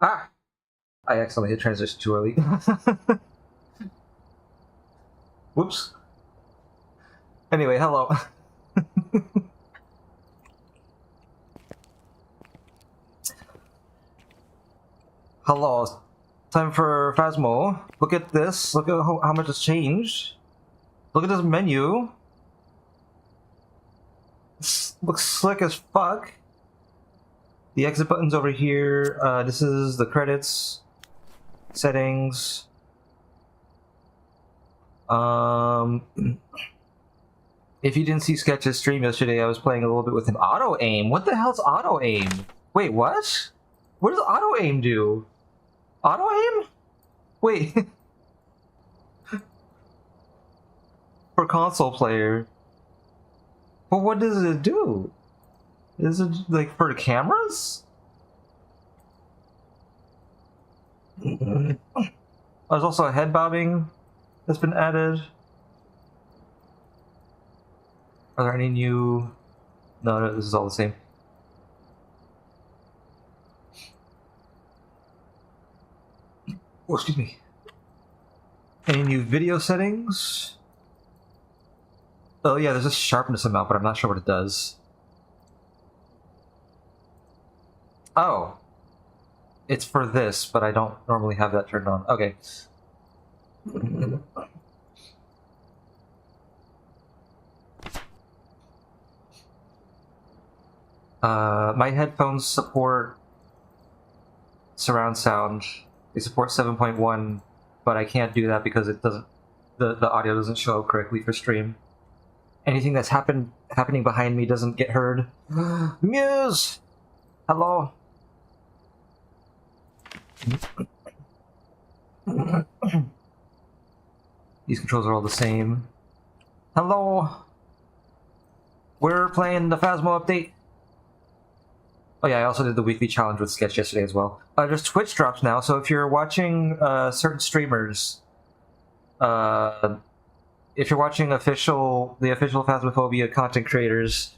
Ah! I accidentally hit transition too early. Whoops. Anyway, hello. Hello. Time for Phasmo. Look at this. Look at how much has changed. Look at this menu. This looks slick as fuck. The exit button's over here. This is the credits. Settings. If you didn't see Sketch's stream yesterday, I was playing a little bit with an auto aim. What the hell's auto aim? Wait, what? What does auto aim do? Auto aim? Wait. For console player. But what does it do? Is it like for the cameras? There's also a head bobbing that's been added. Are there any new... No, this is all the same. Oh, excuse me. Any new video settings? Oh yeah, there's a sharpness amount, but I'm not sure what it does. Oh. It's for this, but I don't normally have that turned on. Okay. My headphones support surround sound. They support 7.1, but I can't do that because it doesn't. The audio doesn't show up correctly for stream. Anything that's happening behind me doesn't get heard. Muse, hello. These controls are all the same. Hello. We're playing the Phasmo update. Oh yeah, I also did the weekly challenge with Sketch yesterday as well. There's Twitch drops now, so if you're watching certain streamers, if you're watching the official Phasmophobia content creators,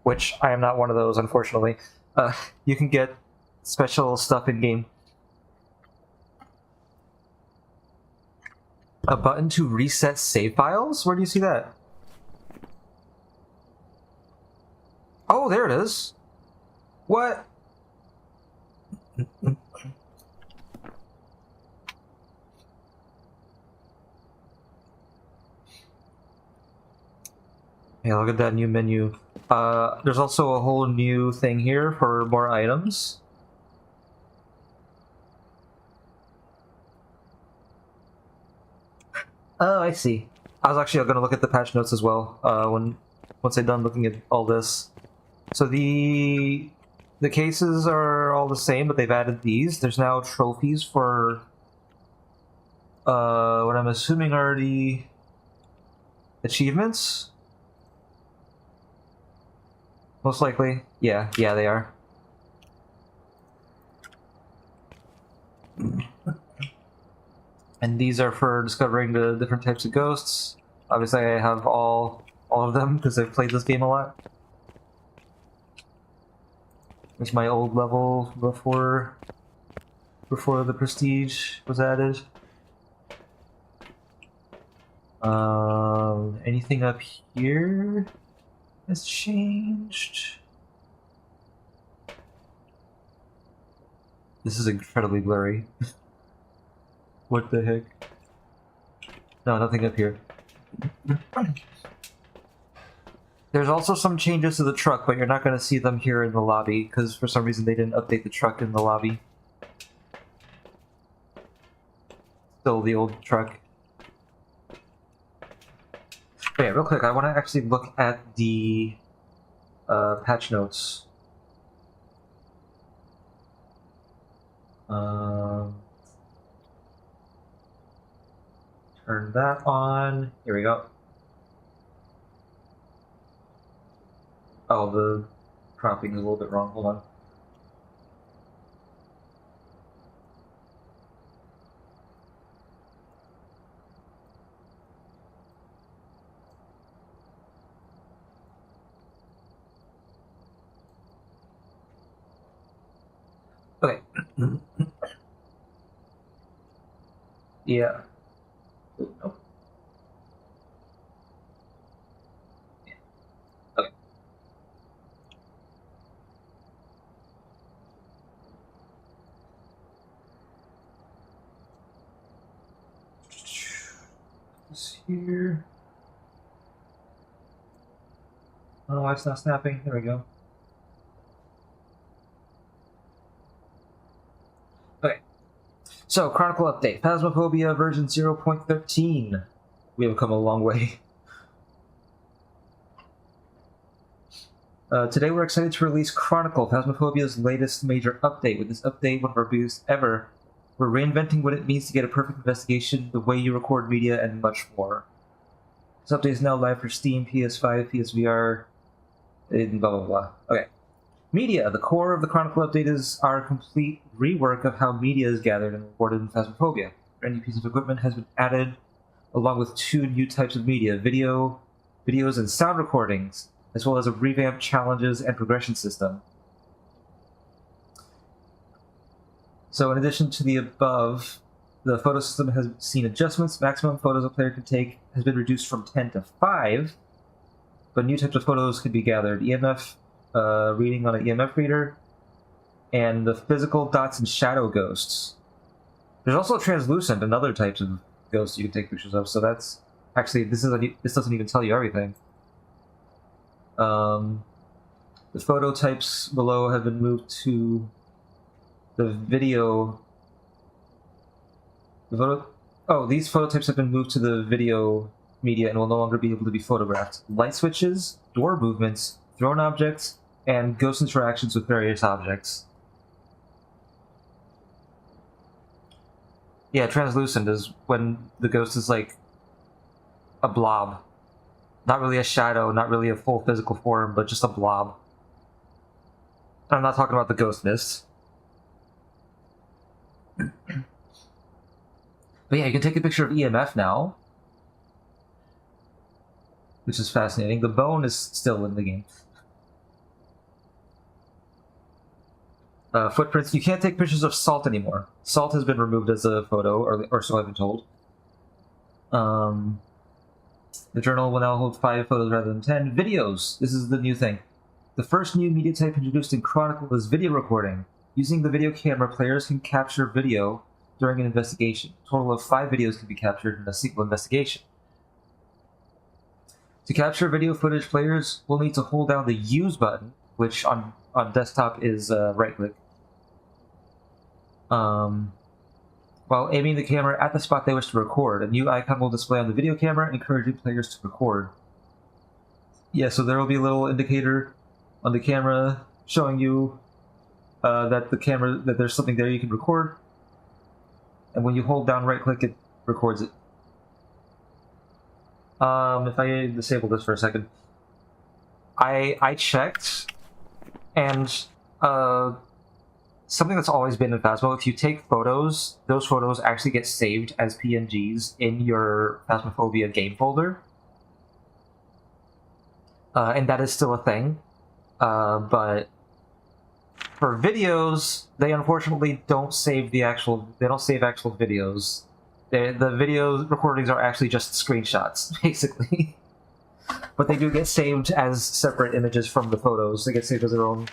which I am not one of those, unfortunately, you can get special stuff in game. A button to reset save files? Where do you see that? Oh, there it is. What? Yeah, look at that new menu. There's also a whole new thing here for more items. Oh, I see. I was actually going to look at the patch notes as well once I'm done looking at all this. So the cases are all the same, but they've added these. There's now trophies for what I'm assuming are the achievements. Most likely. Yeah, they are. And these are for discovering the different types of ghosts. Obviously, I have all of them because I've played this game a lot. There's my old level before the prestige was added. Anything up here has changed? This is incredibly blurry. What the heck? No, nothing up here. There's also some changes to the truck, but you're not going to see them here in the lobby, because for some reason they didn't update the truck in the lobby. Still the old truck. Okay, real quick, I want to actually look at the patch notes. Turn that on. Here we go. Oh, the cropping is a little bit wrong. Hold on. Okay. Yeah. Oh. Yeah. Okay. This here. I don't know why it's not snapping. There we go. Okay. So, Chronicle update. Phasmophobia version 0.13. We have come a long way. Today we're excited to release Chronicle, Phasmophobia's latest major update. With this update, one of our biggest ever, we're reinventing what it means to get a perfect investigation, the way you record media, and much more. This update is now live for Steam, PS5, PSVR, and blah blah blah. Okay. Media. The core of the Chronicle update is our complete rework of how media is gathered and recorded in Phasmophobia. A new piece of equipment has been added, along with 2 new types of media, videos and sound recordings, as well as a revamped challenges and progression system. So in addition to the above, the photo system has seen adjustments. Maximum photos a player can take has been reduced from 10 to 5, but new types of photos can be gathered. EMF reading on an EMF reader, and the physical dots and shadow ghosts. There's also translucent and other types of ghosts you can take pictures of, so that's... Actually, this doesn't even tell you everything. The photo types below have been moved to the video. These photo types have been moved to the video media and will no longer be able to be photographed. Light switches, door movements, thrown objects, and ghost interactions with various objects. Yeah, translucent is when the ghost is like a blob. Not really a shadow, not really a full physical form, but just a blob. I'm not talking about the ghost mist. But yeah, you can take a picture of EMF now, which is fascinating. The bone is still in the game. Footprints. You can't take pictures of salt anymore. Salt has been removed as a photo, or so I've been told. The journal will now hold 5 photos rather than 10. Videos. This is the new thing. The first new media type introduced in Chronicle is video recording. Using the video camera, players can capture video during an investigation. A total of 5 videos can be captured in a single investigation. To capture video footage, players will need to hold down the Use button, which on desktop is right-click, while aiming the camera at the spot they wish to record. A new icon will display on the video camera, encouraging players to record. Yeah, so there will be a little indicator on the camera showing you that there's something there you can record, and when you hold down right-click, it records it. If I disable this for a second, I checked, and something that's always been in Phasmo, if you take photos, those photos actually get saved as PNGs in your Phasmophobia game folder. And that is still a thing. But for videos, they unfortunately don't save actual videos. The video recordings are actually just screenshots, basically. But they do get saved as separate images from the photos. They get saved as their own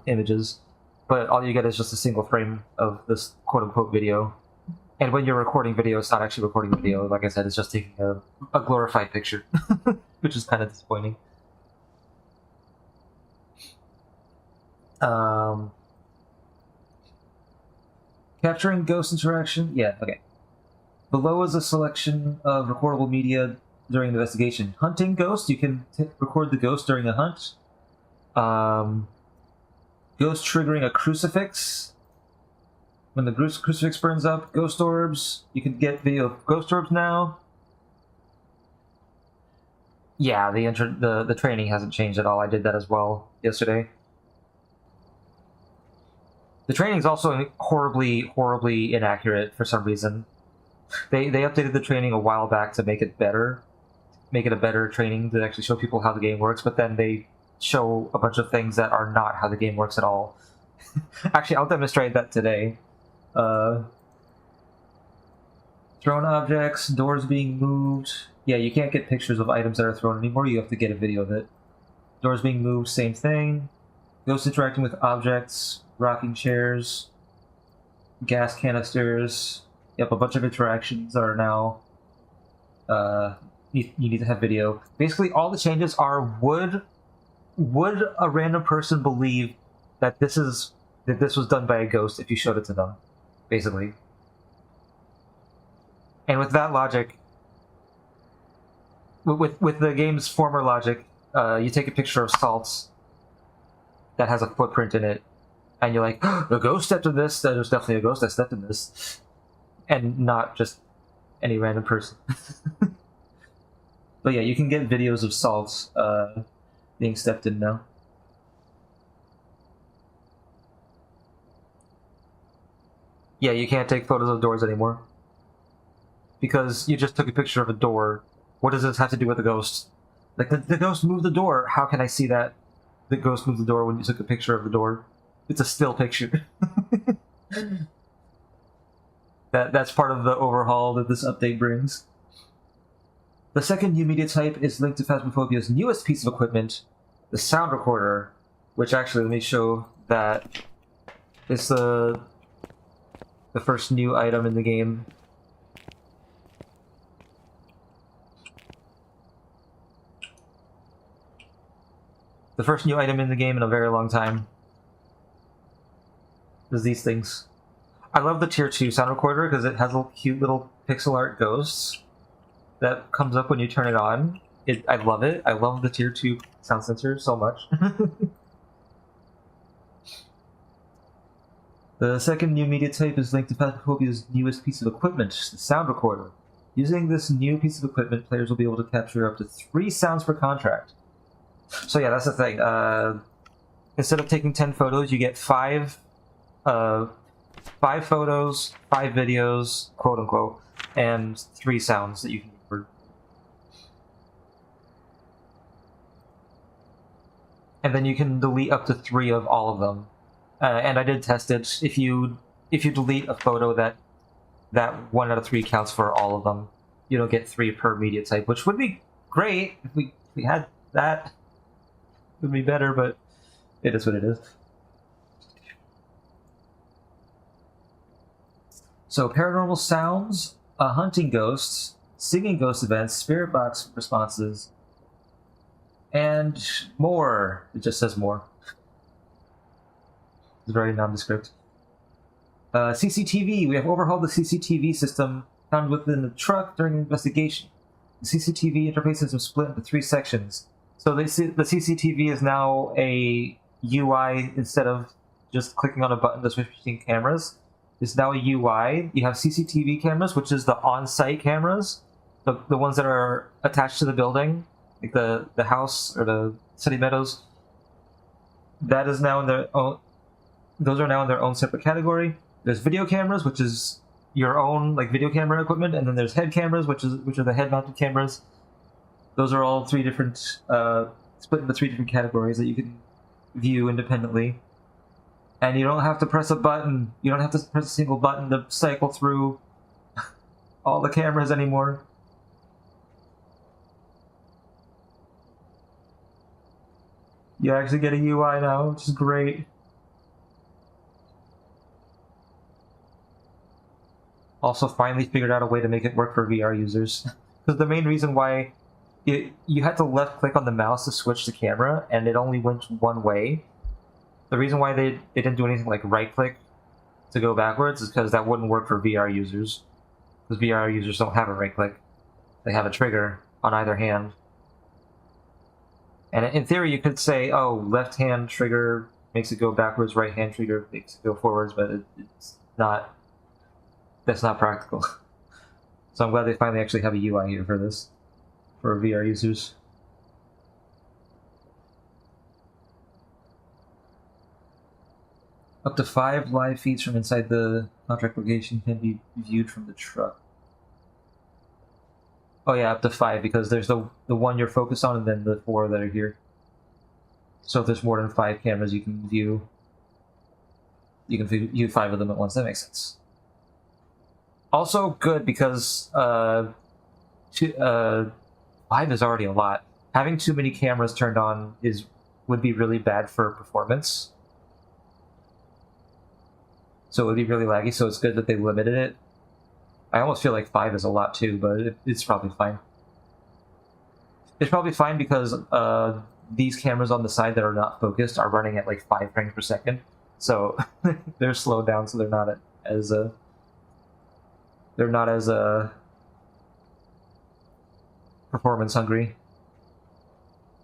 images. But all you get is just a single frame of this quote-unquote video. And when you're recording video, it's not actually recording video. Like I said, it's just taking a glorified picture, which is kind of disappointing. Capturing ghost interaction? Yeah, okay. Below is a selection of recordable media during the investigation. Hunting ghost, you can record the ghost during a hunt. Ghost triggering a crucifix. When the crucifix burns up. Ghost orbs. You can get video of ghost orbs now. Yeah, the training hasn't changed at all. I did that as well yesterday. The training is also horribly, horribly inaccurate for some reason. They updated the training a while back to make it better. Make it a better training to actually show people how the game works, but then they show a bunch of things that are not how the game works at all. Actually, I'll demonstrate that today. Thrown objects, doors being moved. Yeah, you can't get pictures of items that are thrown anymore. You have to get a video of it. Doors being moved, same thing. Ghosts interacting with objects, rocking chairs, gas canisters. Yep, a bunch of interactions are now. You need to have video. Basically, all the changes are would a random person believe that this was done by a ghost if you showed it to them, basically. And with that logic, with the game's former logic, you take a picture of Salt that has a footprint in it, and you're like, oh, the ghost stepped in this. There's definitely a ghost that stepped in this, and not just any random person. But yeah, you can get videos of Salt being stepped in now. Yeah, you can't take photos of doors anymore. Because you just took a picture of a door. What does this have to do with the ghost? Like, the ghost moved the door. How can I see that the ghost moved the door when you took a picture of the door? It's a still picture. That's part of the overhaul that this update brings. The second new media type is linked to Phasmophobia's newest piece of equipment, the sound recorder, which actually, let me show that. It's the first new item in the game. The first new item in the game in a very long time is these things. I love the Tier 2 sound recorder because it has little cute little pixel art ghosts that comes up when you turn it on. I love it. I love the Tier 2 sound sensor so much. The second new media type is linked to Phasmophobia's newest piece of equipment, the sound recorder. Using this new piece of equipment, players will be able to capture up to 3 sounds per contract. So yeah, that's the thing. Instead of taking 10 photos, you get 5 photos, 5 videos, quote unquote, and 3 sounds that you can record. And then you can delete up to 3 of all of them. And I did test it. If you delete a photo, that 1 out of 3 counts for all of them. You don't get 3 per media type, which would be great if we had that. It would be better, but it is what it is. So paranormal sounds, hunting ghosts, singing ghost events, spirit box responses, and more. It just says more. It's very nondescript. CCTV. We have overhauled the CCTV system found within the truck during the investigation. The CCTV interfaces are split into 3 sections. So the CCTV is now a UI instead of just clicking on a button to switch between cameras. It's now a UI. You have CCTV cameras, which is the on-site cameras, the ones that are attached to the building, like the house or the city meadows. That is now in their own. Those are now in their own separate category. There's video cameras, which is your own like video camera equipment, and then there's head cameras, which are the head-mounted cameras. Those are all 3 different, split into 3 different categories that you can view independently. And you don't have to press a button. You don't have to press a single button to cycle through all the cameras anymore. You actually get a UI now, which is great. Also finally figured out a way to make it work for VR users. Because the main reason why you had to left click on the mouse to switch the camera, and it only went one way. The reason why they didn't do anything like right click to go backwards is because that wouldn't work for VR users. Because VR users don't have a right click. They have a trigger on either hand. And in theory you could say, oh, left hand trigger makes it go backwards, right hand trigger makes it go forwards, but it's not. That's not practical. So I'm glad they finally actually have a UI here for this. For VR users. Up to 5 live feeds from inside the contract location can be viewed from the truck. Oh yeah, up to 5, because there's the one you're focused on and then the 4 that are here. So if there's more than 5 cameras you can view. You can view 5 of them at once. That makes sense. Also good because 5 is already a lot. Having too many cameras turned on would be really bad for performance. So it would be really laggy, so it's good that they limited it. I almost feel like 5 is a lot too, but it's probably fine. It's probably fine because these cameras on the side that are not focused are running at like 5 frames per second. So they're slowed down, so they're not as performance hungry.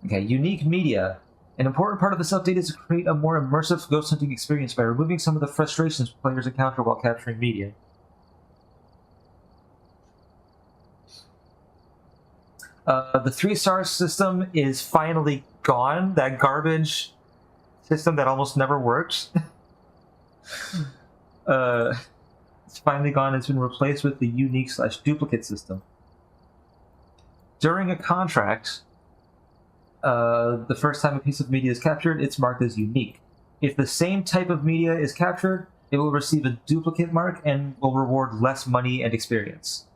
Okay, unique media. An important part of this update is to create a more immersive ghost hunting experience by removing some of the frustrations players encounter while capturing media. The 3-star system is finally gone. That garbage system that almost never works. It's finally gone. It's been replaced with the unique/duplicate system. During a contract, the first time a piece of media is captured, it's marked as unique. If the same type of media is captured, it will receive a duplicate mark and will reward less money and experience.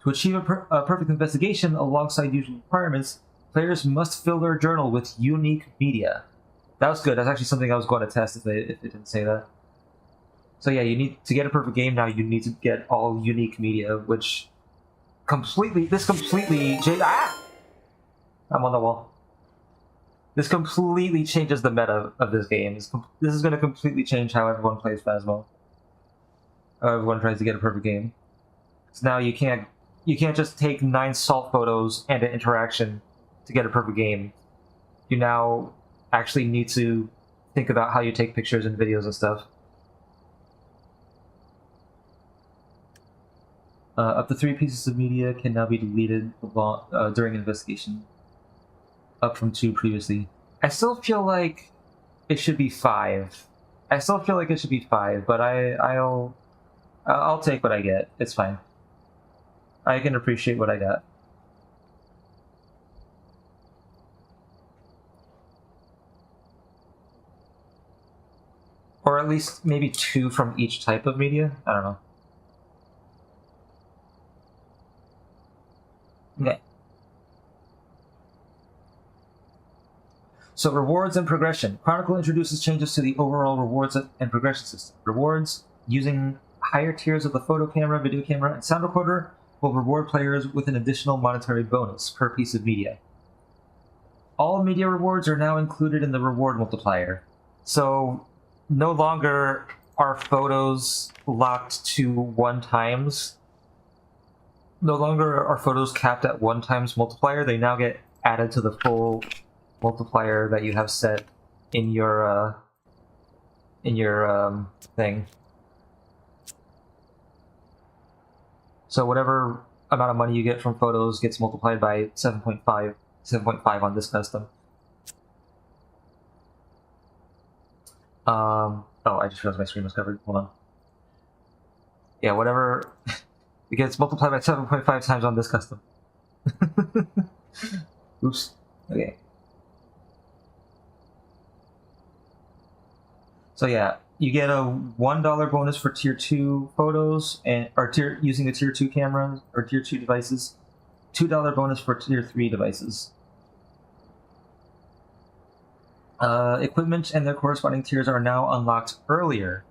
To achieve a perfect investigation alongside usual requirements, players must fill their journal with unique media. That was good. That's actually something I was going to test if it didn't say that. So yeah, you need to get a perfect game now. You need to get all unique media, which I'm on the wall. This completely changes the meta of this game. This is going to completely change how everyone plays Phasmo. How everyone tries to get a perfect game. So now you can't just take 9 salt photos and an interaction to get a perfect game. You now actually need to think about how you take pictures and videos and stuff. Up to 3 pieces of media can now be deleted during investigation. Up from 2 previously. I still feel like it should be 5. But I'll take what I get. It's fine. I can appreciate what I got. Or at least maybe 2 from each type of media? I don't know. Okay. So rewards and progression. Chronicle introduces changes to the overall rewards and progression system. Rewards using higher tiers of the photo camera, video camera, and sound recorder will reward players with an additional monetary bonus per piece of media. All media rewards are now included in the reward multiplier. So no longer are photos locked to 1 times. No longer are photos capped at 1 times multiplier. They now get added to the full multiplier that you have set in your thing. So whatever amount of money you get from photos gets multiplied by 7.5 on this custom. Oh, I just realized my screen was covered. Hold on. Yeah, whatever. It gets multiplied by 7.5 times on this custom. Oops. Okay. So yeah, you get a $1 bonus for tier 2 photos using a tier 2 camera or tier 2 devices. $2 bonus for tier 3 devices. Equipment and their corresponding tiers are now unlocked earlier.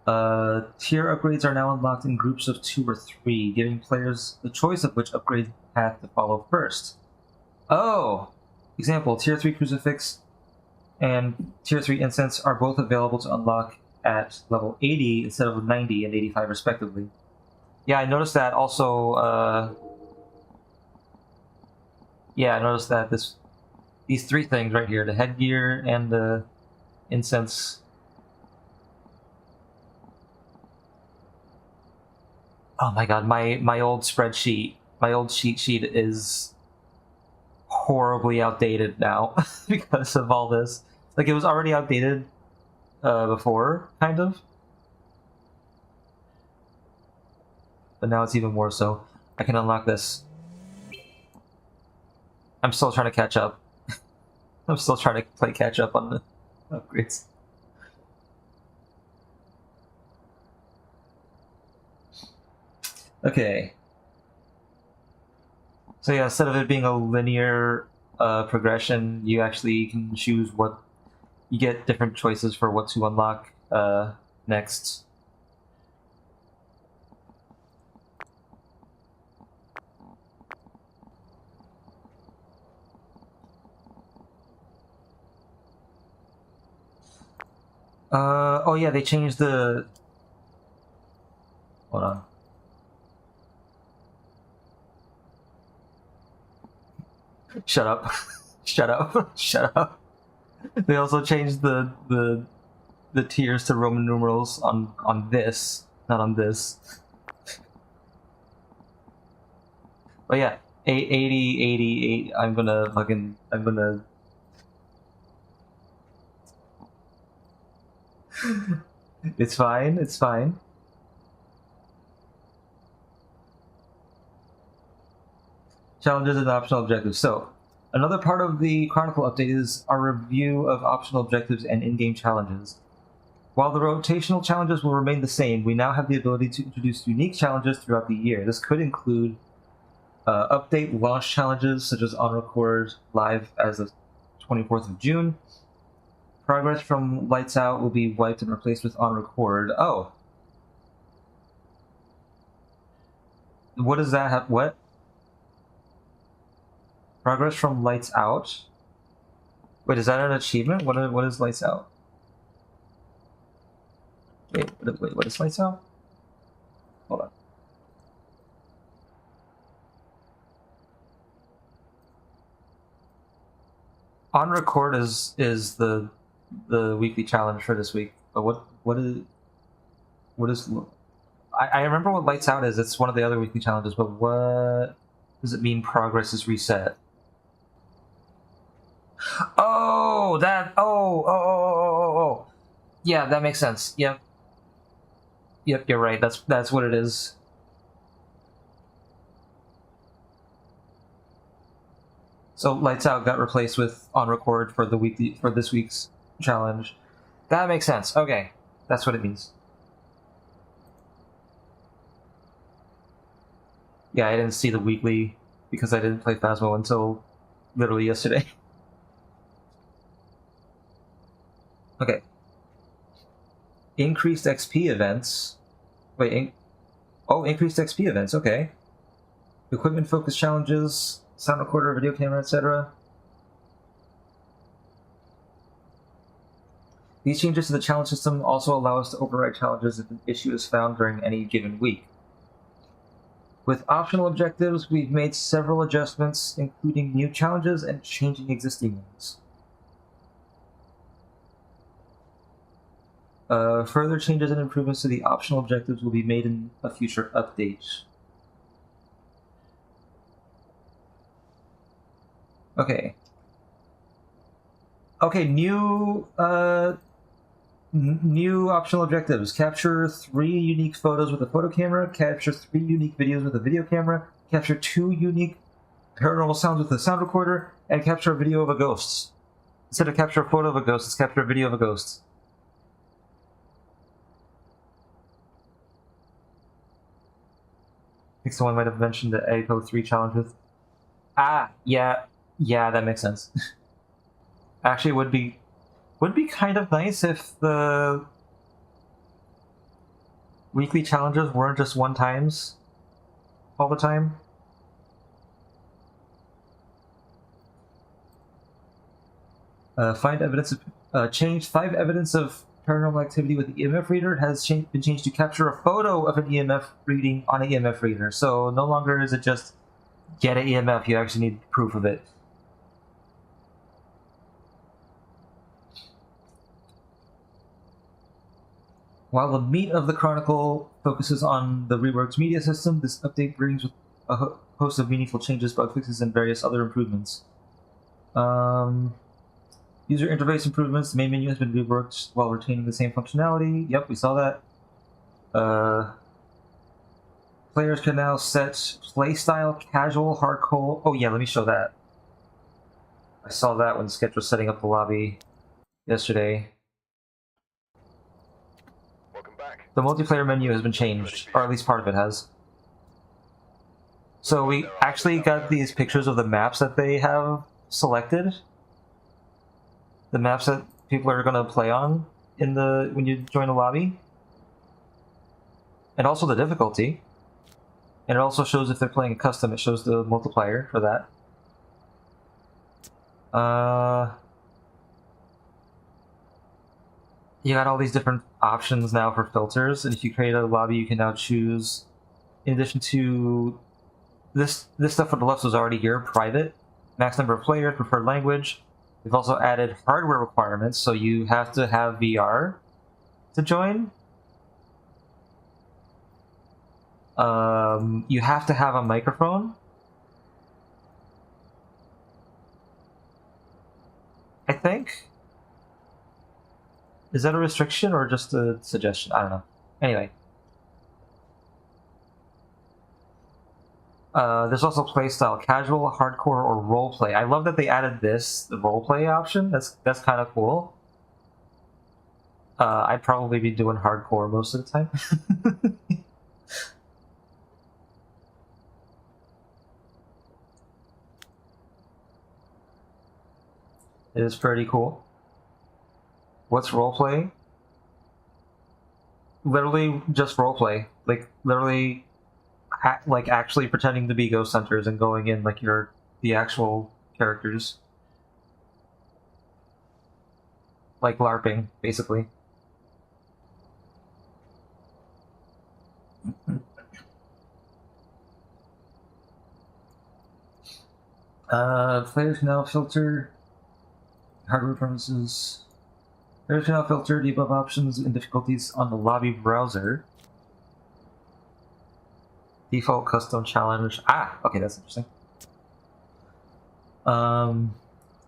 Tier upgrades are now unlocked in groups of 2 or 3, giving players the choice of which upgrade path to follow first. Oh! Example, tier 3 crucifix and tier 3 incense are both available to unlock at level 80 instead of 90 and 85 respectively. Yeah, I noticed that also, yeah, I noticed that these 3 things right here, the headgear and the incense. Oh my god, my old spreadsheet, my old cheat sheet is horribly outdated now because of all this. Like, it was already outdated before, kind of. But now it's even more so. I can unlock this. I'm still trying to catch up. I'm still trying to play catch up on the upgrades. Okay. So yeah, instead of it being a linear progression, you actually can choose what... You get different choices for what to unlock next. Oh yeah, they changed the... Hold on. Shut up. Shut up. Shut up. They also changed the tiers to Roman numerals on this, not on this. But yeah, 80, 88. I'm gonna. It's fine. It's fine. Challenges and optional objectives. So, another part of the Chronicle update is our review of optional objectives and in-game challenges. While the rotational challenges will remain the same, we now have the ability to introduce unique challenges throughout the year. This could include update launch challenges such as On Record Live as of 24th of June. Progress from Lights Out will be wiped and replaced with On Record. Oh. What does that have? What? Progress from Lights Out? Wait, is that an achievement? What is Lights Out? Wait, what is Lights Out? Hold on. On Record is the weekly challenge for this week. But what is I remember what Lights Out is. It's one of the other weekly challenges, but what does it mean progress is reset? Oh, that oh. Yeah, that makes sense. Yep. Yep, you're right. That's what it is. So Lights Out got replaced with On Record for this week's challenge. That makes sense. Okay. That's what it means. Yeah, I didn't see the weekly because I didn't play Phasmo until literally yesterday. Okay. Increased XP events. Wait, increased XP events, okay. Equipment focus challenges, sound recorder, video camera, etc. These changes to the challenge system also allow us to override challenges if an issue is found during any given week. With optional objectives, we've made several adjustments, including new challenges and changing existing ones. Further changes and improvements to the optional objectives will be made in a future update. Okay. Okay, new optional objectives. Capture 3 unique photos with a photo camera, capture 3 unique videos with a video camera, capture 2 unique paranormal sounds with a sound recorder, and capture a video of a ghost. Instead of capture a photo of a ghost, it's capture a video of a ghost. I think someone might have mentioned the APO 3 challenge with... Ah, yeah, that makes sense. Actually, would be kind of nice if the weekly challenges weren't just one-times all the time. Find evidence of... change 5 evidence of paranormal activity with the EMF reader has been changed to capture a photo of an EMF reading on an EMF reader. So no longer is it just get an EMF, you actually need proof of it. While the meat of the Chronicle focuses on the reworked media system, this update brings with a host of meaningful changes, bug fixes, and various other improvements. User interface improvements. The main menu has been reworked while retaining the same functionality. Yep, we saw that. Players can now set playstyle, casual, hardcore. Oh yeah, let me show that. I saw that when Sketch was setting up the lobby yesterday. Welcome back. The multiplayer menu has been changed, or at least part of it has. So we actually got these pictures of the maps that they have selected. The maps that people are going to play on when you join the lobby. And also the difficulty. And it also shows if they're playing a custom, it shows the multiplier for that. You got all these different options now for filters, and if you create a lobby, you can now choose, in addition to this stuff on the left was already here, private, max number of players, preferred language. We've also added hardware requirements, so you have to have VR to join. You have to have a microphone. I think. Is that a restriction or just a suggestion? I don't know. Anyway. There's also playstyle, casual, hardcore, or roleplay. I love that they added the roleplay option. That's kind of cool. I'd probably be doing hardcore most of the time. It is pretty cool. What's roleplay? Literally just roleplay. Like, literally, like, actually pretending to be ghost hunters and going in like you're the actual characters. Like LARPing, basically. Players can now filter hardware premises. Players can now filter the above options and difficulties on the lobby browser. Default custom challenge. Ah, okay, that's interesting.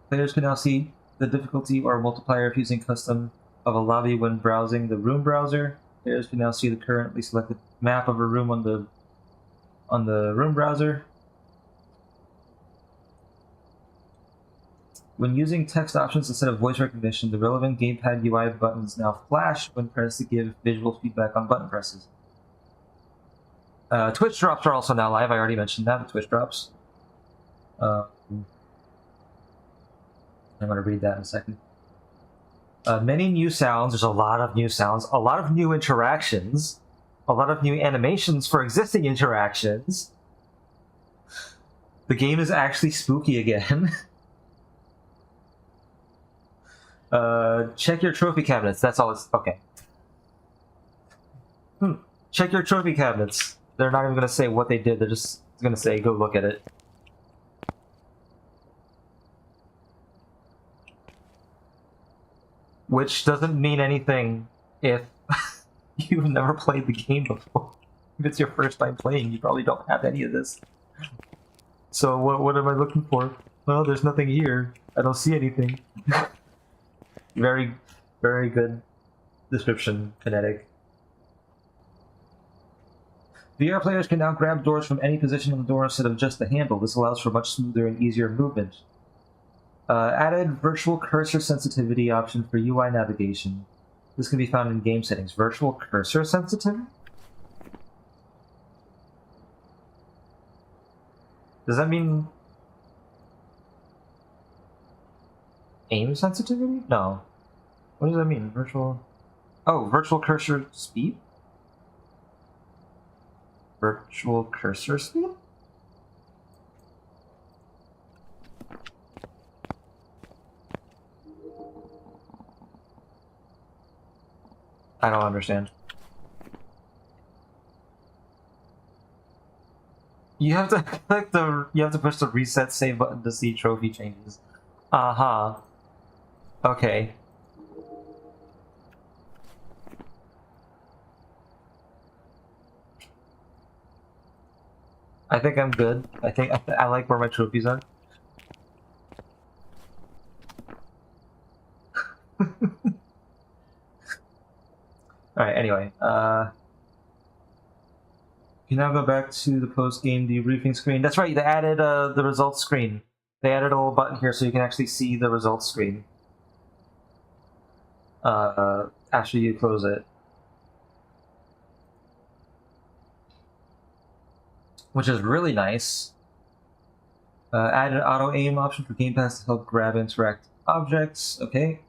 Players can now see the difficulty or multiplier of using custom of a lobby when browsing the room browser. Players can now see the currently selected map of a room on the room browser. When using text options instead of voice recognition, the relevant gamepad UI buttons now flash when pressed to give visual feedback on button presses. Twitch drops are also now live. I already mentioned that, the Twitch drops. I'm going to read that in a second. Many new sounds. There's a lot of new sounds. A lot of new interactions. A lot of new animations for existing interactions. The game is actually spooky again. Check your trophy cabinets. That's all it's... Okay. Check your trophy cabinets. They're not even going to say what they did. They're just going to say, go look at it. Which doesn't mean anything if you've never played the game before. If it's your first time playing, you probably don't have any of this. So what am I looking for? Well, there's nothing here. I don't see anything. Very, very good description, Kinetic. VR players can now grab doors from any position on the door instead of just the handle. This allows for much smoother and easier movement. Added virtual cursor sensitivity option for UI navigation. This can be found in game settings. Virtual cursor sensitivity? Does that mean aim sensitivity? No. What does that mean? Virtual... Oh, virtual cursor speed? Virtual cursor speed? I don't understand. You have to click you have to push the reset save button to see trophy changes. Uh-huh. Okay. I think I'm good. I think I like where my trophies are. Alright, anyway. You now go back to the post-game debriefing screen. That's right, they added the results screen. They added a little button here so you can actually see the results screen. After you close it. which is really nice. Add an auto aim option for Game Pass to help grab and interact objects. Okay.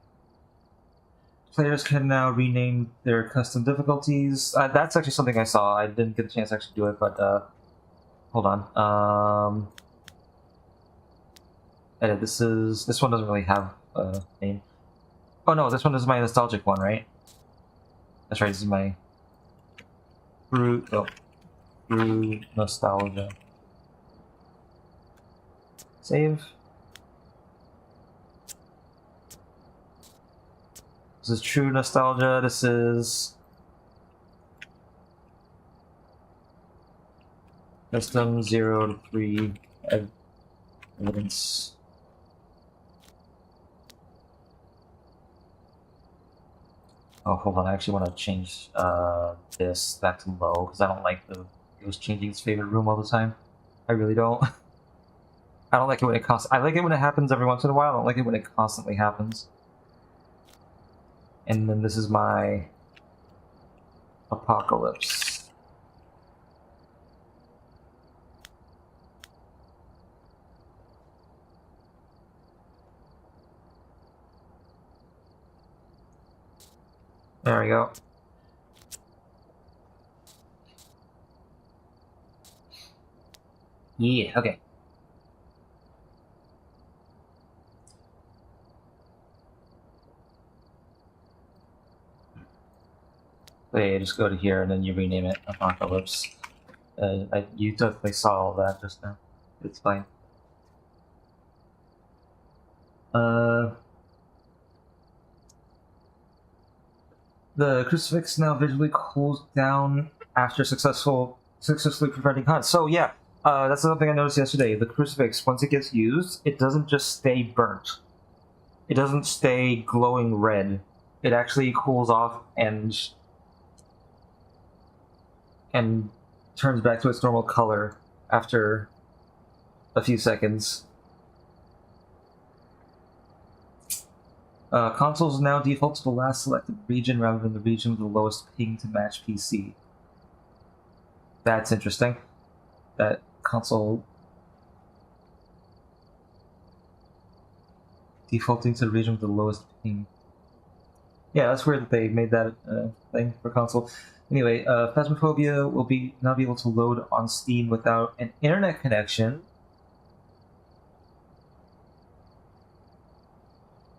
Players can now rename their custom difficulties. That's actually something I saw. I didn't get a chance to actually do it, but hold on. Edit. This one doesn't really have a name. Oh no, this one is my nostalgic one, right? That's right. This is my True nostalgia. Save. This is true nostalgia. This is custom 0 to 3 evidence. Oh, hold on. I actually want to change this back to low because I don't like it was changing its favorite room all the time. I really don't. I don't like it when it I like it when it happens every once in a while. I don't like it when it constantly happens. And then this is my apocalypse. There we go. Yeah, okay. Wait, just go to here and then you rename it Apocalypse. You definitely saw all that just now. It's fine. The crucifix now visually cools down after successfully preventing hunts. So yeah, that's something I noticed yesterday. The crucifix, once it gets used, it doesn't just stay burnt. It doesn't stay glowing red. It actually cools off and turns back to its normal color after a few seconds. Consoles now default to the last selected region rather than the region with the lowest ping to match PC. That's interesting. That console defaulting to the region with the lowest ping. Yeah, that's weird that they made that thing for console. Anyway, Phasmophobia will now be able to load on Steam without an internet connection.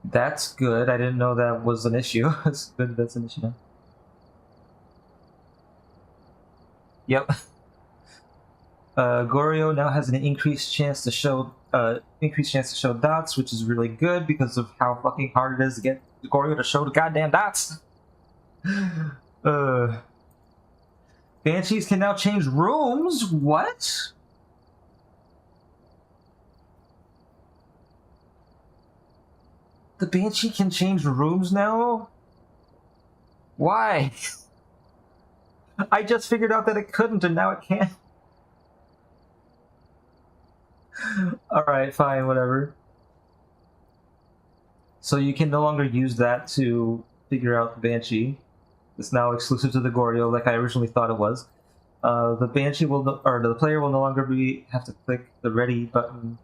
That's good. I didn't know that was an issue. It's good that's an issue now. Yep. Goryo now has an increased chance to show dots, which is really good because of how fucking hard it is to get Goryo to show the goddamn dots. Banshees can now change rooms? What? The Banshee can change rooms now? Why? I just figured out that it couldn't and now it can. Alright, fine, whatever. So you can no longer use that to figure out the Banshee. It's now exclusive to the Goryo, like I originally thought it was. The Banshee the player will no longer have to click the ready button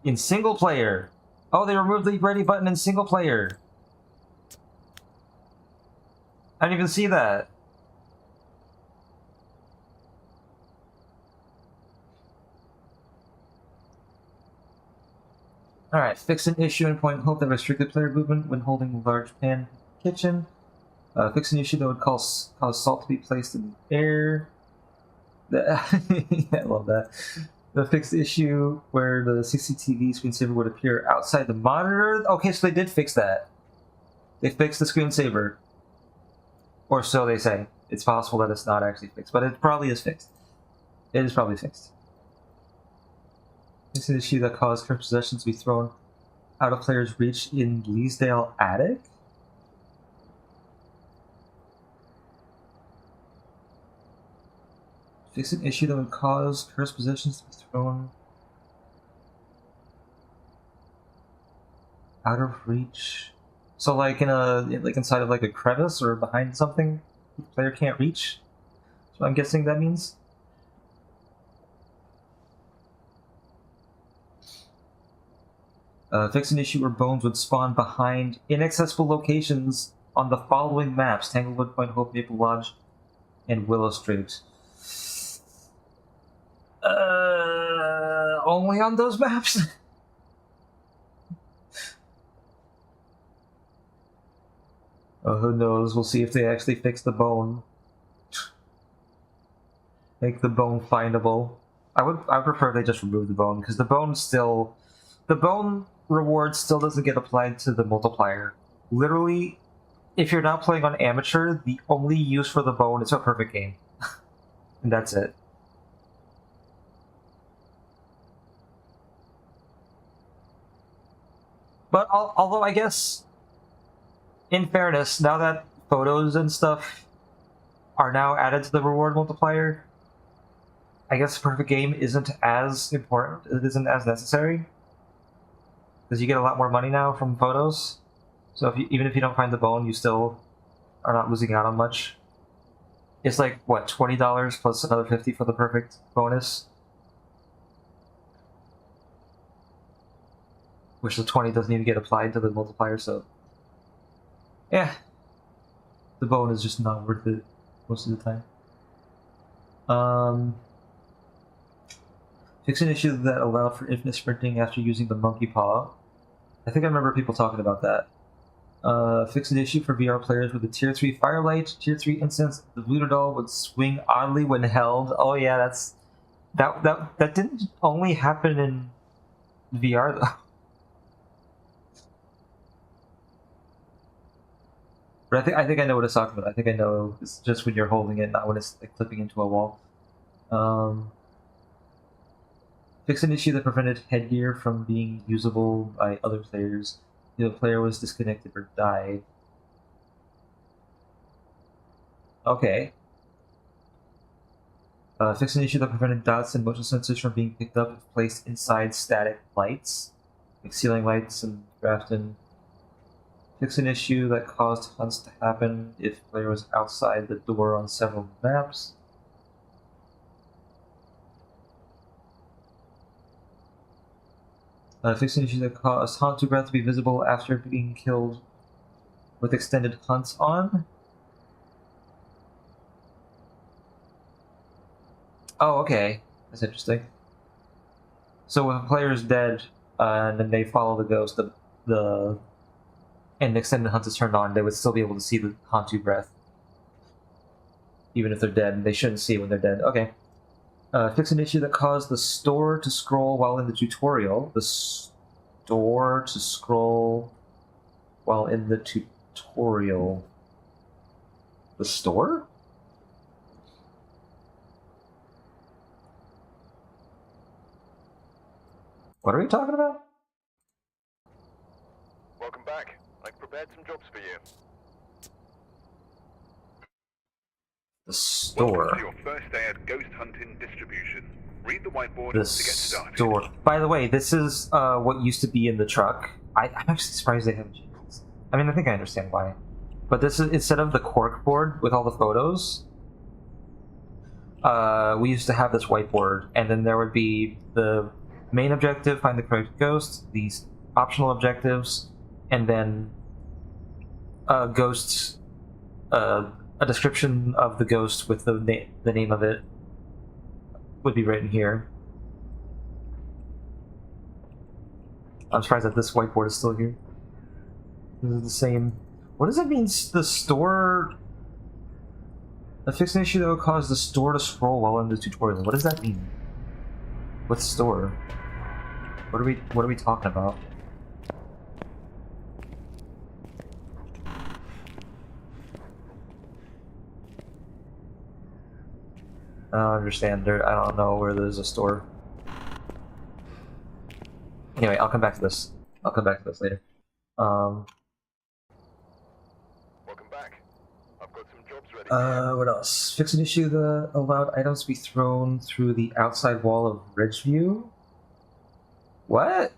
in single player. Oh, they removed the ready button in single player. I didn't even see that. Alright, fix an issue in Point Hope that restricted player movement when holding a large pan kitchen. Fix an issue that would cause salt to be placed in the air. I love that. The fixed issue where the CCTV screensaver would appear outside the monitor. Okay, so they did fix that. They fixed the screensaver. Or so they say. It's possible that it's not actually fixed, but it probably is fixed. It is probably fixed. It's an issue that caused current possessions to be thrown out of players' reach in Leesdale Attic? Fix an issue that would cause cursed possessions to be thrown out of reach. So, like inside of like a crevice or behind something, the player can't reach. So I'm guessing that means. Fix an issue where bones would spawn behind inaccessible locations on the following maps: Tanglewood Point, Hope, Maple Lodge, and Willow Street. Only on those maps? Oh, who knows? We'll see if they actually fix the bone. Make the bone findable. I prefer they just remove the bone, because the bone reward still doesn't get applied to the multiplier. Literally, if you're not playing on amateur, the only use for the bone is a perfect game. And that's it. But although I guess, in fairness, now that photos and stuff are now added to the reward multiplier, I guess perfect game isn't as important, it isn't as necessary. Because you get a lot more money now from photos. So even if you don't find the bone, you still are not losing out on much. It's like, what, $20 plus another $50 for the perfect bonus? Which the 20 doesn't even get applied to the multiplier, so... yeah. The bone is just not worth it most of the time. Fix an issue that allowed for infinite sprinting after using the monkey paw. I think I remember people talking about that. Fix an issue for VR players with a Tier 3 Firelight, Tier 3 Instance. The Voodoo Doll would swing oddly when held. Oh yeah, that didn't only happen in VR though. But I think I know what it's talking about. I think I know it's just when you're holding it, not when it's like clipping into a wall. Fix an issue that prevented headgear from being usable by other players. The player was disconnected or died. Okay. Fix an issue that prevented dots and motion sensors from being picked up if placed inside static lights, like ceiling lights and Grafton. Fix an issue that caused hunts to happen if the player was outside the door on several maps. Fix an issue that caused Hunt to Breath to be visible after being killed with extended hunts on. Oh, okay. That's interesting. So when a player is dead, and then they follow the ghost, and the extended hunt is turned on, they would still be able to see the Hantu breath. Even if they're dead, they shouldn't see when they're dead. Okay. Fix an issue that caused the store to scroll while in the tutorial. The store to scroll while in the tutorial. The store? What are we talking about? Welcome back. I've prepared some jobs for you. The store. Welcome to your first day at Ghost Hunting Distribution. Read the whiteboard The to get started. store. By the way, this is what used to be in the truck. I'm actually surprised they haven't changed this. I mean, I think I understand why. But this is, instead of the cork board with all the photos, we used to have this whiteboard, and then there would be the main objective, find the correct ghost, these optional objectives, and then ghosts, a description of the ghost with the name of it would be written here. I'm surprised that this whiteboard is still here. This is the same. What does it mean? The store. A fix an issue that will cause the store to scroll while in the tutorial. What does that mean? What store? What are we talking about? I don't understand. I don't know where there's a store. Anyway, I'll come back to this. I'll come back to this later. Welcome back. I've got some jobs ready. What else? Fix an issue that allowed items to be thrown through the outside wall of Ridgeview? What?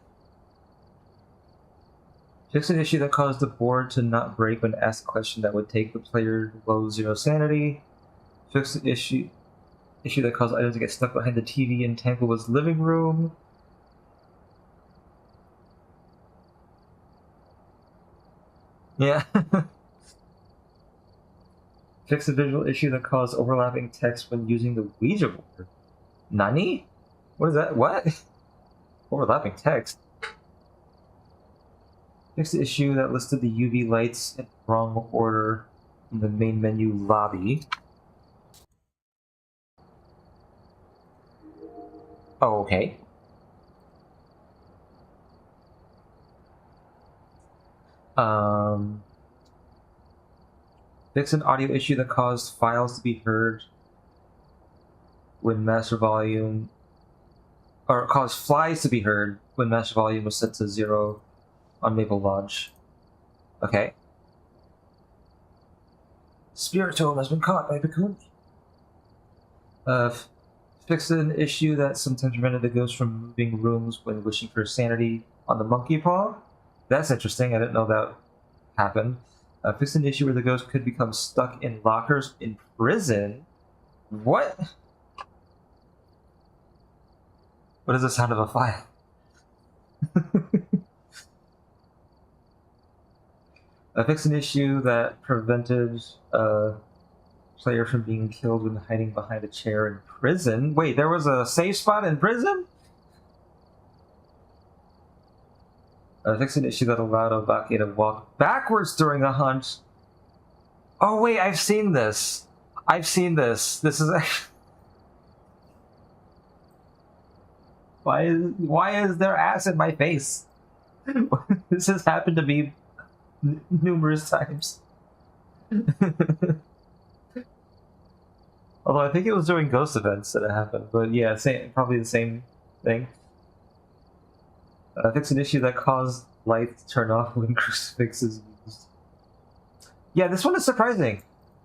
Fix an issue that caused the board to not break when asked a question that would take the player below 0 sanity. Fix an issue that caused items to get stuck behind the TV in Tanglewood's living room. Yeah. Fix a visual issue that caused overlapping text when using the Ouija board. Nani? What is that? What? Overlapping text? Fix the issue that listed the UV lights in wrong order in the main menu lobby. Oh, okay. Fix an audio issue that caused files to be heard when master volume, or caused flies to be heard when master volume was set to 0 on Maple Lodge. Okay. Spirit Tome has been caught by Bakuni. Fix an issue that sometimes prevented the ghost from moving rooms when wishing for sanity on the monkey paw. That's interesting. I didn't know that happened. Fix an issue where the ghost could become stuck in lockers in prison. What? What is the sound of a file? Fix an issue that prevented a player from being killed when hiding behind a chair in prison. Wait, there was a safe spot in prison? Fix an issue that allowed Obake to walk backwards during a hunt. Oh wait, I've seen this. I've seen this. This is why is there ass in my face? This has happened to me numerous times. Although I think it was during ghost events that it happened, but yeah, probably the same thing. Fix an issue that caused light to turn off when crucifix is used. Yeah, this one is surprising.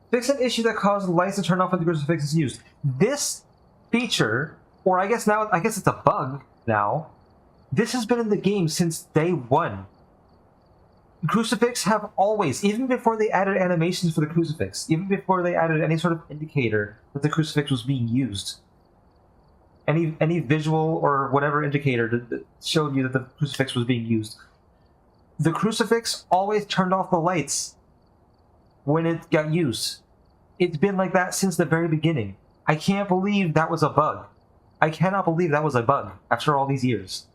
Fix an issue that caused lights to turn off when the crucifix is used. This feature, or I guess it's a bug now. This has been in the game since day one. Crucifix have always, even before they added animations for the crucifix, even before they added any sort of indicator that the crucifix was being used, any visual or whatever indicator that showed you that the crucifix was being used, the crucifix always turned off the lights when it got used. It's been like that since the very beginning. I can't believe that was a bug. I cannot believe that was a bug after all these years.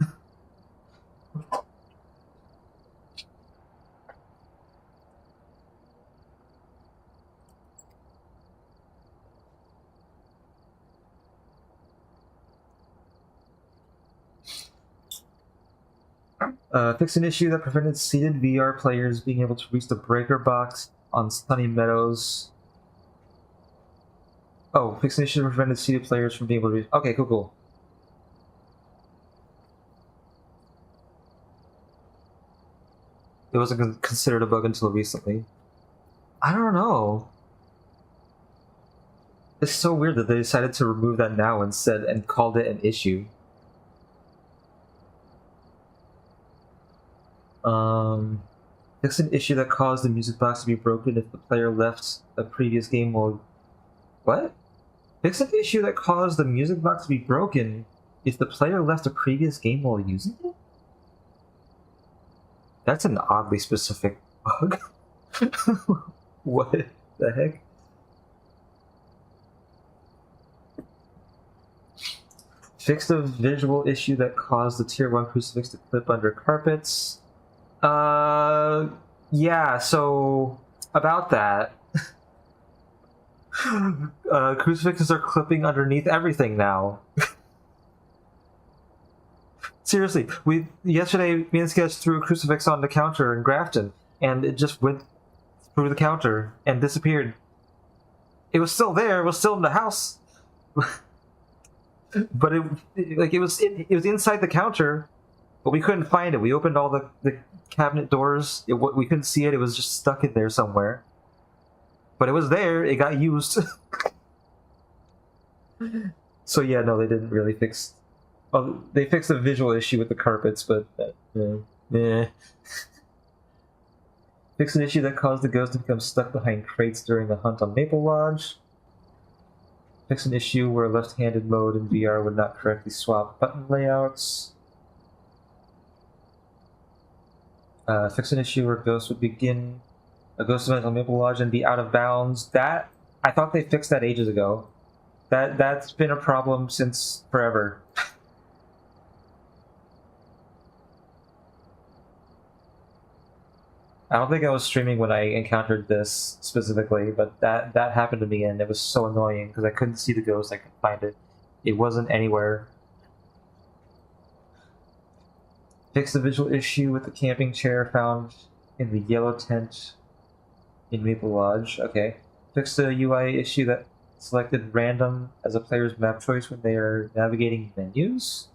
Fix an issue that prevented seated VR players being able to reach the breaker box on Sunny Meadows. Oh, fix an issue that prevented seated players from being able to reach... Okay, cool. It wasn't considered a bug until recently. I don't know. It's so weird that they decided to remove that now instead and called it an issue. Fix an issue that caused the music box to be broken if the player left a previous game while... What? Fix an issue that caused the music box to be broken if the player left a previous game while using it? That's an oddly specific bug. What the heck? Fix the visual issue that caused the Tier 1 crucifix to clip under carpets. Yeah, so about that. Crucifixes are clipping underneath everything now. Seriously, yesterday me and Sketch threw a crucifix on the counter in Grafton, and it just went through the counter and disappeared. It was still there, it was still in the house. But it was inside the counter, but we couldn't find it. We opened all the cabinet doors. We couldn't see it. It was just stuck in there somewhere. But it was there. It got used. So yeah, no, they didn't really fix... Well, they fixed the visual issue with the carpets, but... Fix an issue that caused the ghost to become stuck behind crates during the hunt on Maple Lodge. Fix an issue where left-handed mode in VR would not correctly swap button layouts. Fix an issue where ghosts would begin a ghost event on Maple Lodge and be out of bounds. That I thought they fixed that ages ago. That's been a problem since forever. I don't think I was streaming when I encountered this specifically, but that happened to me and it was so annoying because I couldn't see the ghost, I couldn't find it. It wasn't anywhere. Fix the visual issue with the camping chair found in the yellow tent in Maple Lodge. Okay. Fix the UI issue that selected random as a player's map choice when they are navigating menus.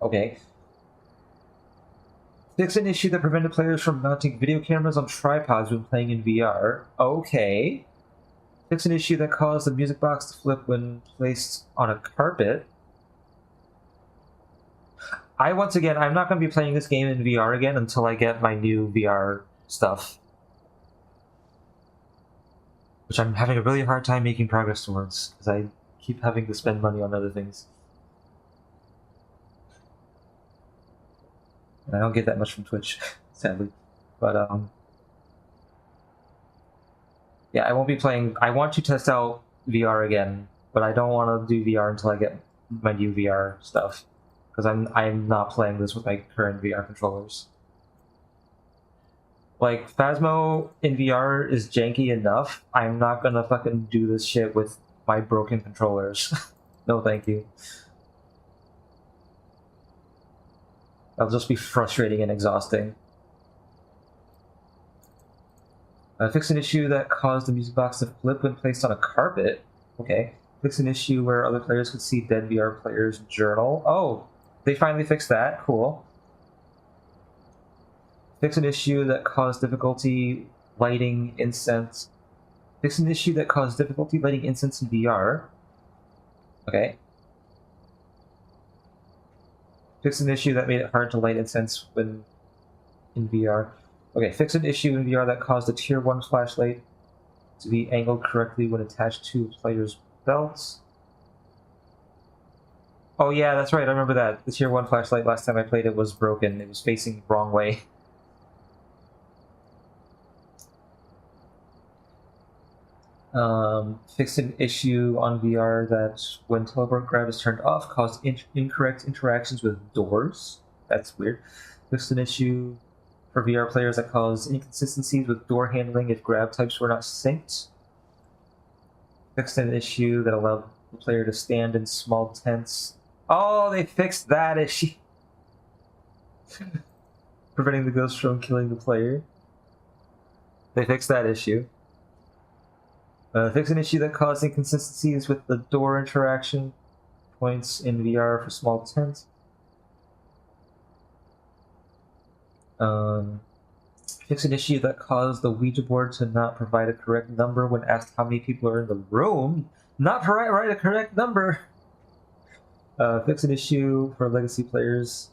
Okay. Fix an issue that prevented players from mounting video cameras on tripods when playing in VR. Okay. Fix an issue that caused the music box to flip when placed on a carpet. Once again, I'm not going to be playing this game in VR again until I get my new VR stuff. Which I'm having a really hard time making progress towards, because I keep having to spend money on other things. And I don't get that much from Twitch, sadly. But, yeah, I won't be playing... I want to test out VR again, but I don't want to do VR until I get my new VR stuff. Because I'm not playing this with my current VR controllers. Like, Phasmo in VR is janky enough. I'm not gonna fucking do this shit with my broken controllers. No thank you. That'll just be frustrating and exhausting. Fix an issue that caused the music box to flip when placed on a carpet. Okay. Fix an issue where other players could see dead VR players' journal. Oh! They finally fixed that. Cool. Fix an issue that caused difficulty lighting incense. Fix an issue that caused difficulty lighting incense in VR. Okay. Fix an issue that made it hard to light incense when in VR. Okay, fix an issue in VR that caused a Tier 1 flashlight to be angled correctly when attached to a player's belts. Oh yeah, that's right, I remember that. The Tier 1 flashlight last time I played it was broken. It was facing the wrong way. Fixed an issue on VR that when teleport grab is turned off caused incorrect interactions with doors. That's weird. Fixed an issue for VR players that caused inconsistencies with door handling if grab types were not synced. Fixed an issue that allowed the player to stand in small tents. Oh, they fixed that issue. Preventing the ghost from killing the player. They fixed that issue. Fix an issue that caused inconsistencies with the door interaction points in VR for small tents. Fix an issue that caused the Ouija board to not provide a correct number when asked how many people are in the room. Not provide a correct number! Fix an issue for legacy players.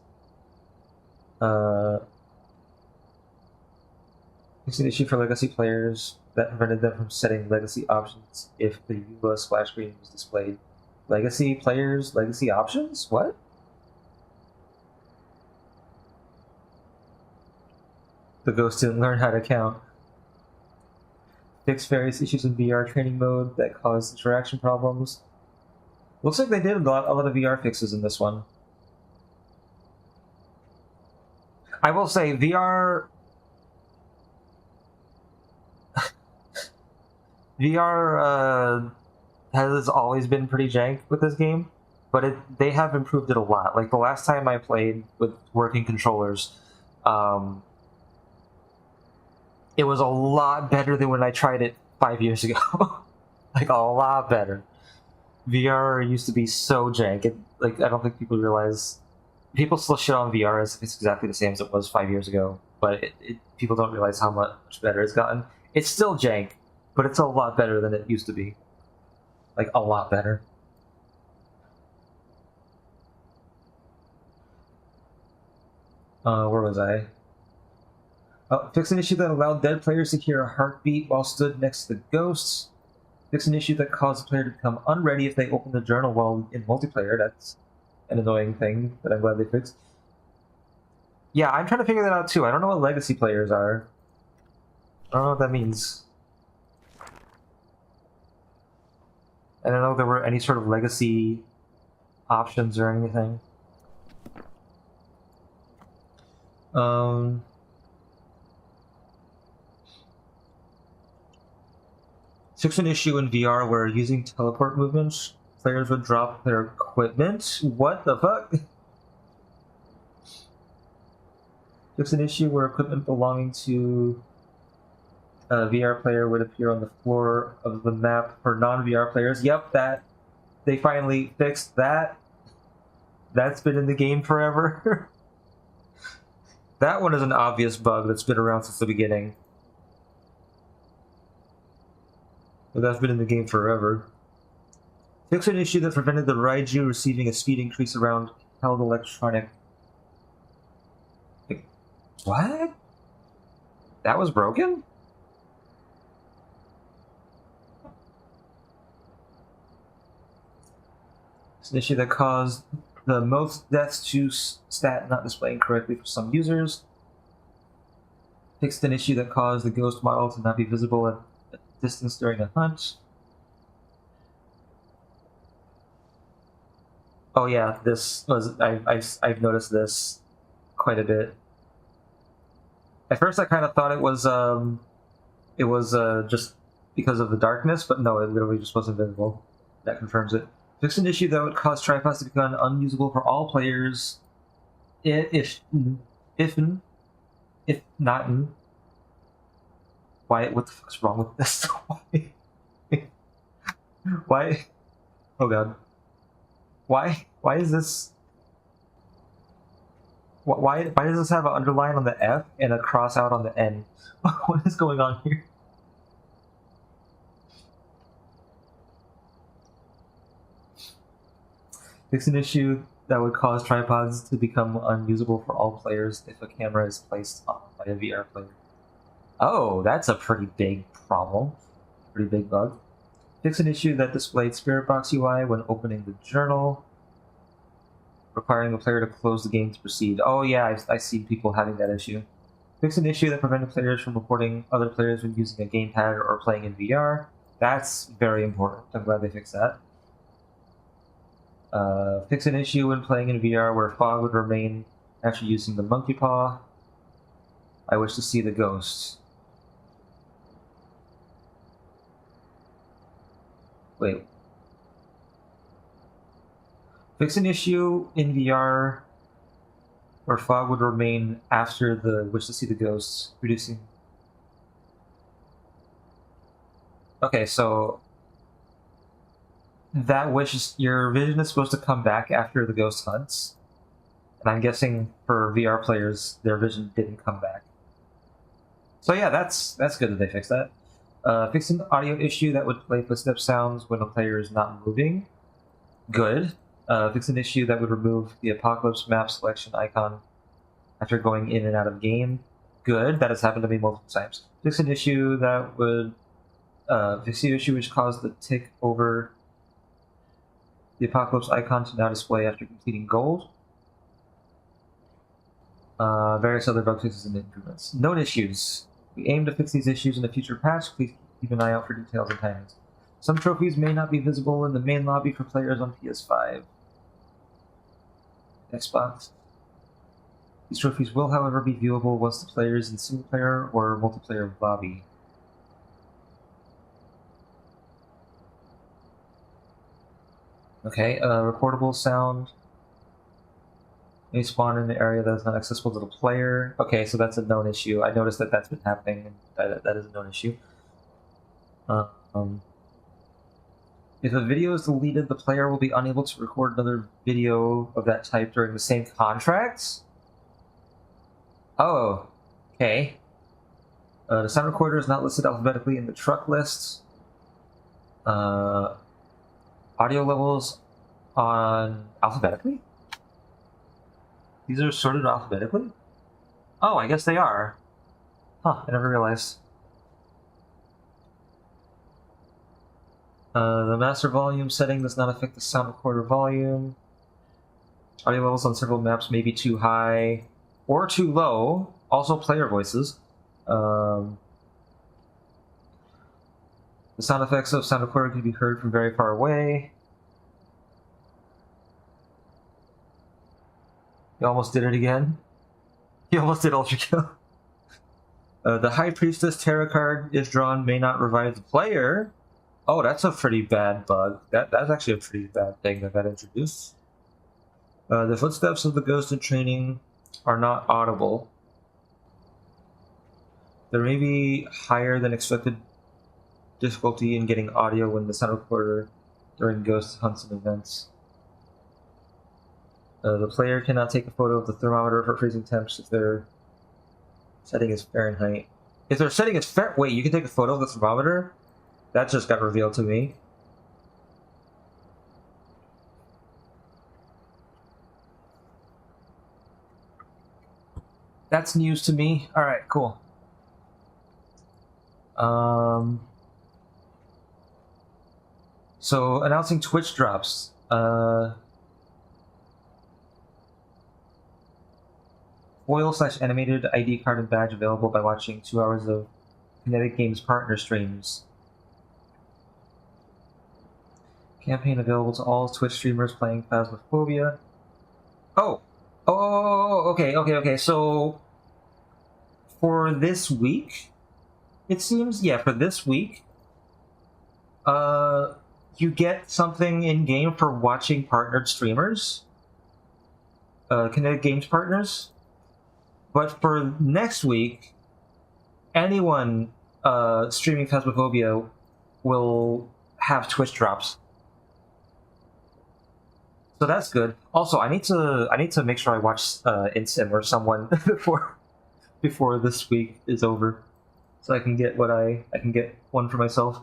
Fix an issue for legacy players that prevented them from setting legacy options if the UA splash screen was displayed. Legacy players, legacy options? What? The ghost didn't learn how to count. Fix various issues in VR training mode that caused interaction problems. Looks like they did a lot of VR fixes in this one. I will say, VR has always been pretty jank with this game, but they have improved it a lot. Like the last time I played with working controllers, it was a lot better than when I tried it 5 years ago. Like a lot better. VR used to be so jank. I don't think people realize. People still shit on VR as if it's exactly the same as it was 5 years ago, but people don't realize how much better it's gotten. It's still jank, but it's a lot better than it used to be. Like, a lot better. Where was I? Oh, fix an issue that allowed dead players to hear a heartbeat while stood next to the ghosts. Fix an issue that caused the player to become unready if they open the journal while in multiplayer. That's an annoying thing that I'm glad they fixed. Yeah, I'm trying to figure that out too. I don't know what legacy players are. I don't know what that means. I don't know if there were any sort of legacy options or anything. Fix an issue in VR where using teleport movements, players would drop their equipment. What the fuck? Fix an issue where equipment belonging to a VR player would appear on the floor of the map for non-VR players. Yep, that they finally fixed that. That's been in the game forever. That one is an obvious bug that's been around since the beginning. But that's been in the game forever. Fix an issue that prevented the Raiu receiving a speed increase around held electronic. What? That was broken? It's an issue that caused the most deaths to stat not displaying correctly for some users. Fixed an issue that caused the ghost model to not be visible at a distance during a hunt. Oh yeah, this was I've noticed this quite a bit. At first, I kind of thought it was just because of the darkness, but no, it literally just wasn't visible. That confirms it. Fix an issue that would cause tripods to become unusable for all players. If not, why? What the fuck's wrong with this? Why? Oh god. Why? Why is this? Why does this have an underline on the F and a cross out on the N? What is going on here? Fix an issue that would cause tripods to become unusable for all players if a camera is placed on by a VR player. Oh, that's a pretty big problem. Pretty big bug. Fix an issue that displayed Spirit Box UI when opening the journal, requiring the player to close the game to proceed. Oh yeah, I see people having that issue. Fix an issue that prevented players from reporting other players when using a gamepad or playing in VR. That's very important. I'm glad they fixed that. Fix an issue when playing in VR where fog would remain after using the monkey paw. I wish to see the ghosts. Wait. Fix an issue in VR where fog would remain after the wish to see the ghosts, reducing. Okay, so that wish is your vision is supposed to come back after the ghost hunts. And I'm guessing for VR players, their vision didn't come back. So yeah, that's good that they fixed that. Fix an audio issue that would play footstep sounds when a player is not moving. Good. Fix an issue that would remove the Apocalypse map selection icon after going in and out of game. Good. That has happened to me multiple times. Fix an issue that would fix the issue which caused the tick over the Apocalypse icon to now display after completing gold. Various other bug fixes and improvements. Known issues. We aim to fix these issues in a future patch. Please keep an eye out for details and timings. Some trophies may not be visible in the main lobby for players on PS5. Xbox. These trophies will, however, be viewable once the player is in single-player or multiplayer lobby. Okay, reportable sound may spawn in the area that is not accessible to the player. Okay, so that's a known issue. I noticed that that's been happening, and that is a known issue. If a video is deleted, the player will be unable to record another video of that type during the same contract? Oh, okay. The sound recorder is not listed alphabetically in the truck list. Audio levels on alphabetically? These are sorted alphabetically? Oh, I guess they are. Huh, I never realized. The master volume setting does not affect the sound recorder volume. Audio levels on several maps may be too high. or too low. Also player voices. The sound effects of sound recording can be heard from very far away. You almost did it again. You almost did Ultra Kill. The High Priestess Tarot card, if drawn, may not revive the player. Oh, that's a pretty bad bug. That's actually a pretty bad thing that got introduced. The footsteps of the ghost in training are not audible. There may be higher than expected difficulty in getting audio when the sound recorder during ghost hunts and events. The player cannot take a photo of the thermometer for freezing temps if their setting is Fahrenheit. If their setting is Fahrenheit, wait, you can take a photo of the thermometer? That just got revealed to me. That's news to me. Alright, cool. So, announcing Twitch drops. Foil/animated ID card and badge available by watching 2 hours of Kinetic Games partner streams. Campaign available to all Twitch streamers playing Phasmophobia. Okay. So, for this week, it seems, yeah, for this week, you get something in-game for watching partnered streamers. Kinetic Games partners. But for next week, anyone streaming Phasmophobia will have Twitch drops. So that's good. Also, I need to make sure I watch Insim or someone before this week is over, so I can get I can get one for myself.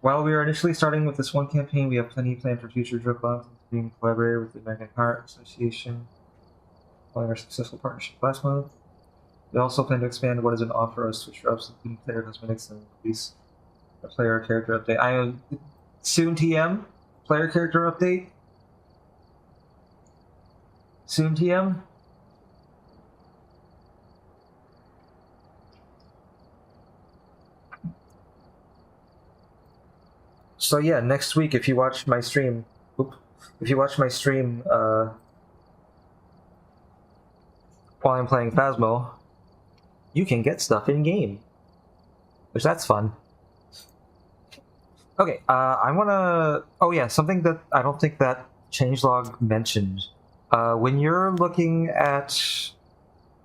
While we are initially starting with this one campaign, we have plenty planned for future drop-offs, including collaborating with the American Heart Association, following our successful partnership last month. We also plan to expand what is an offer of Switch drops, including player cosmetics and release a player character update. Soon TM? Player character update? Soon TM? So yeah, next week if you watch my stream, while I'm playing Phasmo, you can get stuff in game, which that's fun. Okay, I wanna. Oh yeah, something that I don't think that changelog mentioned. When you're looking at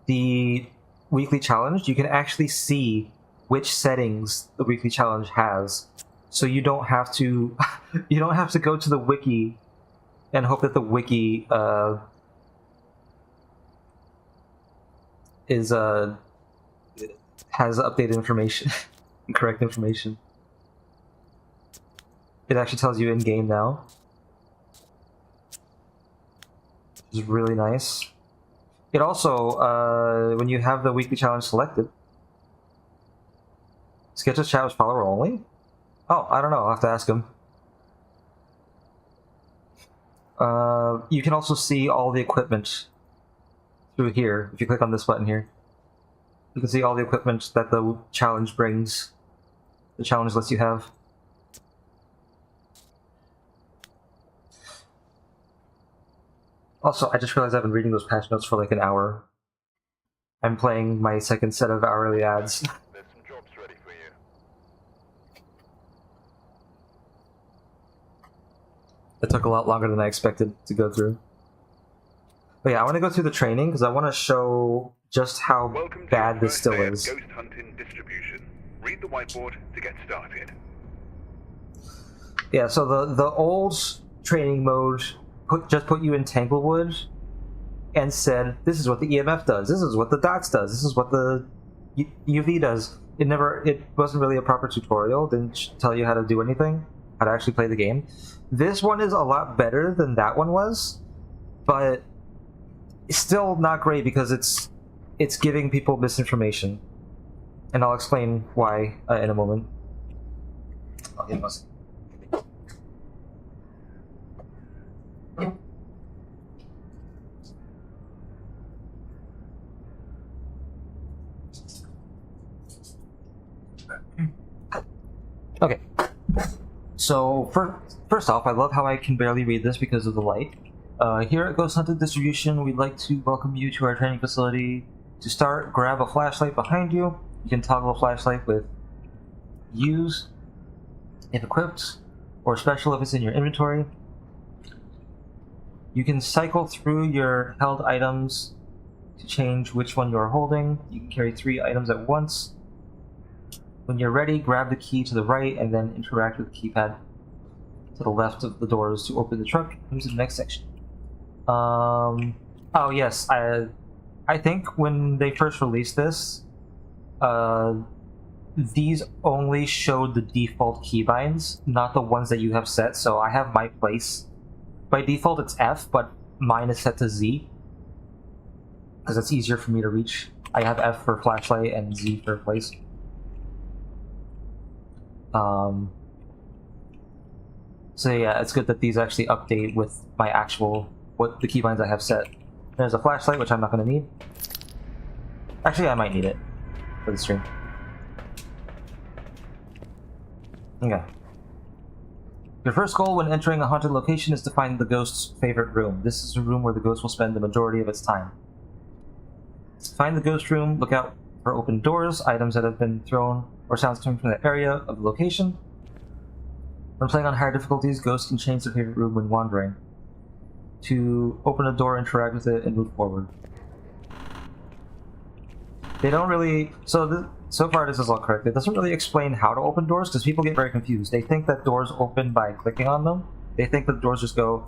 the weekly challenge, you can actually see which settings the weekly challenge has. So you don't have to go to the wiki and hope that the wiki has updated information, correct information. It actually tells you in game now, which is really nice. It also, when you have the weekly challenge selected, Sketch's chat was follower only. Oh, I don't know. I'll have to ask him. You can also see all the equipment through here. If you click on this button here, you can see all the equipment that the challenge brings. The challenge list you have. Also, I just realized I've been reading those patch notes for like an hour. I'm playing my second set of hourly ads. There's some jobs ready for you. It took a lot longer than I expected to go through. But yeah, I want to go through the training because I want to show just how Welcome to bad your this first still day of is. Ghost hunting distribution. Read the whiteboard to get started. Yeah, so the old training mode just put you in Tanglewood and said, this is what the EMF does, this is what the dots does, this is what the UV does. It wasn't really a proper tutorial, didn't tell you how to do anything, how to actually play the game. This one is a lot better than that one was, but it's still not great because it's giving people misinformation. And I'll explain why in a moment. So, first off, I love how I can barely read this because of the light. Here at Ghost Hunted Distribution, we'd like to welcome you to our training facility. To start, grab a flashlight behind you. You can toggle a flashlight with Use, if equipped, or Special if it's in your inventory. You can cycle through your held items to change which one you're holding. You can carry 3 items at once. When you're ready, grab the key to the right and then interact with the keypad to the left of the doors to open the truck and move to the next section. Oh yes, I think when they first released this, these only showed the default keybinds, not the ones that you have set. So I have my place. By default it's F, but mine is set to Z, because it's easier for me to reach. I have F for flashlight and Z for place. So yeah, it's good that these actually update with my actual, what the keybinds I have set. There's a flashlight, which I'm not going to need. Actually, I might need it for the stream. Okay. Your first goal when entering a haunted location is to find the ghost's favorite room. This is a room where the ghost will spend the majority of its time. To find the ghost room, look out for open doors, items that have been thrown, or sounds coming from the area of the location. When playing on higher difficulties, ghosts can change their favorite room when wandering. To open a door, interact with it, and move forward. They don't really... So far this is all correct. It doesn't really explain how to open doors, because people get very confused. They think that doors open by clicking on them. They think that doors just go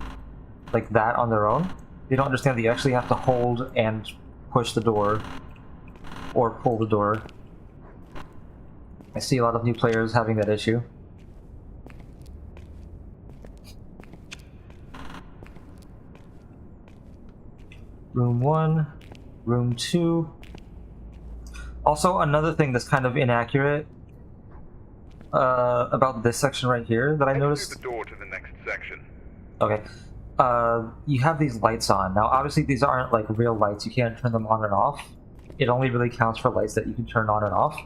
like that on their own. They don't understand that you actually have to hold and push the door, or pull the door. I see a lot of new players having that issue. Room 1, room 2. Also, another thing that's kind of inaccurate about this section right here that I noticed. The door to the next section. Okay. You have these lights on. Now, obviously, these aren't like real lights. You can't turn them on and off. It only really counts for lights that you can turn on and off.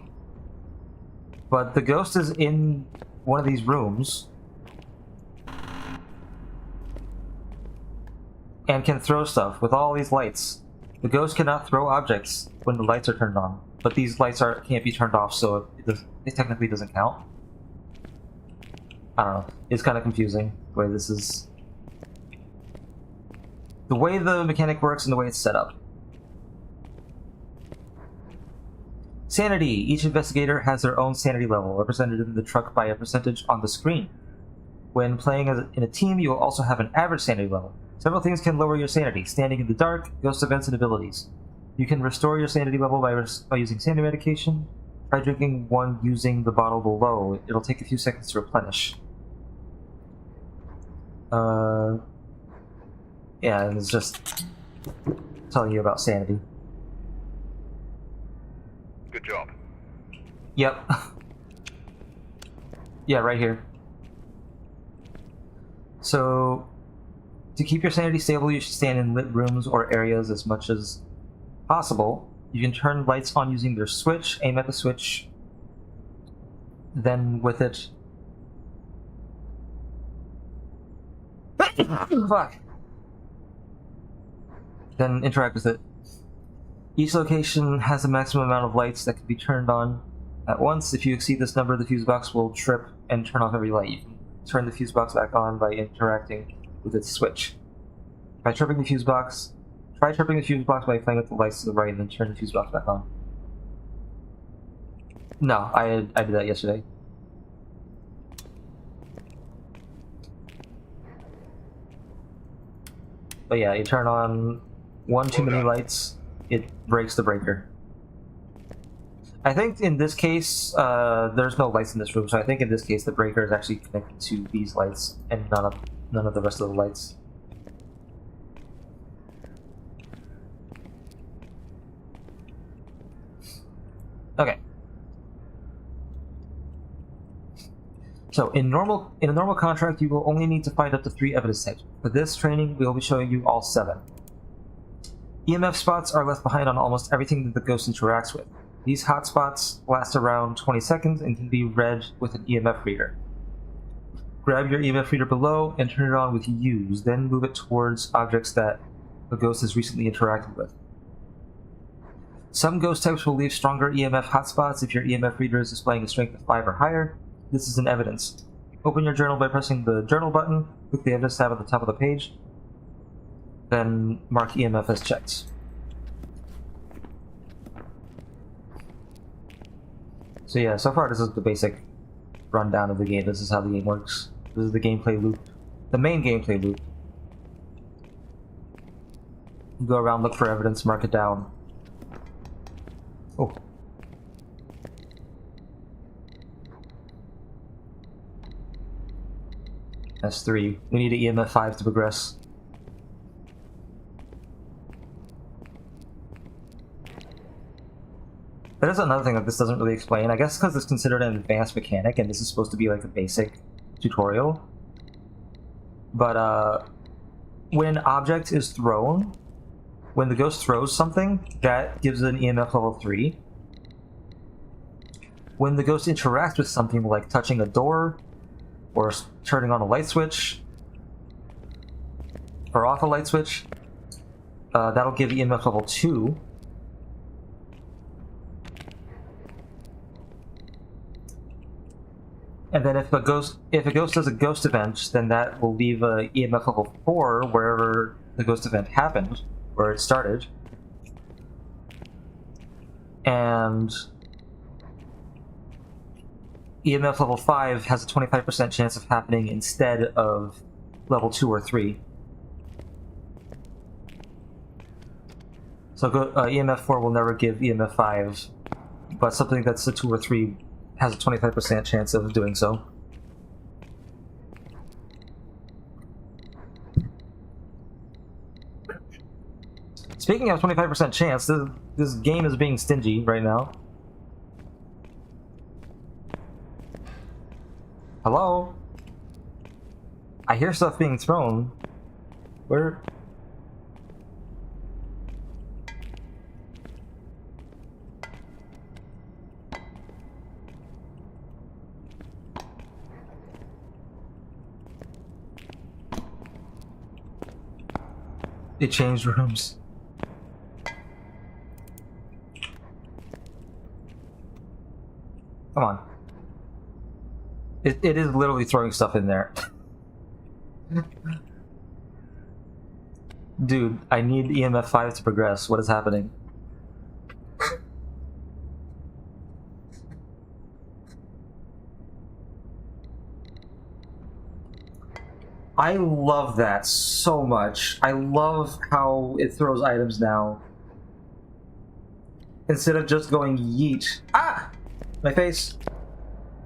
But the ghost is in one of these rooms and can throw stuff with all these lights. The ghost cannot throw objects when the lights are turned on, but these lights can't be turned off, so it technically doesn't count. I don't know. It's kind of confusing the way this is. The way the mechanic works and the way it's set up. Sanity. Each investigator has their own sanity level, represented in the truck by a percentage on the screen. When playing in a team, you will also have an average sanity level. Several things can lower your sanity: standing in the dark, ghost events, and abilities. You can restore your sanity level by using sanity medication. Try drinking one using the bottle below. It'll take a few seconds to replenish. Yeah, and it's just telling you about sanity. Good job. Yep. Yeah, right here. So, to keep your sanity stable, you should stand in lit rooms or areas as much as possible. You can turn lights on using their switch, aim at the switch, then with it... Fuck! Then interact with it. Each location has a maximum amount of lights that can be turned on at once. If you exceed this number, the fuse box will trip and turn off every light. You can turn the fuse box back on by interacting with its switch. By tripping the fuse box, try tripping the fuse box by playing with the lights to the right and then turn the fuse box back on. No, I did that yesterday. But yeah, you turn on one too many lights, it breaks the breaker. I think in this case, there's no lights in this room, so I think in this case the breaker is actually connected to these lights and none of the rest of the lights. Okay. So in a normal contract, you will only need to find up to 3 evidence types. For this training, we will be showing you all 7. EMF spots are left behind on almost everything that the ghost interacts with. These hotspots last around 20 seconds and can be read with an EMF reader. Grab your EMF reader below and turn it on with use, then move it towards objects that the ghost has recently interacted with. Some ghost types will leave stronger EMF hotspots if your EMF reader is displaying a strength of 5 or higher. This is an evidence. Open your journal by pressing the journal button, click the evidence tab at the top of the page, then mark EMF as checked. So yeah, so far this is the basic rundown of the game. This is how the game works. This is the gameplay loop. The main gameplay loop. You go around, look for evidence, mark it down. Oh. S3. We need an EMF 5 to progress. That is another thing that this doesn't really explain. I guess because it's considered an advanced mechanic and this is supposed to be like a basic tutorial. But when an object is thrown, when the ghost throws something, that gives it an EMF level 3. When the ghost interacts with something like touching a door, or turning on a light switch, or off a light switch, that'll give EMF level 2. And then if a ghost does a ghost event, then that will leave a EMF level 4 wherever the ghost event happened, where it started. And EMF level 5 has a 25% chance of happening instead of level 2 or 3. So EMF 4 will never give EMF 5, but something that's a 2 or 3 has a 25% chance of doing so. Speaking of 25% chance, this game is being stingy right now. Hello? I hear stuff being thrown. Where? It changed rooms. Come on. It is literally throwing stuff in there. Dude, I need EMF 5 to progress. What is happening? I love that so much. I love how it throws items now. Instead of just going yeet. Ah! My face.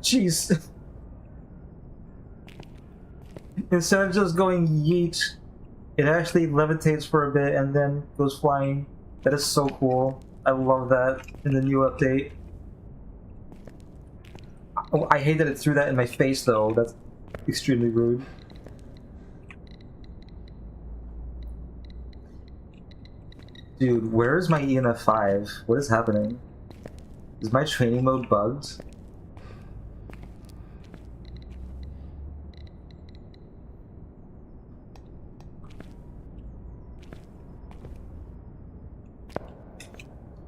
Jeez. Instead of just going yeet, it actually levitates for a bit and then goes flying. That is so cool. I love that in the new update. Oh, I hate that it threw that in my face though. That's extremely rude. Dude, where is my EMF 5? What is happening? Is my training mode bugged?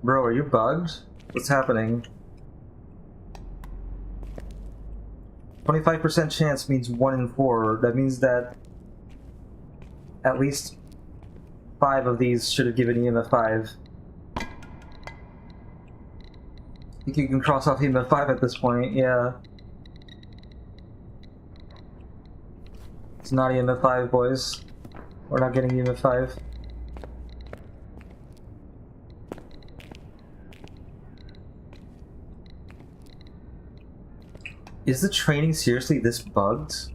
Bro, are you bugged? What's happening? 25% chance means 1 in 4. That means that at least 5 of these should have given EMF 5. I think you can cross off EMF 5 at this point, yeah. It's not EMF 5, boys. We're not getting EMF 5. Is the training seriously this bugged?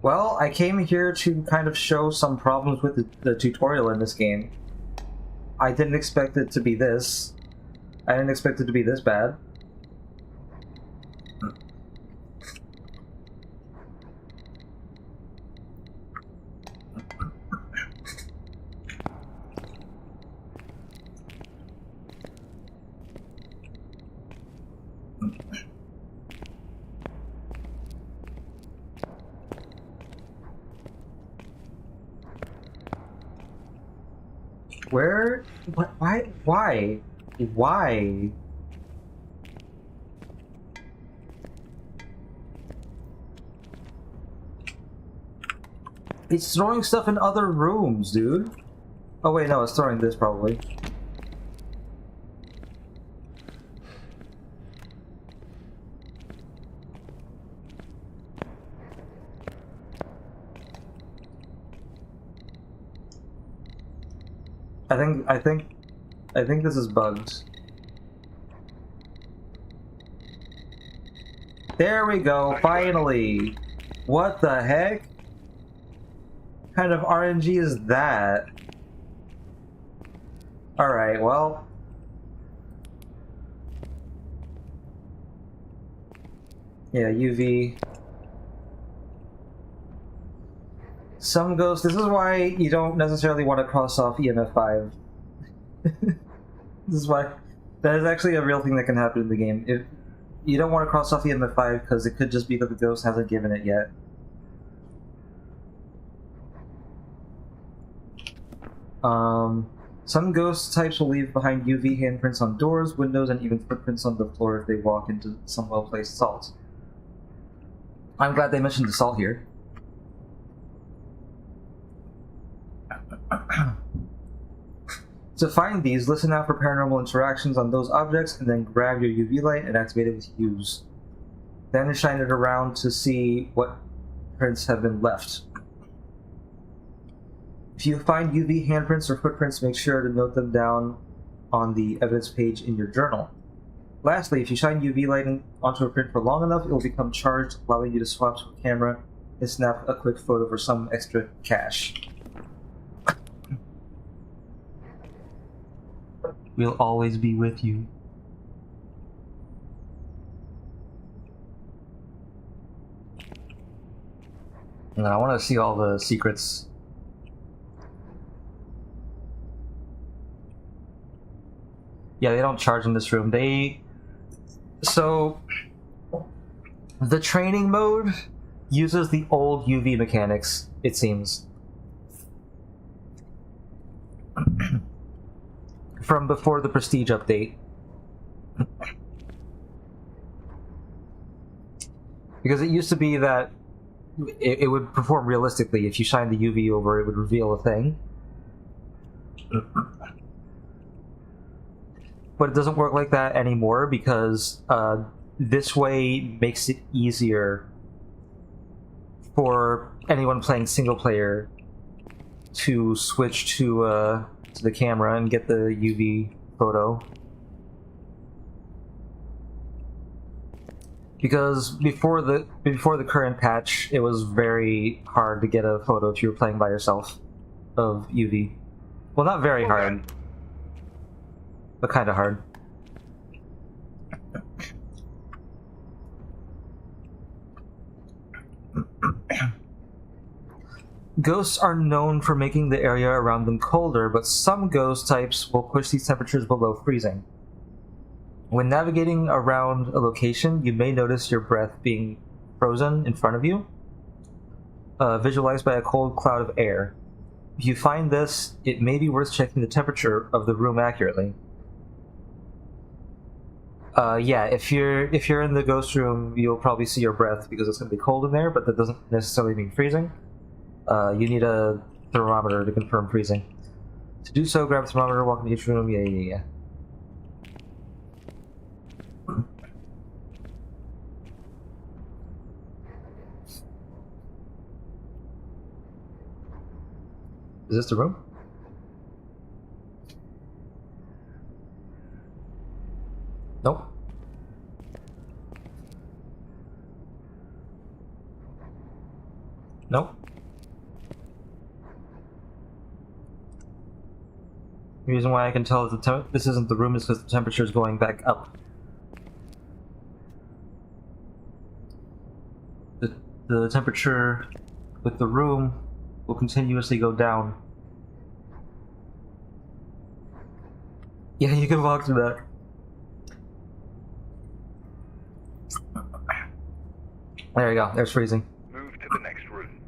Well, I came here to kind of show some problems with the tutorial in this game. I didn't expect it to be this. I didn't expect it to be this bad. What? Why? Why? Why? It's throwing stuff in other rooms, dude. Oh wait, no, it's throwing this probably. I think this is bugged. There we go, finally! What the heck? What kind of RNG is that? Alright, well... yeah, UV. Some ghosts... this is why you don't necessarily want to cross off EMF 5. This is why... that is actually a real thing that can happen in the game. If you don't want to cross off EMF 5 because it could just be that the ghost hasn't given it yet. Some ghost types will leave behind UV handprints on doors, windows, and even footprints on the floor if they walk into some well-placed salt. I'm glad they mentioned the salt here. To find these, listen out for paranormal interactions on those objects, and then grab your UV light and activate it with Use. Then shine it around to see what prints have been left. If you find UV handprints or footprints, make sure to note them down on the evidence page in your journal. Lastly, if you shine UV light onto a print for long enough, it will become charged, allowing you to swap to a camera and snap a quick photo for some extra cash. We'll always be with you. And I want to see all the secrets. Yeah, they don't charge in this room. So, the training mode uses the old UV mechanics, it seems. From before the Prestige update. Because it used to be that it would perform realistically. If you shine the UV over, it would reveal a thing. But it doesn't work like that anymore because this way makes it easier for anyone playing single player to switch to the camera and get the UV photo. Because before the current patch, it was very hard to get a photo if you were playing by yourself of UV. Well, not very hard, but kind of hard. Ghosts are known for making the area around them colder, but some ghost types will push these temperatures below freezing. When navigating around a location, you may notice your breath being frozen in front of you, visualized by a cold cloud of air. If you find this, it may be worth checking the temperature of the room accurately. Yeah, if you're in the ghost room, you'll probably see your breath because it's going to be cold in there, but that doesn't necessarily mean freezing. You need a thermometer to confirm freezing. To do so, grab a thermometer, walk into each room. Yeah. Is this the room? Nope. Nope. The reason why I can tell that this isn't the room is because the temperature is going back up. The temperature with the room will continuously go down. Yeah, you can walk through that. There you go, there's freezing. Move to the next room.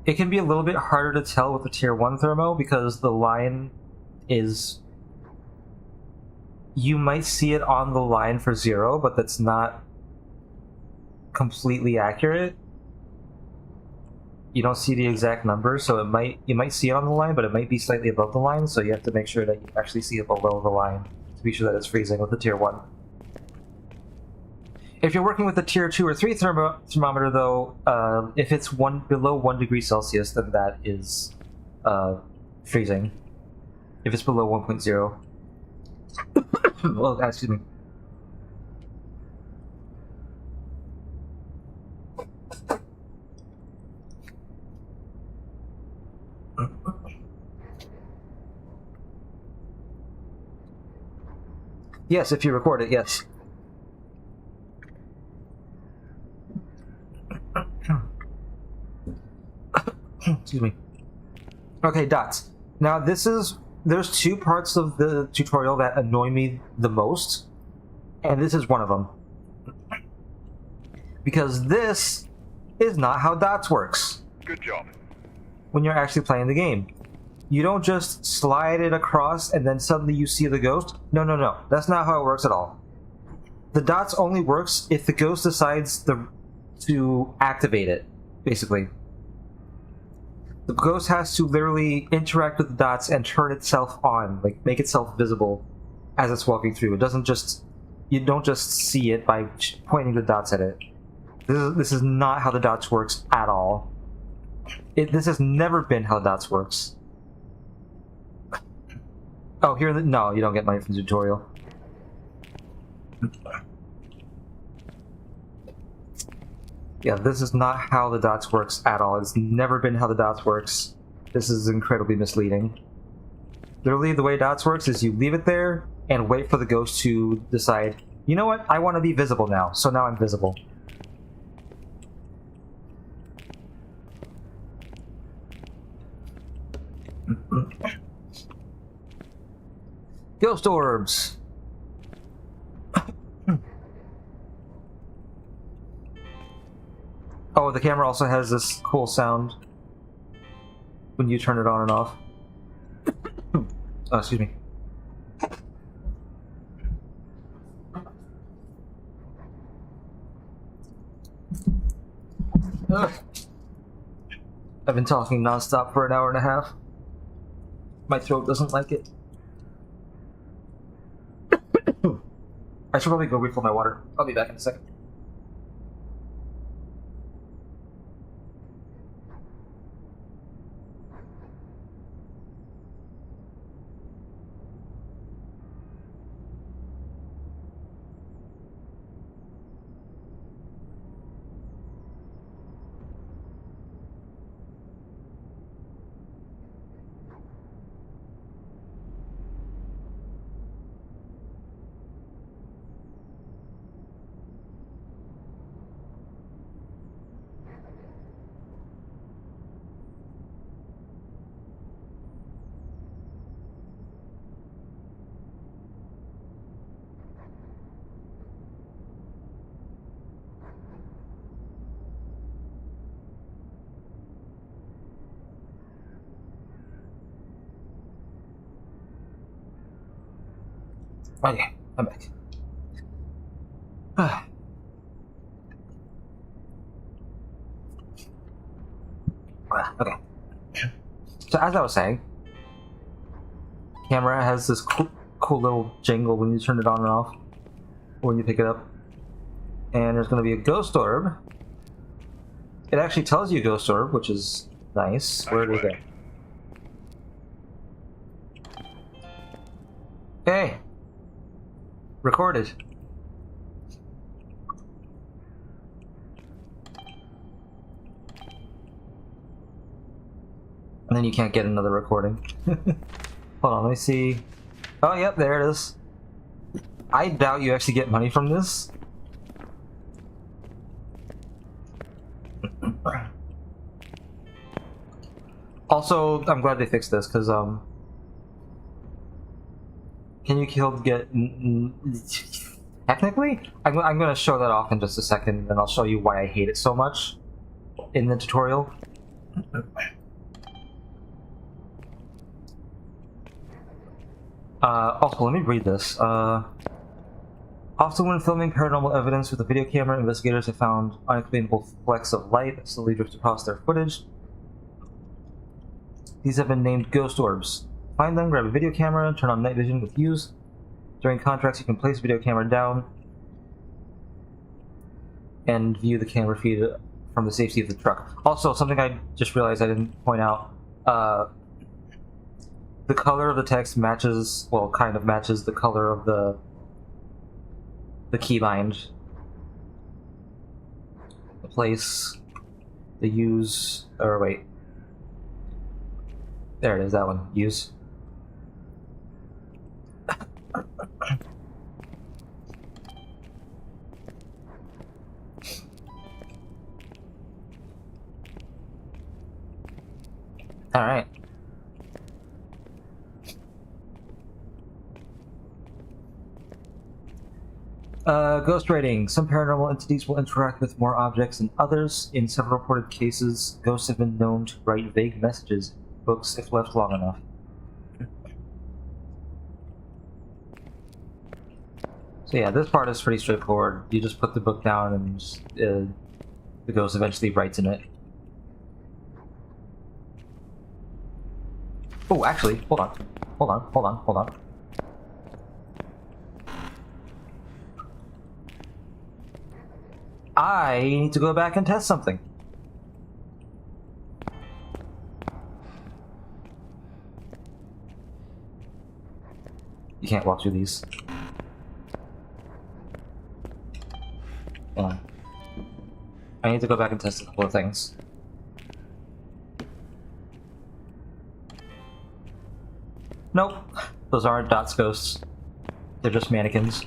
It can be a little bit harder to tell with the tier 1 thermo because the line is you might see it on the line for 0, but that's not completely accurate. You don't see the exact number, so you might see it on the line, but it might be slightly above the line, so you have to make sure that you actually see it below the line to be sure that it's freezing with the tier 1. If you're working with the tier 2 or 3 thermometer, though, if it's below 1 degree Celsius, then that is freezing. If it's below 1.0. Well, excuse me. Yes, if you record it, yes. Excuse me. Okay, dots. Now there's 2 parts of the tutorial that annoy me the most, and this is one of them. Because this is not how dots works. Good job. When you're actually playing the game. You don't just slide it across and then suddenly you see the ghost. No. That's not how it works at all. The dots only works if the ghost decides to activate it, basically. The ghost has to literally interact with the dots and turn itself on, like make itself visible as it's walking through. It doesn't just... You don't just see it by pointing the dots at it. This is not how the dots works at all. This has never been how dots works. Oh, no, you don't get money from the tutorial. Yeah, this is not how the dots works at all. It's never been how the dots works. This is incredibly misleading. Literally, the way dots works is you leave it there and wait for the ghost to decide, you know what, I want to be visible now, so now I'm visible. Ghost orbs! Oh, the camera also has this cool sound when you turn it on and off. Oh, excuse me. Ugh. I've been talking nonstop for an hour and a half. My throat doesn't like it. I should probably go refill my water. I'll be back in a second. Okay, I'm back. Okay. So as I was saying, camera has this cool little jingle when you turn it on and off, when you pick it up. And there's going to be a ghost orb. It actually tells you ghost orb, which is nice. Where did it go? Hey! Recorded. And then you can't get another recording. Hold on, let me see. Oh, yep, there it is. I doubt you actually get money from this. Also, I'm glad they fixed this, because, can you technically? I'm going to show that off in just a second, and I'll show you why I hate it so much in the tutorial. Also, let me read this. Often when filming paranormal evidence with a video camera, investigators have found unexplainable flecks of light that slowly drift across their footage. These have been named ghost orbs. Find them, grab a video camera, turn on night vision with Use. During contracts, you can place the video camera down and view the camera feed from the safety of the truck. Also, something I just realized I didn't point out. The color of the text matches, well, kind of matches the color of the keybind. The place, the Use, or wait. There it is, that one. Use. Alright. Ghost rating. Some paranormal entities will interact with more objects than others. In several reported cases, ghosts have been known to write vague messages in books if left long enough. So yeah, this part is pretty straightforward. You just put the book down and the ghost eventually writes in it. Oh, actually, hold on. I need to go back and test something. You can't walk through these. Hold on. I need to go back and test a couple of things. Nope. Those aren't Dots ghosts. They're just mannequins.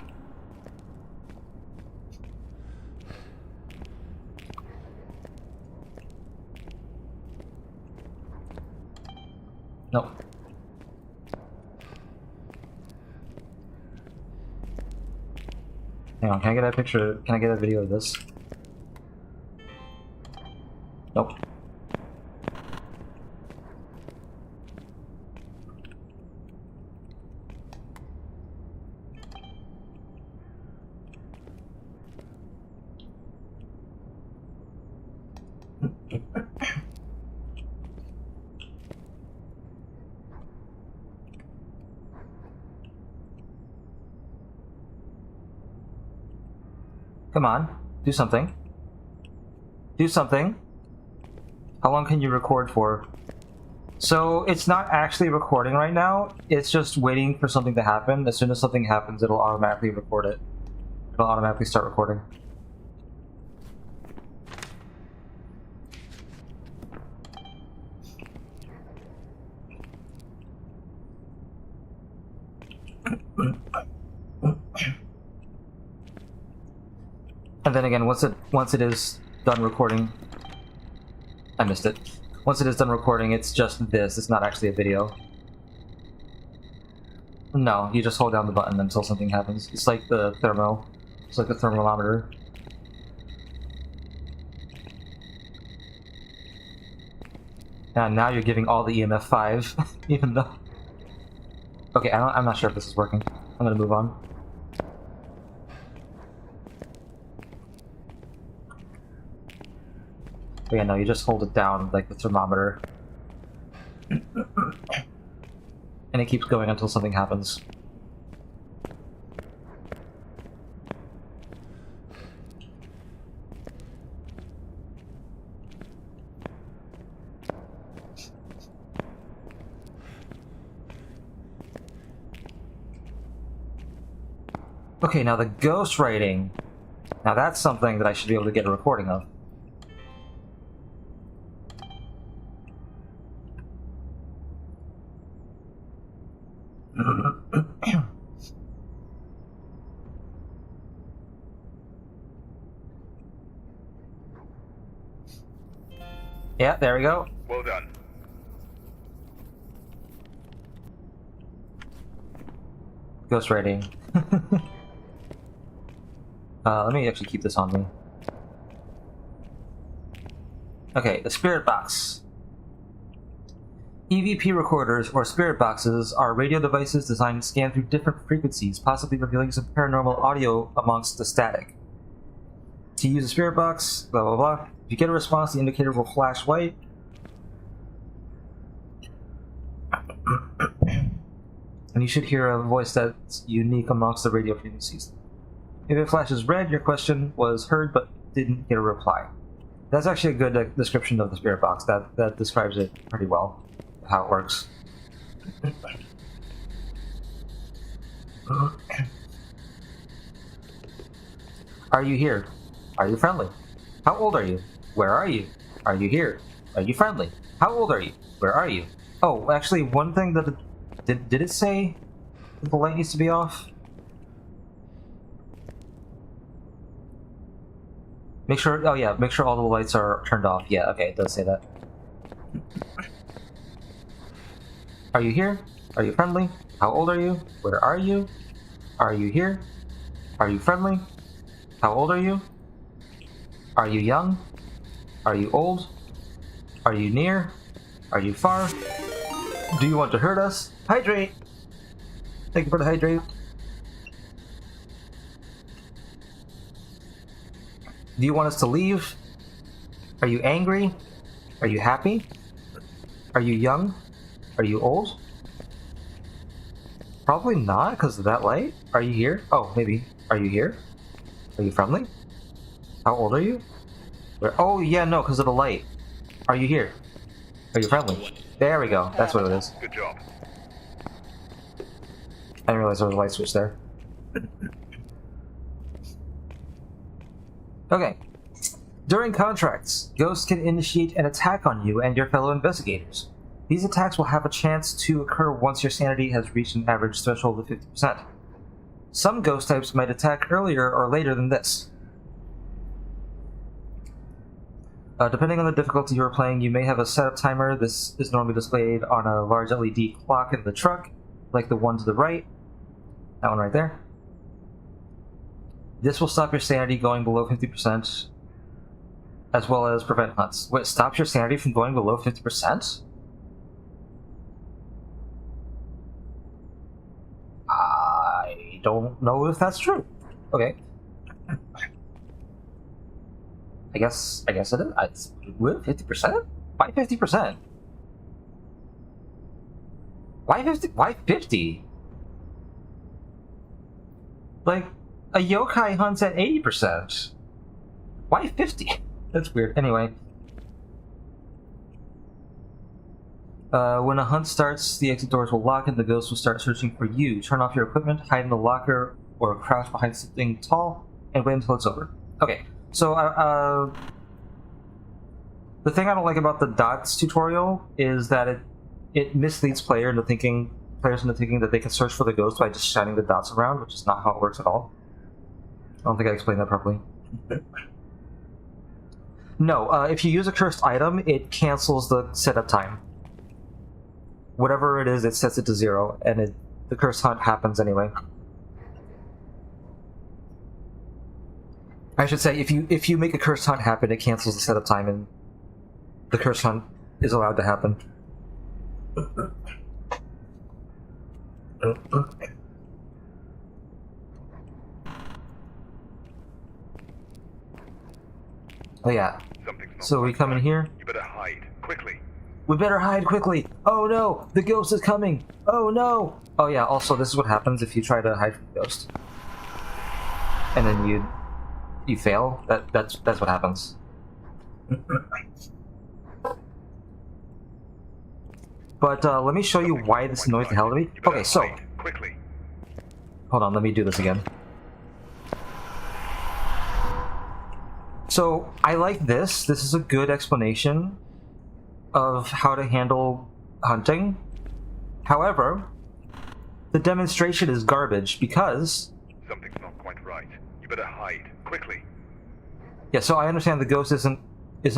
Nope. Hang on, can I get a picture? Can I get a video of this? Nope. Come on, do something. Do something. How long can you record for? So, it's not actually recording right now, it's just waiting for something to happen. As soon as something happens, it'll automatically record it. It'll automatically start recording. And then again, once it is done recording, I missed it. Once it is done recording, it's just this. It's not actually a video. No, you just hold down the button until something happens. It's like the thermo. It's like a thermometer. And now you're giving all the EMF 5, even though... Okay, I'm not sure if this is working. I'm gonna move on. But yeah, no, you just hold it down like the thermometer. And it keeps going until something happens. Okay, now the ghost writing. Now that's something that I should be able to get a recording of. Yeah, there we go. Well done. Ghost writing. Let me actually keep this on me. Okay, the spirit box. EVP recorders, or spirit boxes, are radio devices designed to scan through different frequencies, possibly revealing some paranormal audio amongst the static. To use a spirit box, blah blah blah. If you get a response, the indicator will flash white. And you should hear a voice that's unique amongst the radio frequencies. If it flashes red, your question was heard but didn't get a reply. That's actually a good description of the spirit box. That describes it pretty well, how it works. Are you here? Are you friendly? How old are you? Where are you? Are you here? Are you friendly? How old are you? Where are you? Oh, actually, one thing that did it say that the light needs to be off? Make sure. Oh yeah, make sure all the lights are turned off. Yeah, okay, it does say that. Are you here? Are you friendly? How old are you? Where are you? Are you here? Are you friendly? How old are you? Are you young? Are you old? Are you near? Are you far? Do you want to hurt us? Hydrate! Thank you for the hydrate. Do you want us to leave? Are you angry? Are you happy? Are you young? Are you old? Probably not, because of that light. Are you here? Oh, maybe. Are you here? Are you friendly? How old are you? Where? Oh, yeah, no, because of the light. Are you here? Are you friendly? There we go. That's what it is. Good job. I didn't realize there was a light switch there. Okay. During contracts, ghosts can initiate an attack on you and your fellow investigators. These attacks will have a chance to occur once your sanity has reached an average threshold of 50%. Some ghost types might attack earlier or later than this. Depending on the difficulty you are playing, you may have a setup timer. This is normally displayed on a large LED clock in the truck, like the one to the right. That one right there. This will stop your sanity going below 50%, as well as prevent hunts. What, stops your sanity from going below 50%? I don't know if that's true. Okay. I guess it is. It's 50%? Why 50%? Why 50? Why 50? Like, a yokai hunts at 80%. Why 50? That's weird. Anyway. When a hunt starts, the exit doors will lock and the ghost will start searching for you. Turn off your equipment, hide in the locker, or crouch behind something tall, and wait until it's over. Okay, so the thing I don't like about the dots tutorial is that it misleads players into thinking that they can search for the ghost by just shining the dots around, which is not how it works at all. I don't think I explained that properly. No, if you use a cursed item, it cancels the setup time. Whatever it is, it sets it to 0, and the cursed hunt happens anyway. I should say, if you make a cursed hunt happen, it cancels the setup time, and the cursed hunt is allowed to happen. Oh yeah. So we come in here. You better hide quickly. We better hide quickly. Oh no, the ghost is coming. Oh no. Oh yeah. Also, this is what happens if you try to hide from the ghost, and then you fail. That's what happens. But let me show you why this annoys the hell out of me. Okay, so quickly. Hold on. Let me do this again. So I like this. This is a good explanation of how to handle hunting. However, the demonstration is garbage because Something's not quite right. You better hide quickly. yeah. So I understand the ghost isn't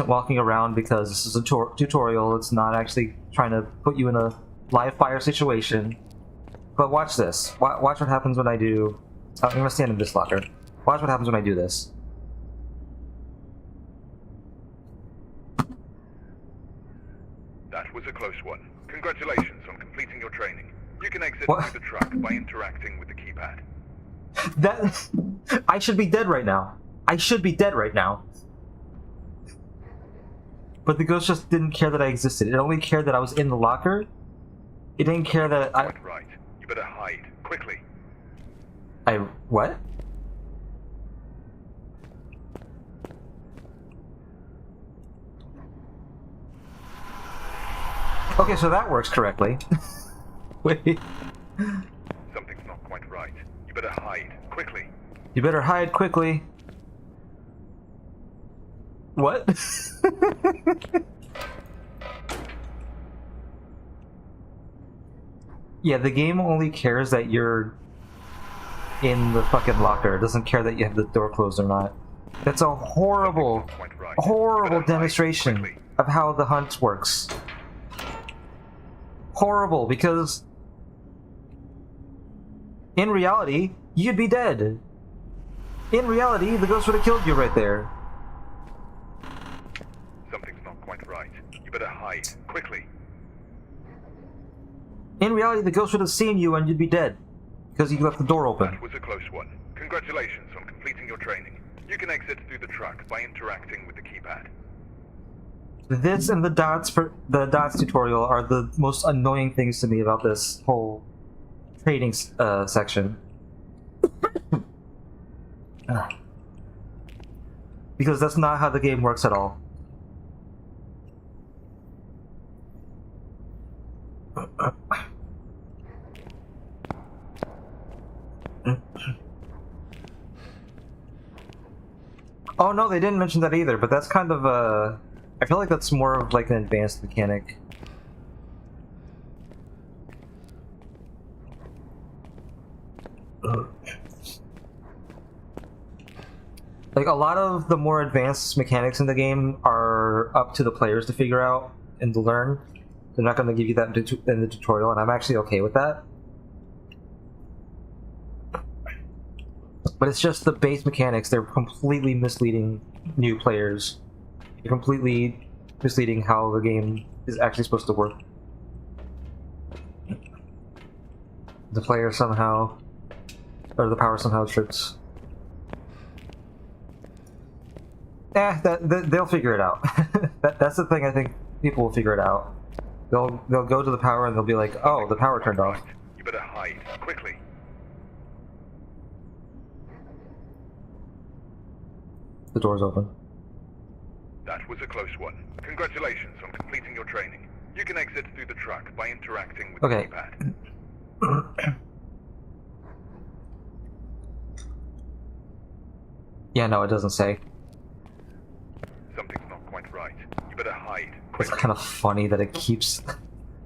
walking around because this is a tutorial. It's not actually trying to put you in a live fire situation. But watch this. Watch what happens when I do. I'm gonna stand in this locker. Watch what happens when I do this. That was a close one. Congratulations. exit What? through the truck by interacting with the keypad. That I should be dead right now. I should be dead right now. But the ghost just didn't care that I existed. It only cared that I was in the locker. It didn't care that I... Quite right. You better hide, quickly. What? Okay, so that works correctly. Wait. Something's not quite right. You better hide, quickly. You better hide quickly. What? Yeah, the game only cares that you're in the fucking locker. It doesn't care that you have the door closed or not. That's a horrible, Something's not quite right. horrible You better hide, demonstration quickly. of how the hunt works. Horrible, because in reality, you'd be dead. In reality, the ghost would have killed you right there. Something's not quite right. You better hide, quickly. In reality, the ghost would have seen you and you'd be dead. Because you left the door open. That was a close one. Congratulations on completing your training. You can exit through the truck by interacting with the keypad. This and the dots tutorial are the most annoying things to me about this whole trading section. Because that's not how the game works at all. Oh no, they didn't mention that either, but that's kind of I feel like that's more of like an advanced mechanic. Like, a lot of the more advanced mechanics in the game are up to the players to figure out and to learn. They're not going to give you that in the tutorial, and I'm actually okay with that. But it's just the base mechanics. They're completely misleading new players. They're completely misleading how the game is actually supposed to work. The player somehow, or the power somehow trips. They'll figure it out. That's the thing. I think people will figure it out. They'll go to the power and they'll be like, "Oh, the power turned off." You better hide quickly. The door's open. That was a close one. Congratulations on completing your training. You can exit through the truck by interacting with the keypad. Yeah, no, it doesn't say. Something's not quite right. You better hide It's quickly. kind of funny that it keeps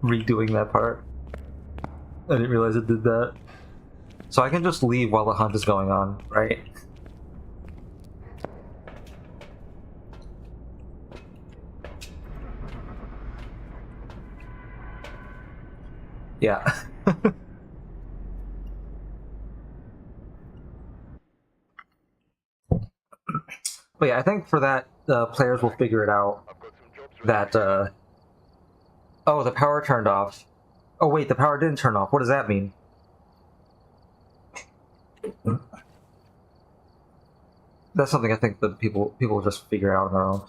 redoing that part. I didn't realize it did that. So I can just leave while the hunt is going on, right? Yeah. But yeah, I think for that, players will figure it out. I've got some jobs That, oh, the power turned off. Oh wait, the power didn't turn off. What does that mean? That's something I think that people will just figure out on their own.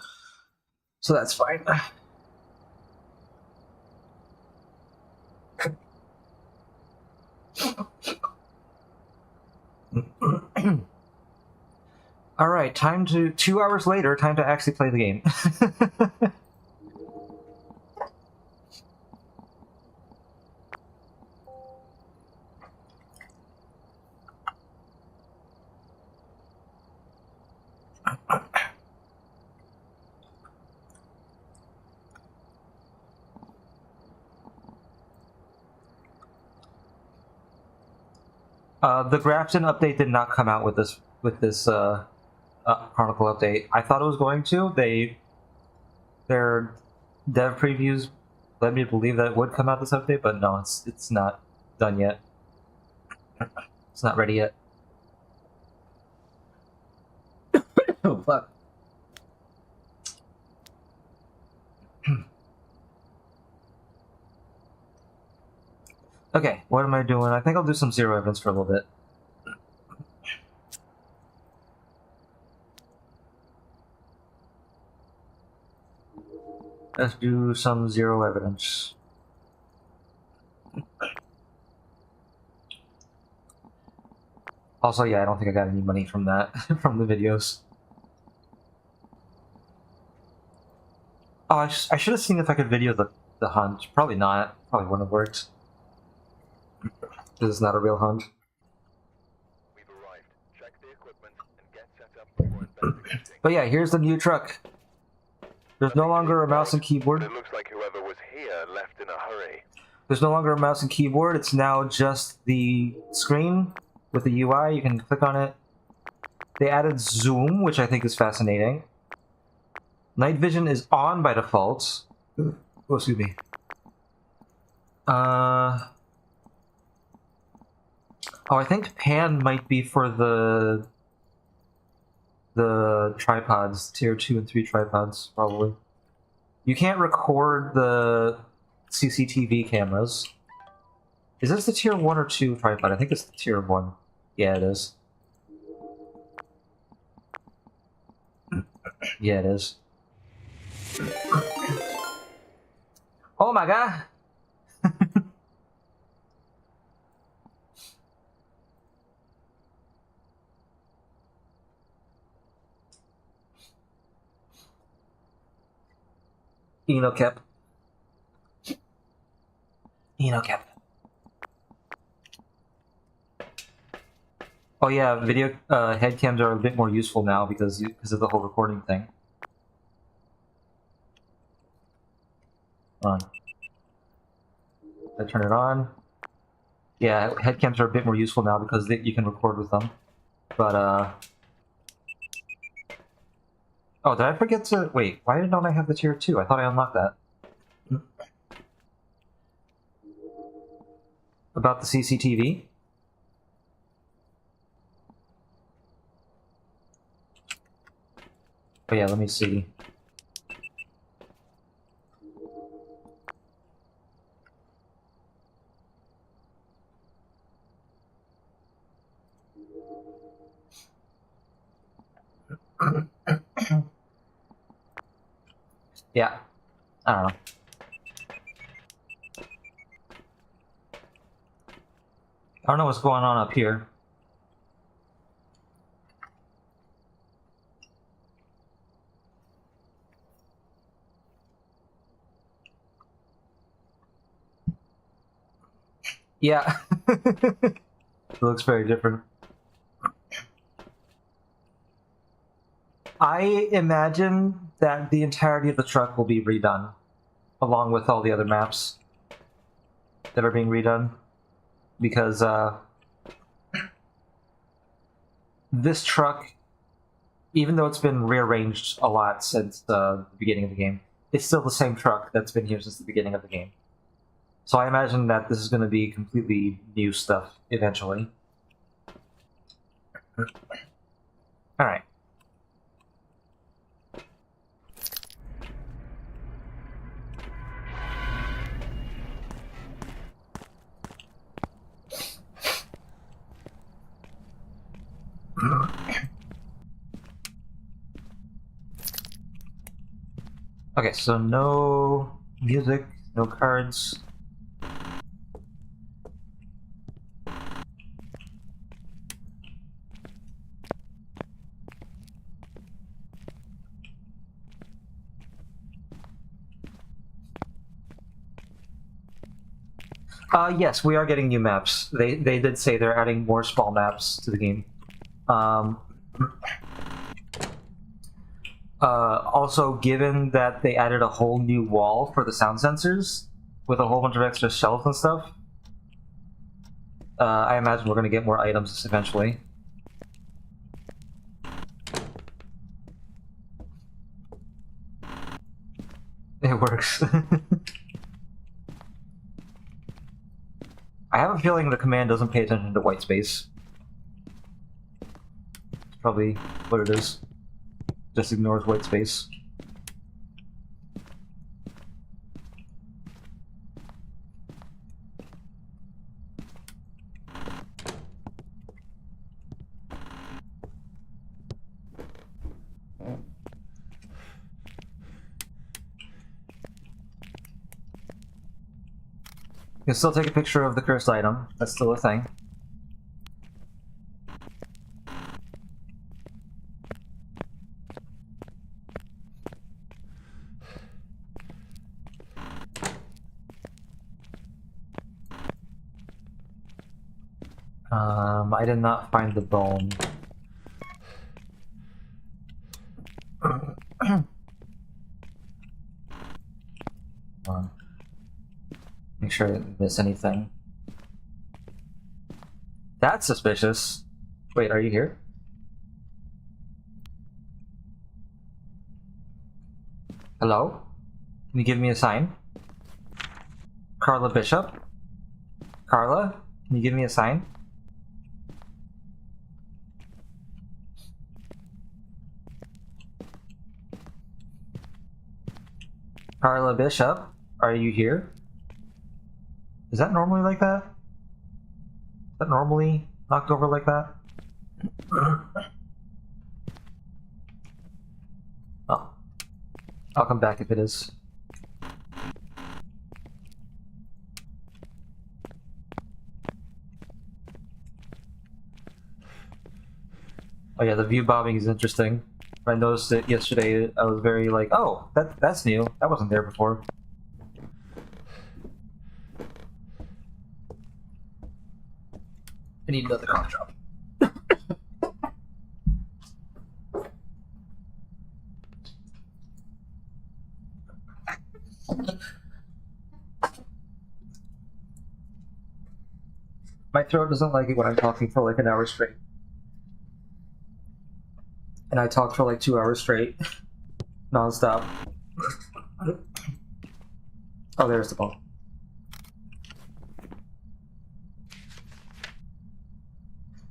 So that's fine. Alright, 2 hours later, time to actually play the game. The Grafton update did not come out with this Chronicle update. I thought it was going to. Their dev previews led me to believe that it would come out this update, but no, it's not done yet. It's not ready yet. Oh fuck. Okay, what am I doing? I think I'll do some zero evidence for a little bit. Let's do some zero evidence. Also, yeah, I don't think I got any money from that, from the videos. Oh, I should have seen if I could video the hunt. Probably not. Probably wouldn't have worked. This is not a real hunt. We've arrived. Check the equipment and get set up before investigating. But yeah, here's the new truck. There's no longer a mouse and keyboard. It looks like whoever was here left in a hurry. There's no longer a mouse and keyboard. It's now just the screen with the UI. You can click on it. They added zoom, which I think is fascinating. Night vision is on by default. Oh, excuse me. Oh, I think pan might be for the tripods, tier 2 and 3 tripods, probably. You can't record the CCTV cameras. Is this the tier 1 or 2 tripod? I think it's the tier 1. Yeah, it is. Yeah, it is. Oh my god! Enocap. Enocap. Oh yeah, video headcams are a bit more useful now because of the whole recording thing. On. I turn it on. Yeah, headcams are a bit more useful now because you can record with them. But oh, did I forget to wait? Why don't I have the tier 2? I thought I unlocked that. About the CCTV? Oh yeah, let me see. Yeah, I don't know. I don't know what's going on up here. Yeah. It looks very different. I imagine that the entirety of the truck will be redone, along with all the other maps that are being redone, because this truck, even though it's been rearranged a lot since the beginning of the game, it's still the same truck that's been here since the beginning of the game. So I imagine that this is going to be completely new stuff eventually. Alright. Okay, so no music, no cards. Yes, we are getting new maps. They did say they're adding more small maps to the game. Also, given that they added a whole new wall for the sound sensors, with a whole bunch of extra shelves and stuff, I imagine we're going to get more items eventually. It works. I have a feeling the command doesn't pay attention to white space. It's probably what it is. Just ignores white space. can still take a picture of the cursed item. That's still a thing. I did not find the bone. Make sure I didn't miss anything. That's suspicious. Wait, are you here? Hello? Can you give me a sign? Carla Bishop? Carla? Can you give me a sign? Carla Bishop, are you here? Is that normally like that? Is that normally knocked over like that? Oh. I'll come back if it is. Oh yeah, the view bombing is interesting. I noticed it yesterday. I was very like, oh, that's new. That wasn't there before. I need another cough drop. My throat doesn't like it when I'm talking for like an hour straight. And I talked for like 2 hours straight. Non-stop. Oh, there's the ball.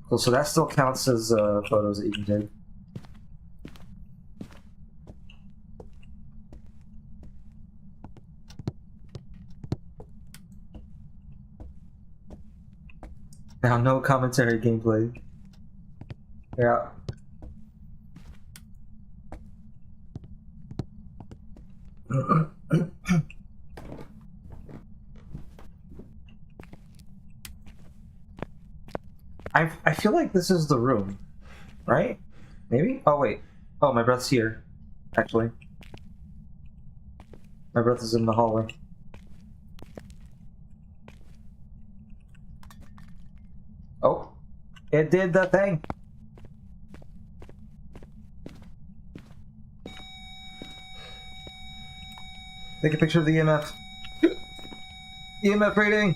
Cool, so that still counts as photos that you can take. Now, no commentary gameplay. Yeah. I feel like this is the room, right? Maybe? Oh wait. Oh, my breath's here, actually. My breath is in the hallway. Oh, it did the thing. Take a picture of the EMF. EMF rating!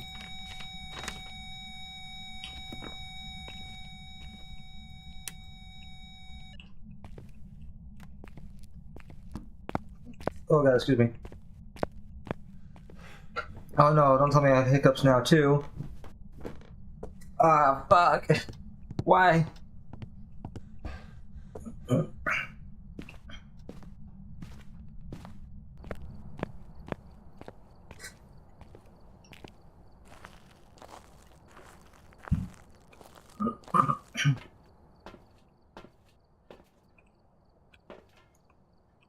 Oh god, excuse me. Oh no, don't tell me I have hiccups now too. Ah, fuck. Why?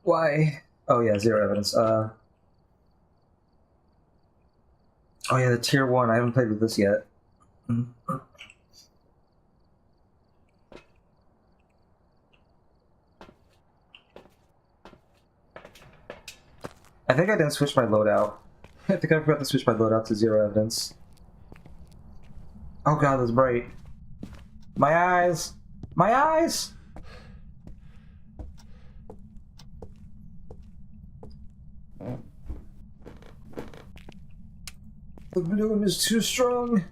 Why? Oh yeah, zero evidence. Oh yeah, the tier 1. I haven't played with this yet. I think I didn't switch my loadout. I think I forgot to switch my loadout to zero evidence. Oh god, that's bright. My eyes! My eyes! The bloom is too strong.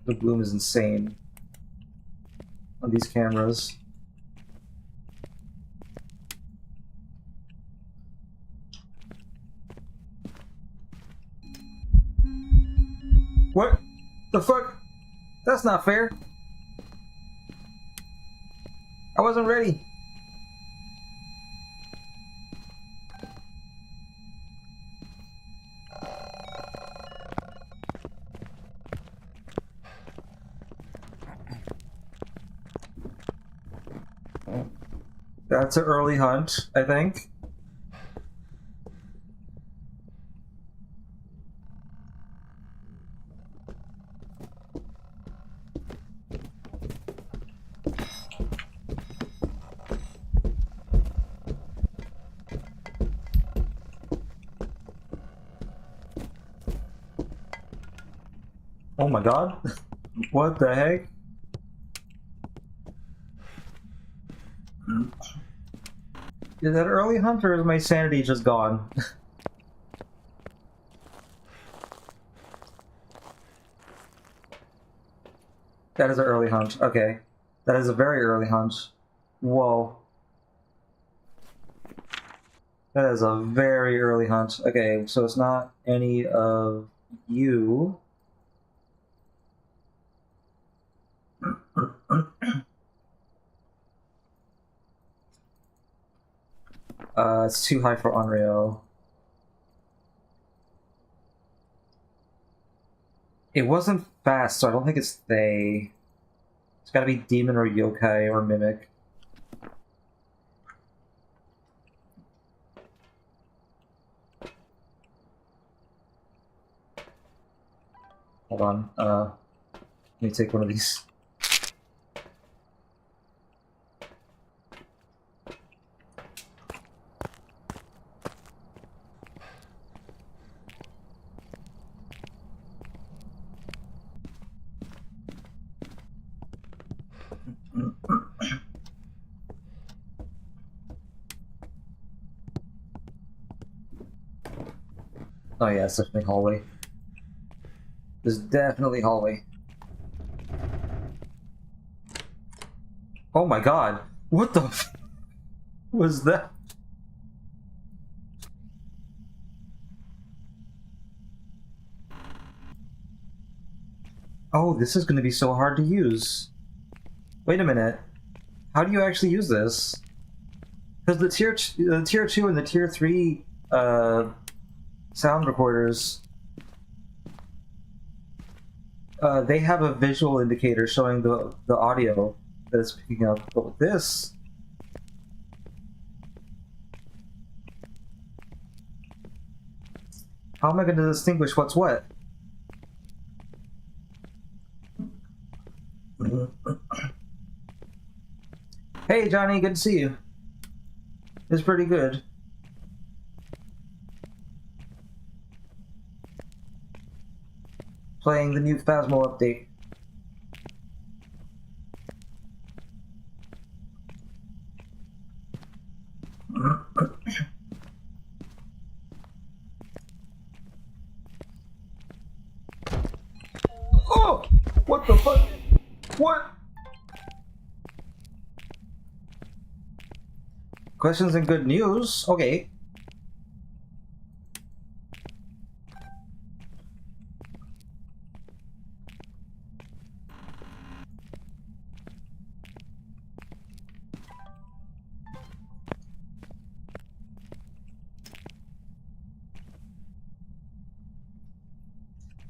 The bloom is insane on these cameras. What the fuck? That's not fair. I wasn't ready. That's an early hunt, I think. Oh my god. What the heck? Is that early hunt or is my sanity just gone? That is an early hunt. Okay. That is a very early hunt. Whoa. That is a very early hunt. Okay, so it's not any of you. It's too high for Onryo. It wasn't fast, so I don't think it's they. It's gotta be Demon or Yokai or Mimic. Hold on, let me take one of these. Oh yeah, it's definitely hallway. There's definitely hallway. Oh my god! What the f was that? Oh, this is gonna be so hard to use. Wait a minute. How do you actually use this? Because the tier 2 and the tier 3 sound recorders, they have a visual indicator showing the audio that it's picking up. But with this, how am I going to distinguish what's what? Hey Johnny, good to see you. It's pretty good. Playing the new Phasmo update. Oh! What the fuck? What? Questions and good news? Okay.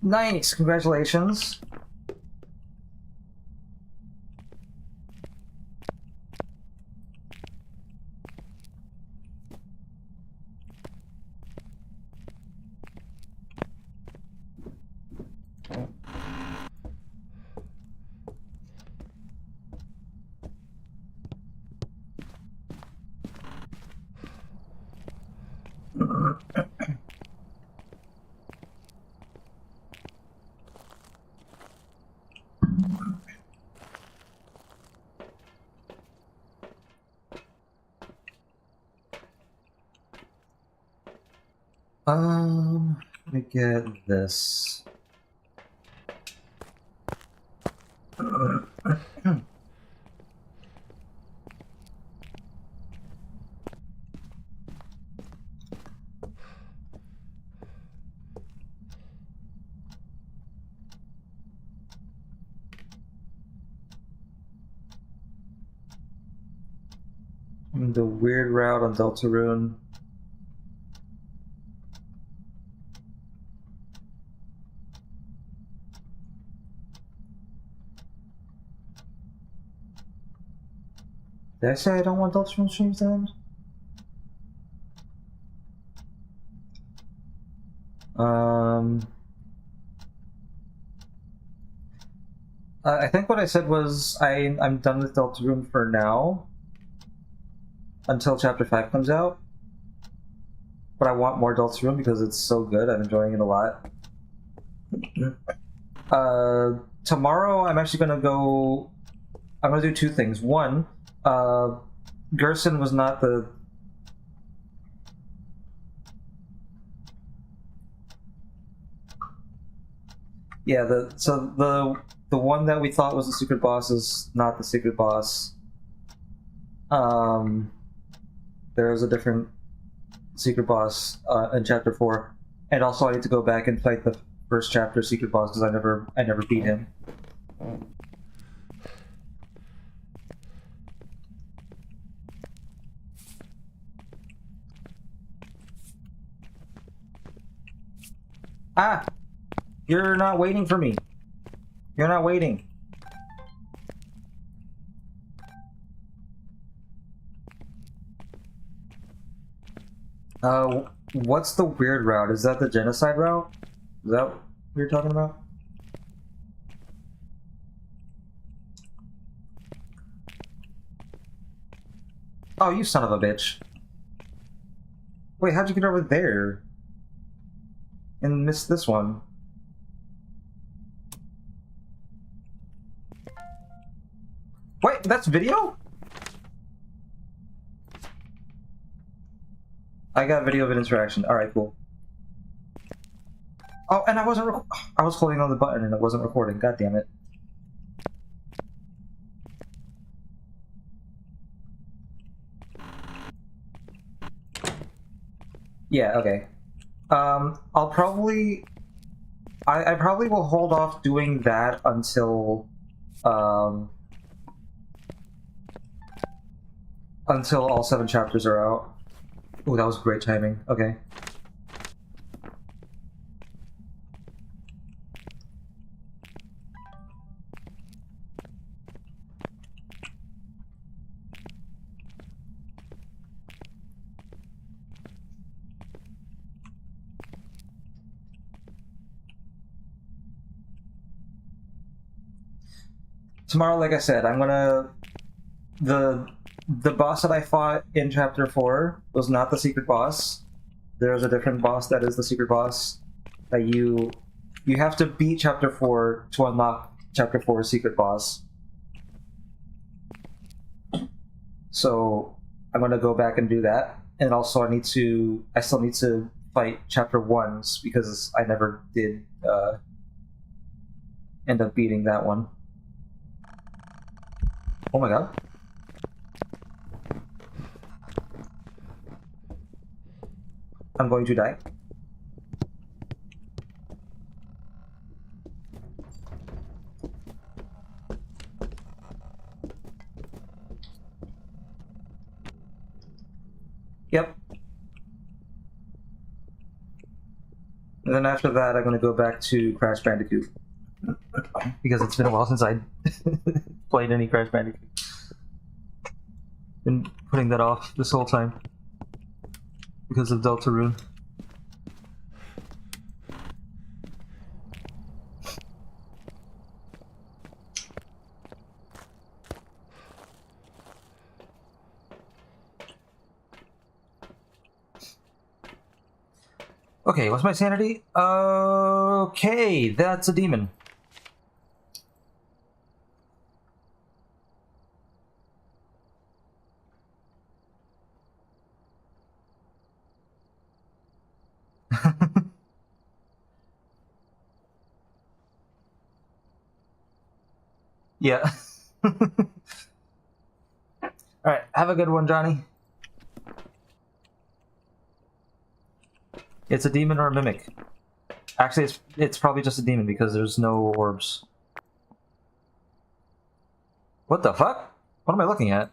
Nice, congratulations. Let me get this. The weird route on Deltarune. Did I say I don't want Deltarune streams then? I think what I said was I'm done with Deltarune for now. Until Chapter 5 comes out. But I want more Deltarune because it's so good. I'm enjoying it a lot. Tomorrow I'm actually gonna go. I'm gonna do two things. One, Gerson was not the. Yeah, the one that we thought was the secret boss is not the secret boss. There is a different secret boss in chapter 4, and also I need to go back and fight the first chapter secret boss because I never beat him. Ah! You're not waiting for me. You're not waiting. What's the weird route? Is that the genocide route? Is that what you're talking about? Oh, you son of a bitch. Wait, how'd you get over there? And miss this one? Wait, that's video? I got video of an interaction. Alright, cool. Oh, and I was holding on the button and it wasn't recording. God damn it. Yeah, okay. I'll probably... I probably will hold off doing that until... until all 7 chapters are out. Ooh, that was great timing. Okay. Tomorrow, like I said, I'm gonna... The boss that I fought in chapter 4 was not the secret boss. There's a different boss that is the secret boss. That you have to beat chapter 4 to unlock chapter 4's secret boss. So I'm gonna go back and do that. And also I still need to fight chapter 1's because I never did end up beating that one. Oh my god. I'm going to die. Yep. And then after that, I'm going to go back to Crash Bandicoot. Because it's been a while since I played any Crash Bandicoot. Been putting that off this whole time. Because of Deltarune. Okay, what's my sanity? Okay, that's a demon. Yeah. Alright, have a good one, Johnny. It's a demon or a mimic. Actually, it's probably just a demon because there's no orbs. What the fuck? What am I looking at?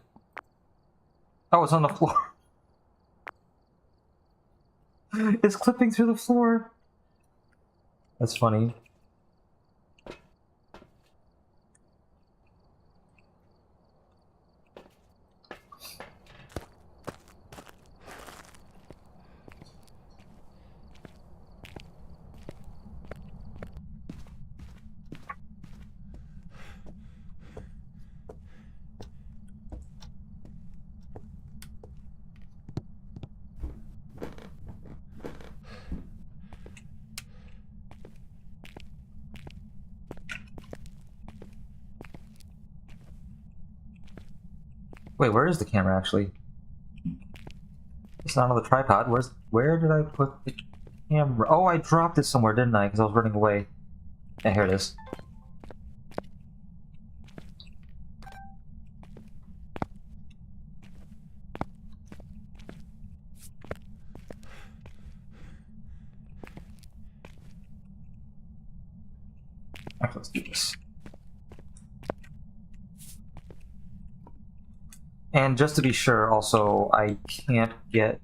Oh, it's on the floor. It's clipping through the floor. That's funny. Wait, where is the camera actually? It's not on the tripod. Where did I put the camera? Oh, I dropped it somewhere, didn't I? Because I was running away. Yeah, here it is. Actually, let's do this. And just to be sure, also, I can't get,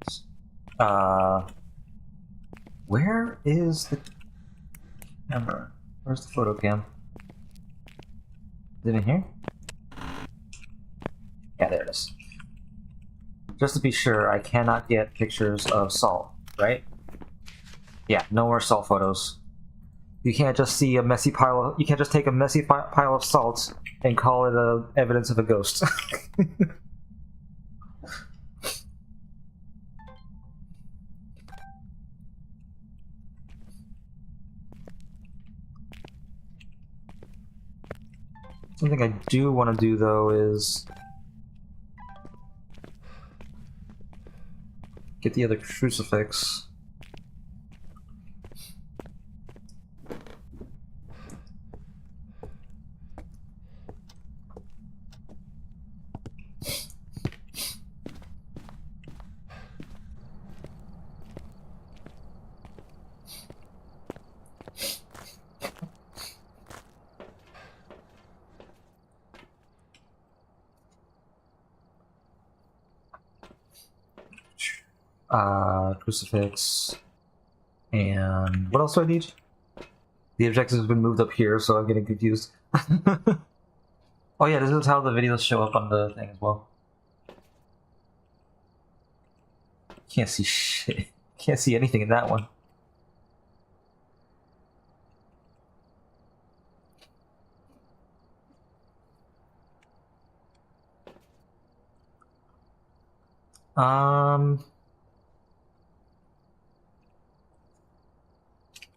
where is the camera? Where's the photo cam? Is it in here? Yeah, there it is. Just to be sure, I cannot get pictures of salt, right? Yeah, no more salt photos. You can't just see a messy pile of, you can't just take a messy pile of salt and call it evidence of a ghost. Something I do want to do, though, is get the other crucifix. Crucifix, and what else do I need? The objective has been moved up here, so I'm getting confused. Oh yeah, this is how the videos show up on the thing as well. Can't see shit. Can't see anything in that one.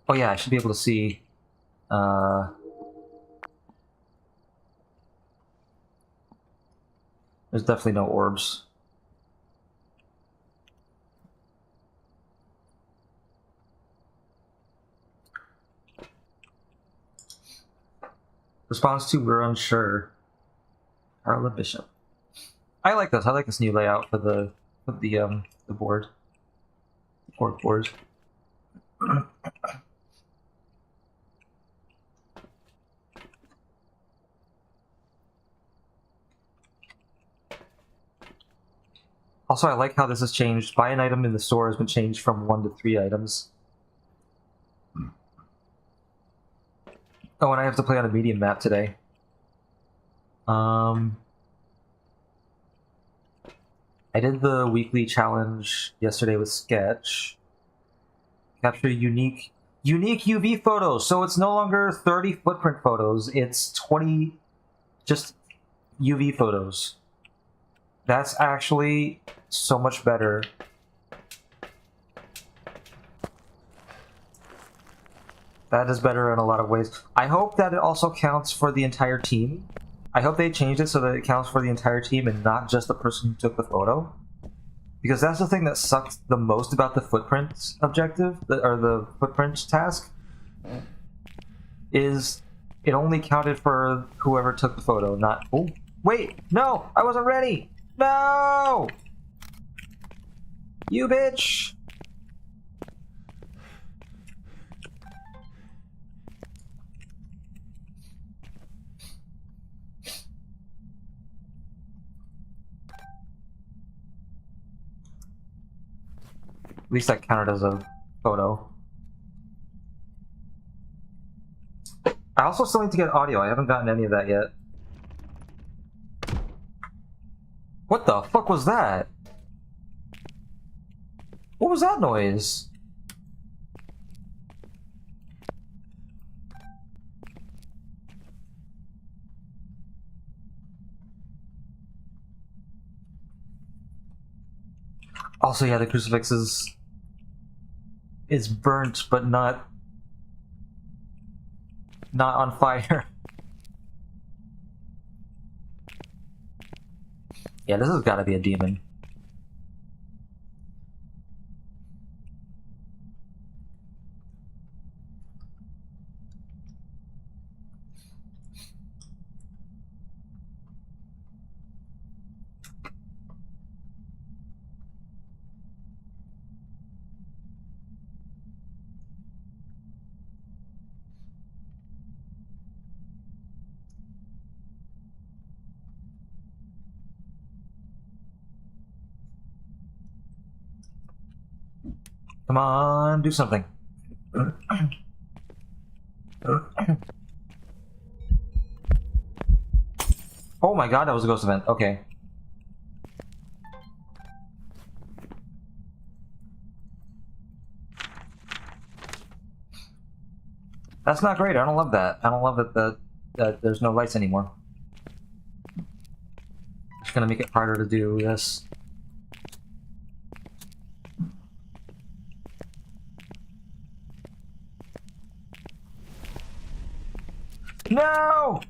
Oh yeah, I should be able to see, there's definitely no orbs. Response to we're unsure. Carla Bishop. I like this. I like this new layout for the board. Board. Also, I like how this has changed. Buy an item in the store has been changed from 1 to 3 items. Oh, and I have to play on a medium map today. I did the weekly challenge yesterday with Sketch. Capture unique UV photos. So it's no longer 30 footprint photos. It's 20 just UV photos. That's actually so much better. That is better in a lot of ways. I hope that it also counts for the entire team. I hope they changed it so that it counts for the entire team and not just the person who took the photo. Because that's the thing that sucks the most about the footprint objective, or the footprint task, is it only counted for whoever took the photo, not... Oh, wait! No! I wasn't ready! No! You bitch! At least that counted as a photo. I also still need to get audio. I haven't gotten any of that yet. What the fuck was that? What was that noise? Also, yeah, the crucifix is burnt, but not on fire. Yeah, this has got to be a demon. Come on, do something. Oh my god, that was a ghost event. Okay. That's not great. I don't love that. I don't love that there's no lights anymore. It's gonna make it harder to do this. No!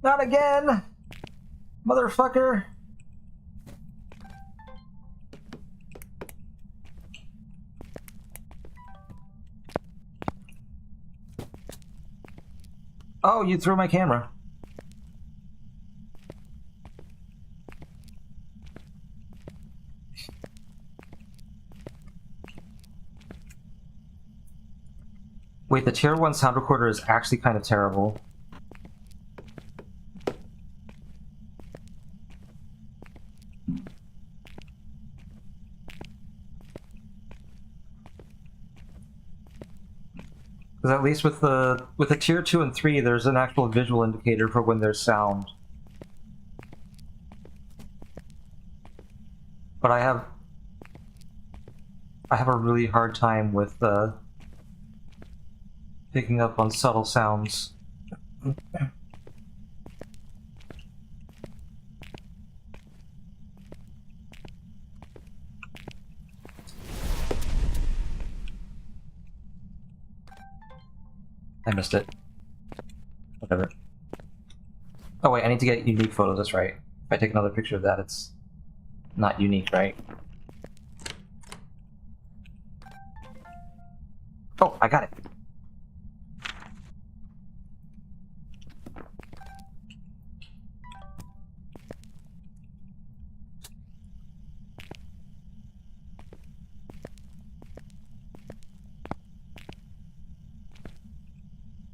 Not again! Motherfucker! Oh, you threw my camera. Wait, the tier 1 sound recorder is actually kind of terrible. Because at least with the tier 2 and 3, there's an actual visual indicator for when there's sound. But I have a really hard time with picking up on subtle sounds. I missed it. Whatever. Oh wait, I need to get unique photos, that's right. If I take another picture of that, it's not unique, right? Oh, I got it.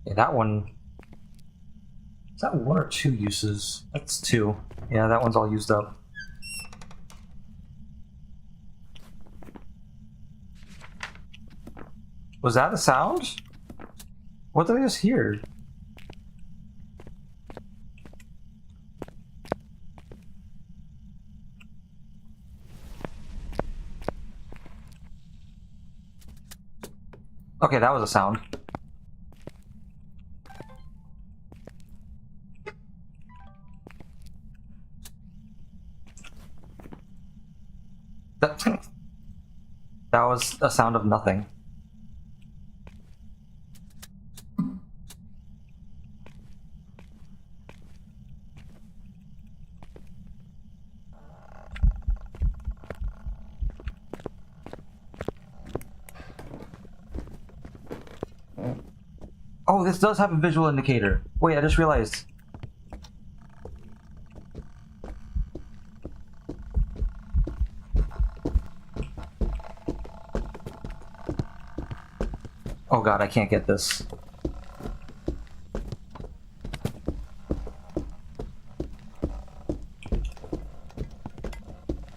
Yeah, that one... Is that 1 or 2 uses? That's 2. Yeah, that one's all used up. Was that a sound? What did I just hear? Okay, that was a sound. That was a sound of nothing. Oh, this does have a visual indicator. Wait, I just realized. Oh god, I can't get this.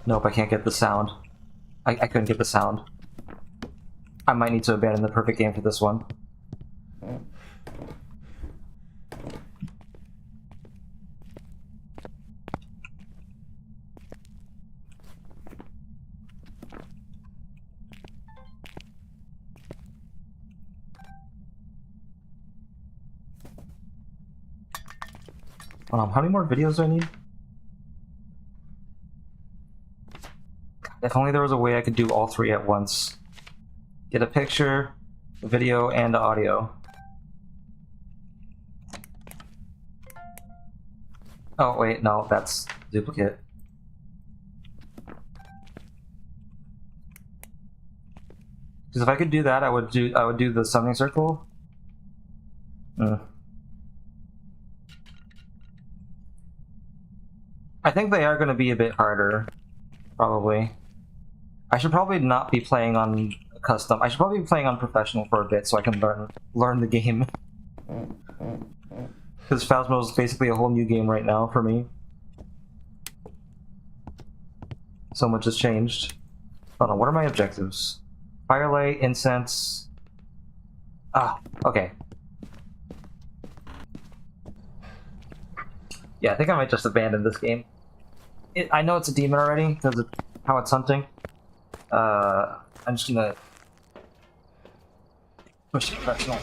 Nope, I can't get the sound. I couldn't get the sound. I might need to abandon the perfect game for this one. How many more videos do I need? If only there was a way I could do all 3 at once. Get a picture, a video, and audio. Oh wait, no, that's duplicate. Because if I could do that, I would do the summoning circle. I think they are going to be a bit harder, probably. I should probably not be playing on custom. I should probably be playing on professional for a bit so I can learn the game. Because Phasmo is basically a whole new game right now for me. So much has changed. Hold on, what are my objectives? Firelight, incense... Ah, okay. Yeah, I think I might just abandon this game. I know it's a demon already, because of how it's hunting. I'm just gonna... push the professional.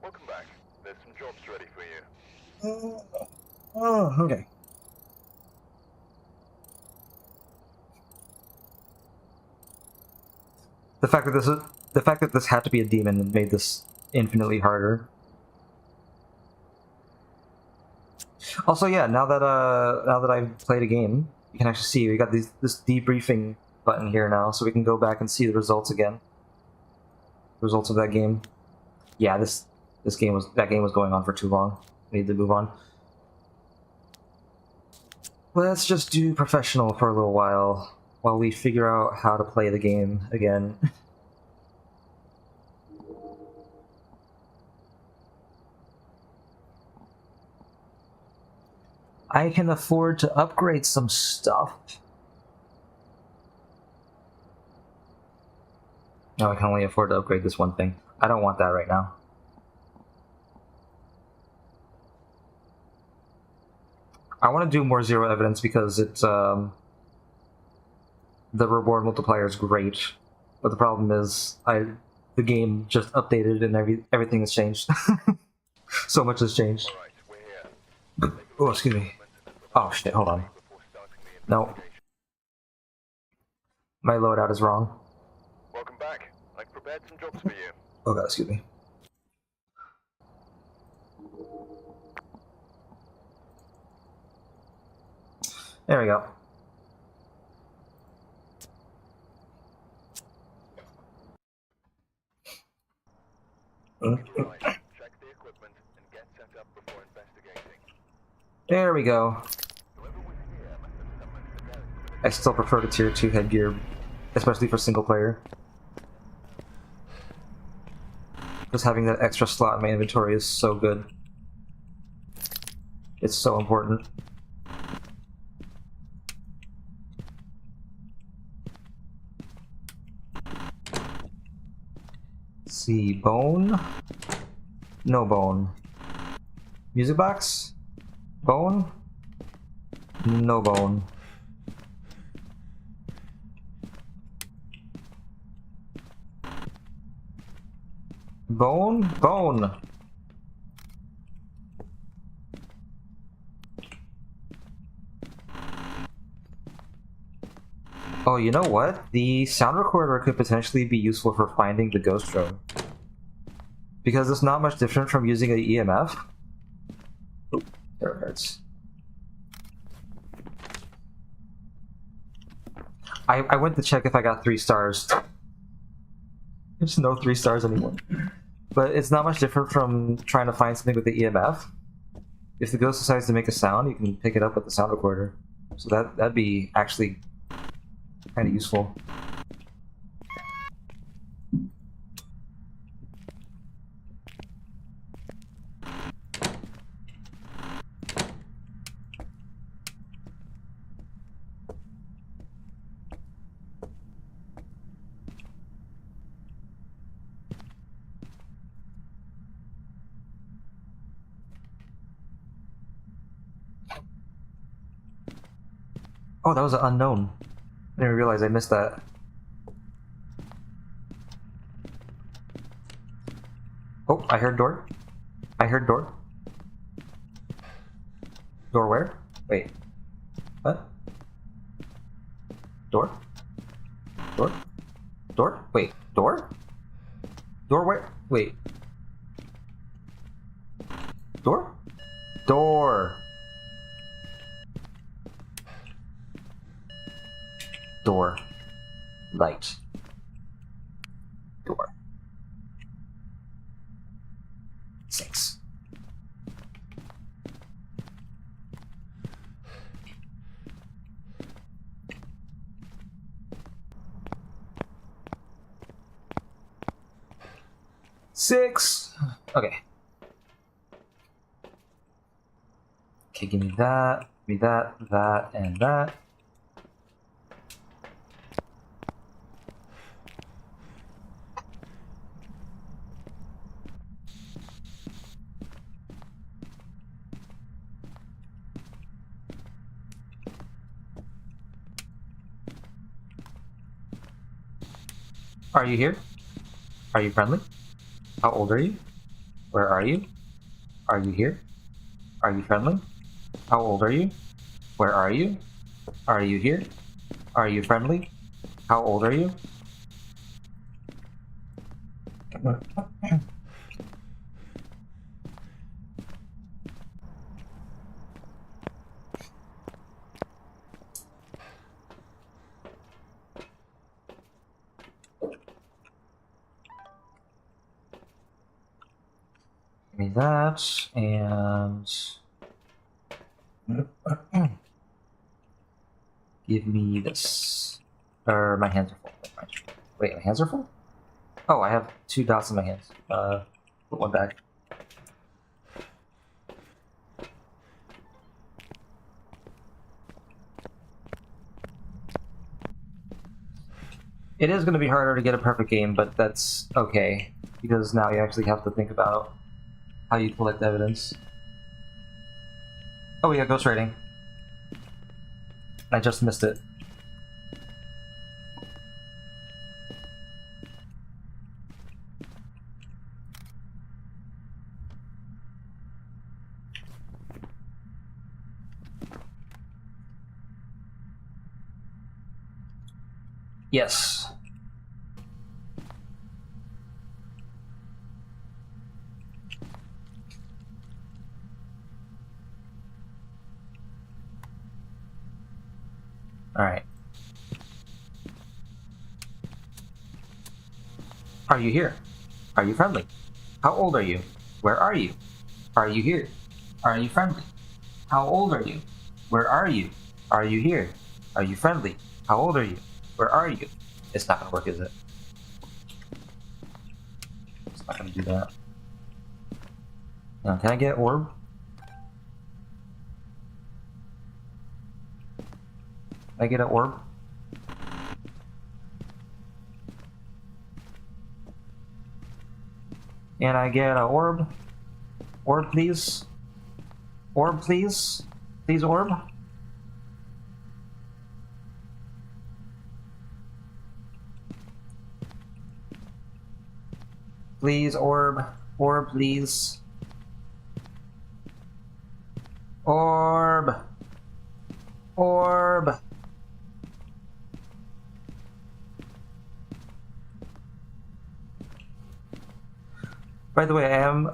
Welcome back. There's some jobs ready for you. Oh, okay. The fact that this had to be a demon made this infinitely harder. Also, yeah, now that I've played a game, you can actually see we got this debriefing button here now, so we can go back and see the results again. Results of that game. Yeah, that game was going on for too long. We need to move on. Let's just do professional for a little while we figure out how to play the game again. I can afford to upgrade some stuff. No, I can only afford to upgrade this one thing. I don't want that right now. I want to do more zero evidence because it's the reward multiplier is great, but the problem is the game just updated and everything has changed. So much has changed. All right, we're here. Oh, excuse me. Oh shit! Hold on. No, my loadout is wrong. Welcome back. I've prepared some jobs for you. Oh god, excuse me. There we go. Check the equipment and get set up before investigating. There we go. I still prefer the tier 2 headgear, especially for single player. Just having that extra slot in my inventory is so good. It's so important. Let's see, bone? No bone. Music box? Bone? No bone. Bone? Bone! Oh, you know what? The sound recorder could potentially be useful for finding the ghost drone. Because it's not much different from using an EMF. Oh, there it hurts. I went to check if I got 3 stars. There's no 3 stars anymore. But it's not much different from trying to find something with the EMF. If the ghost decides to make a sound, you can pick it up with the sound recorder. So that'd be actually kind of useful. Oh, that was an unknown. I didn't realize I missed that. Oh, I heard door. I heard door. Door where? Wait. What? Door? Door? Door? Wait. Door? Door where? Wait. Door? Door! Door. Light. Door. 6. Six. Okay. Okay, give me that, that, and that. Are you here? Are you friendly? How old are you? Where are you? Are you here? Are you friendly? How old are you? Where are you? Are you here? Are you friendly? How old are you? Give me that, and give me this. Or my hands are full. Wait, my hands are full? Oh, I have 2 dots in my hands. Put one back. It is going to be harder to get a perfect game, but that's okay, because now you actually have to think about how you collect evidence. Oh yeah, ghost writing. I just missed it. Yes. Alright. Are you here? Are you friendly? How old are you? Where are you? Are you here? Are you friendly? How old are you? Where are you? Are you here? Are you friendly? How old are you? Where are you? It's not gonna work, is it? It's not gonna do that. Now, can I get orb? Can I get an orb? Can I get an orb? Orb, please? Orb, please? Please, orb? Please, orb. Orb, please. Orb. Orb. By the way, I am,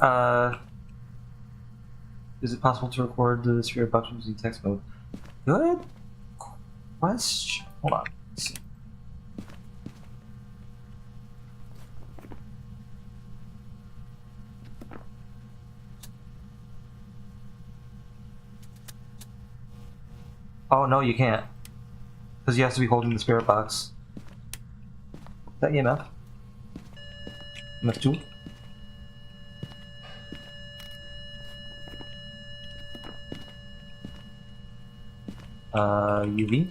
is it possible to record the spirit box using text mode? Good question. Hold on. Let's see. Oh, no, you can't. Because you have to be holding the spirit box. Is that EMF? EMF 2? UV?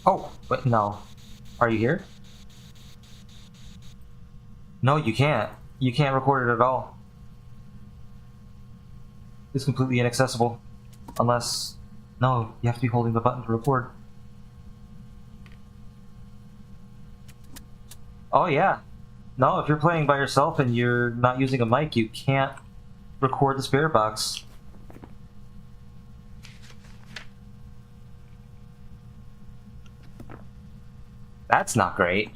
Oh, wait, no. Are you here? No, you can't. You can't record it at all. It's completely inaccessible. Unless... No, you have to be holding the button to record. Oh yeah. No, if you're playing by yourself and you're not using a mic, you can't record the spirit box. That's not great.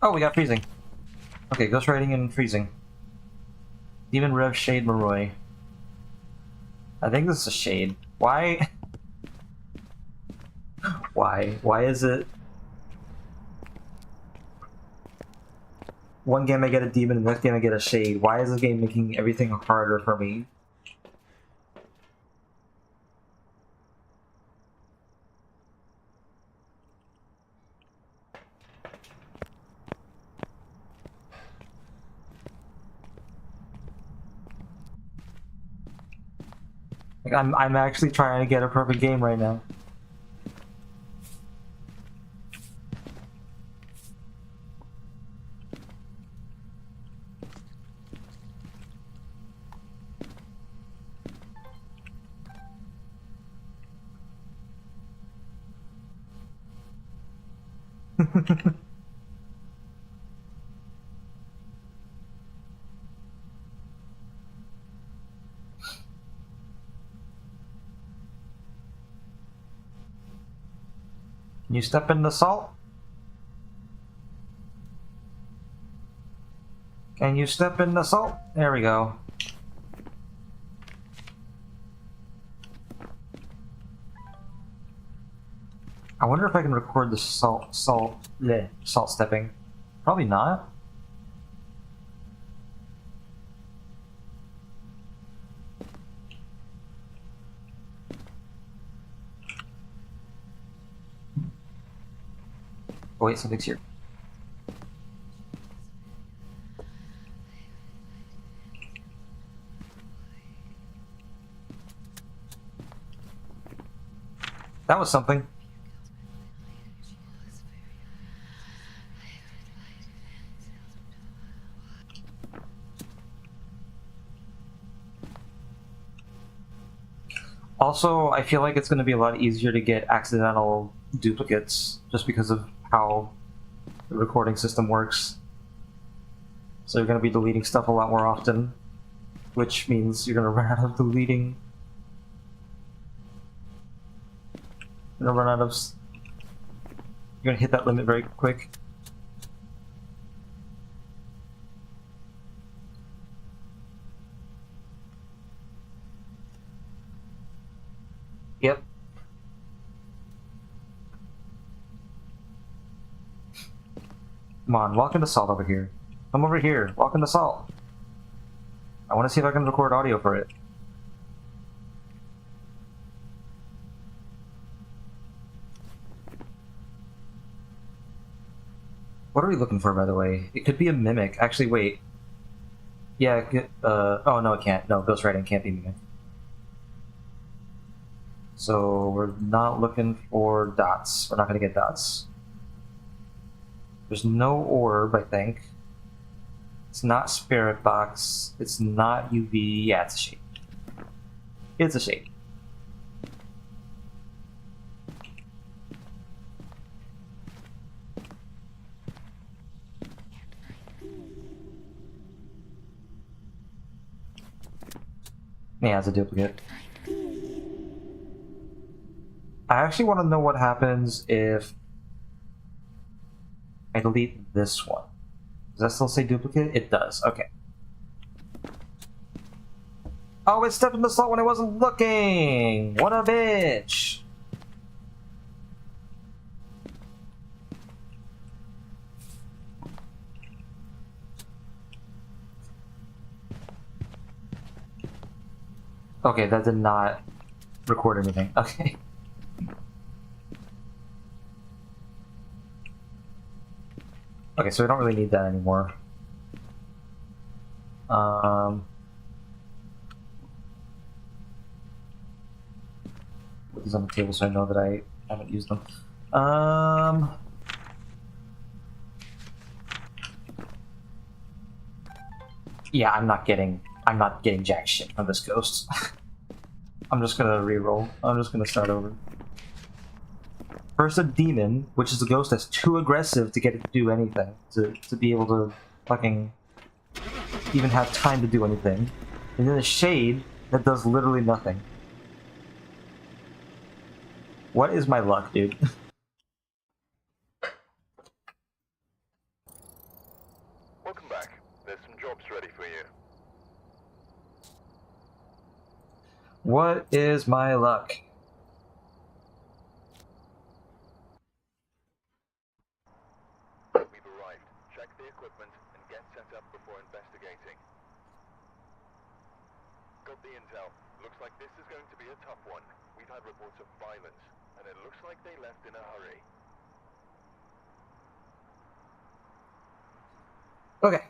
Oh, we got freezing. Okay, ghost riding and freezing. Demon Rev Shade Moroi. I think this is a shade. Why? Why? Why is it... One game I get a demon, and the next game I get a shade. Why is this game making everything harder for me? Like, I'm actually trying to get a perfect game right now. Can you step in the salt? Can you step in the salt? There we go. I wonder if I can record the salt stepping. Probably not. Oh wait, something's here. That was something. Also, I feel like it's going to be a lot easier to get accidental duplicates just because of how the recording system works. So you're going to be deleting stuff a lot more often, which means you're going to run out of deleting. You're going to run out of... You're going to hit that limit very quick. Yep. Come on, walk into salt over here. Come over here, walk into salt. I want to see if I can record audio for it. What are we looking for, by the way? It could be a mimic. Actually, wait. Yeah, oh no, it can't. No, ghost writing can't be mimic. So we're not looking for dots. We're not going to get dots. There's no orb, I think. It's not spirit box. It's not UV. Yeah, it's a shade. It's a shade. Yeah, it's a duplicate. I actually want to know what happens if I delete this one. Does that still say duplicate? It does. Okay. Oh, it stepped in the salt when I wasn't looking! What a bitch! Okay, that did not record anything. Okay. Okay, so we don't really need that anymore. Put these on the table so I know that I haven't used them. Yeah, I'm not getting jack shit from this ghost. I'm just gonna reroll. I'm just gonna start over. First a demon, which is a ghost that's too aggressive to get it to do anything, to be able to fucking even have time to do anything. And then a shade that does literally nothing. What is my luck, dude? Welcome back. There's some jobs ready for you. What is my luck? We've arrived. Check the equipment and get set up before investigating. Got the intel. Looks like this is going to be a tough one. We've had reports of violence, and it looks like they left in a hurry. Okay.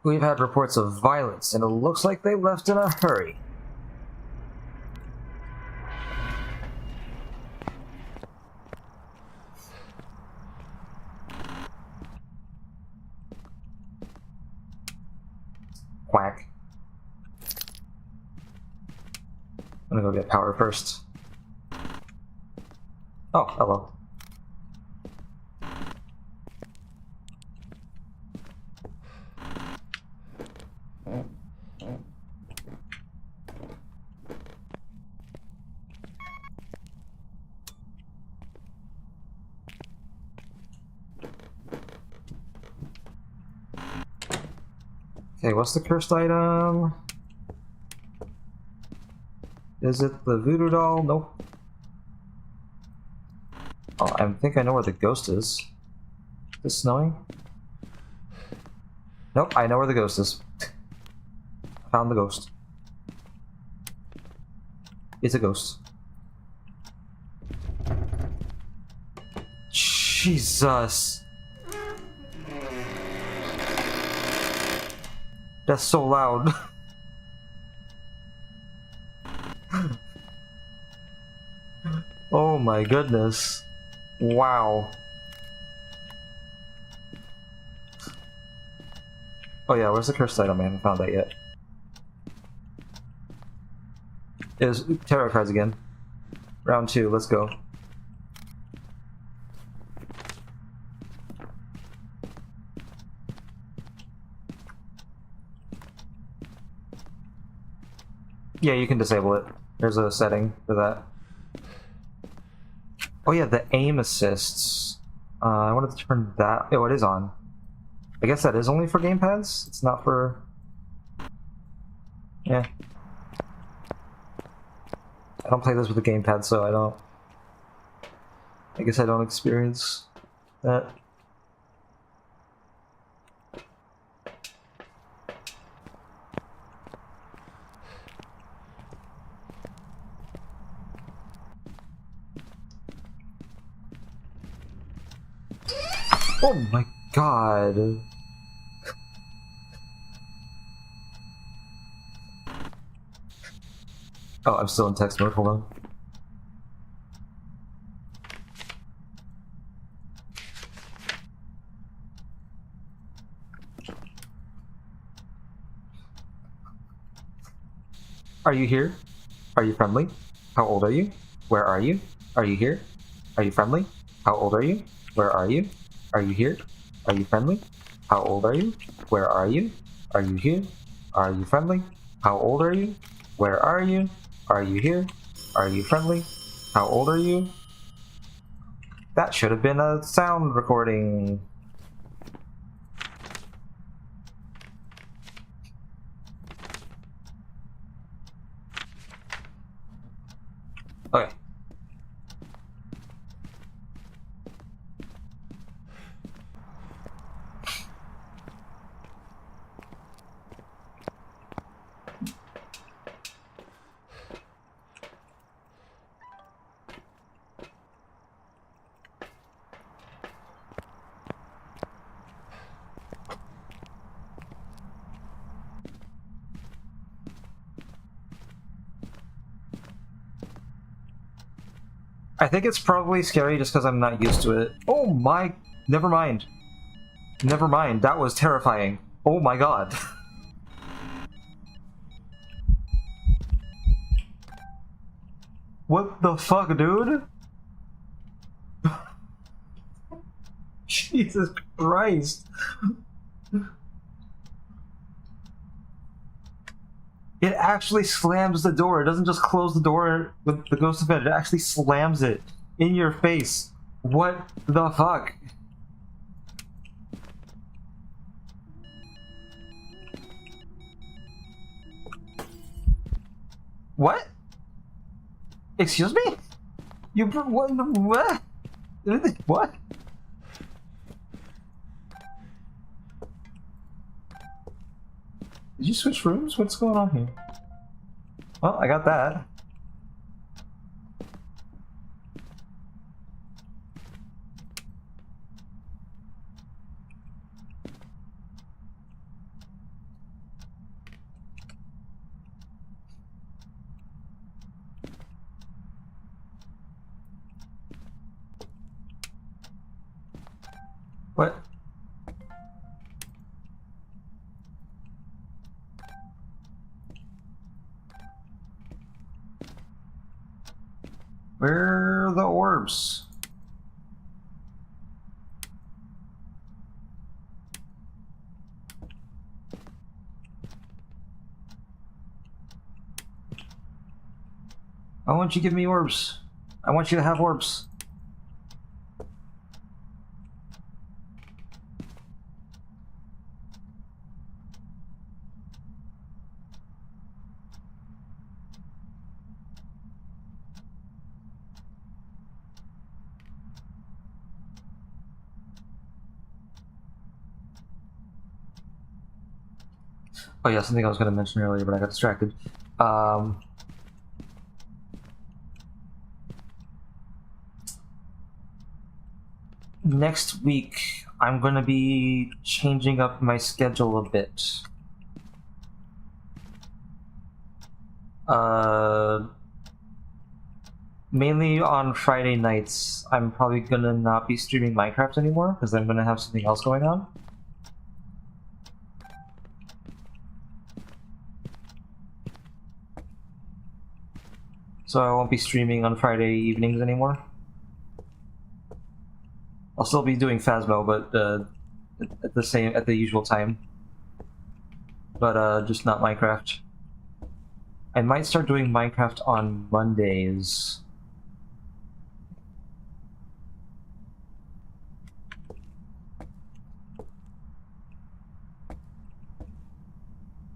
We've had reports of violence, and it looks like they left in a hurry. Quack. I'm gonna go get power first. Oh, hello. Okay, what's the cursed item? Is it the voodoo doll? Nope. Oh, I think I know where the ghost is. Is it snowing? Nope, I know where the ghost is. Found the ghost. It's a ghost. Jesus! That's so loud. Oh my goodness. Wow. Oh yeah, where's the cursed item? I haven't found that yet. It was tarot cards again. Round 2, let's go. Yeah, you can disable it. There's a setting for that. Oh yeah, the aim assists. I wanted to turn that... Oh, it is on. I guess that is only for gamepads? It's not for... Yeah. I don't play this with a gamepad, so I don't... I guess I don't experience that. Oh my god. Oh, I'm still in text mode, hold on. Are you here? Are you friendly? How old are you? Where are you? Are you here? Are you friendly? How old are you? Where are you? Are you here? Are you friendly? How old are you? Where are you? Are you here? Are you friendly? How old are you? Where are you? Are you here? Are you friendly? How old are you? That should have been a sound recording. Okay. I think it's probably scary just because I'm not used to it. Oh my... Never mind. Never mind. That was terrifying. Oh my god. What the fuck, dude? Jesus Christ. It actually slams the door. It doesn't just close the door with the ghost of it. It actually slams it in your face. What the fuck? What? Excuse me? You what? What? What? Did you switch rooms? What's going on here? Well, I got that. What? Where are the orbs? I want you to give me orbs. I want you to have orbs. Oh yeah, something I was going to mention earlier, but I got distracted. Next week, I'm going to be changing up my schedule a bit. Mainly on Friday nights, I'm probably going to not be streaming Minecraft anymore, because I'm going to have something else going on. So I won't be streaming on Friday evenings anymore. I'll still be doing Phasmo, but at the usual time. But just not Minecraft. I might start doing Minecraft on Mondays.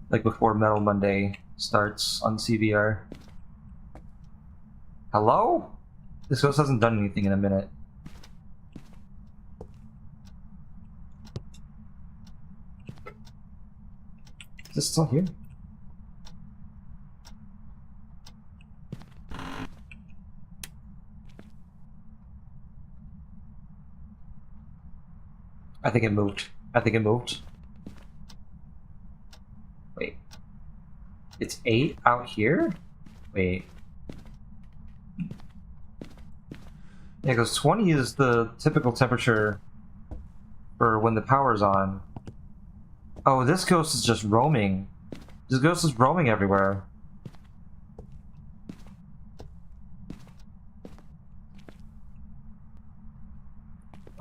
Like before Metal Monday starts on CVR. Hello? This ghost hasn't done anything in a minute. Is this still here? I think it moved. I think it moved. Wait. It's 8 out here? Wait. Yeah, because 20 is the typical temperature for when the power's on. Oh, this ghost is just roaming. This ghost is roaming everywhere.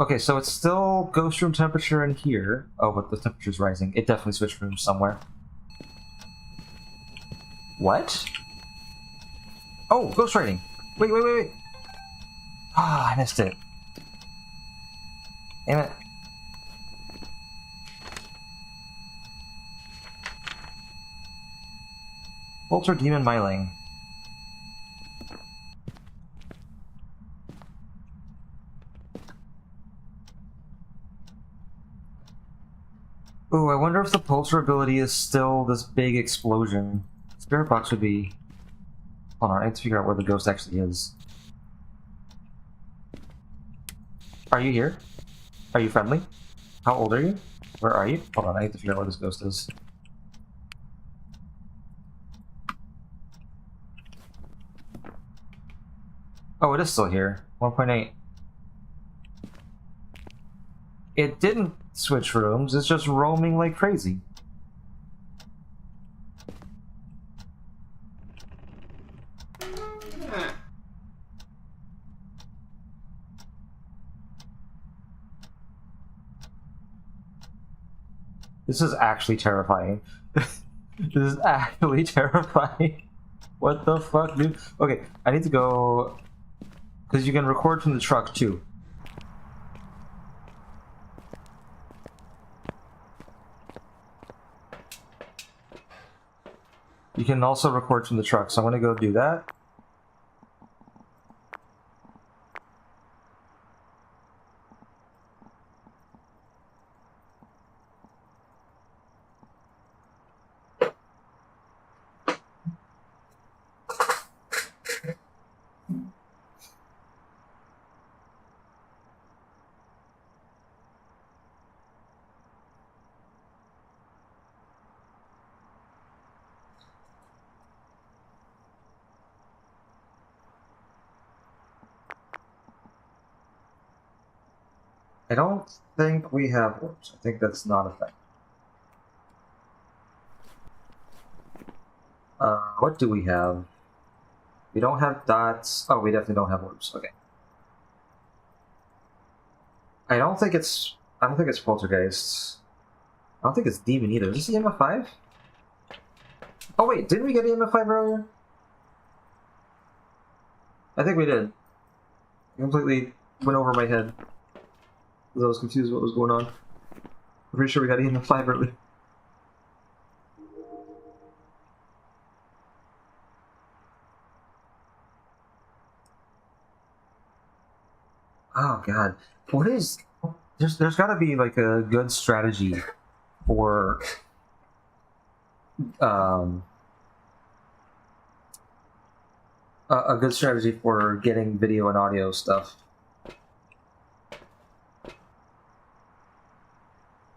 Okay, so it's still ghost room temperature in here. Oh, but the temperature's rising. It definitely switched rooms somewhere. What? Oh, ghost writing. Wait, wait, wait, wait. Ah, I missed it. Damn it. Bolter Demon Myling. Ooh, I wonder if the Pulsar ability is still this big explosion. Spirit Box would be... Hold on, I have to figure out where the ghost actually is. Are you here? Are you friendly? How old are you? Where are you? Hold on, I have to figure out where this ghost is. Oh, it is still here. 1.8. It didn't switch rooms, it's just roaming like crazy. This is actually terrifying. This is actually terrifying. What the fuck, dude? Okay, I need to go... Because you can record from the truck, too. You can also record from the truck, so I'm gonna go do that. I don't think we have warps. I think that's not a thing. What do we have? We don't have dots. Oh, we definitely don't have warps. Okay. I don't think it's poltergeists. I don't think it's demon either. Is this EMF 5? Oh wait, didn't we get EMF 5 earlier? I think we did. It completely went over my head. Because I was confused what was going on. I'm pretty sure we got EMF 5 earlier. Oh god. What is... There's gotta be like a good strategy for... a good strategy for getting video and audio stuff.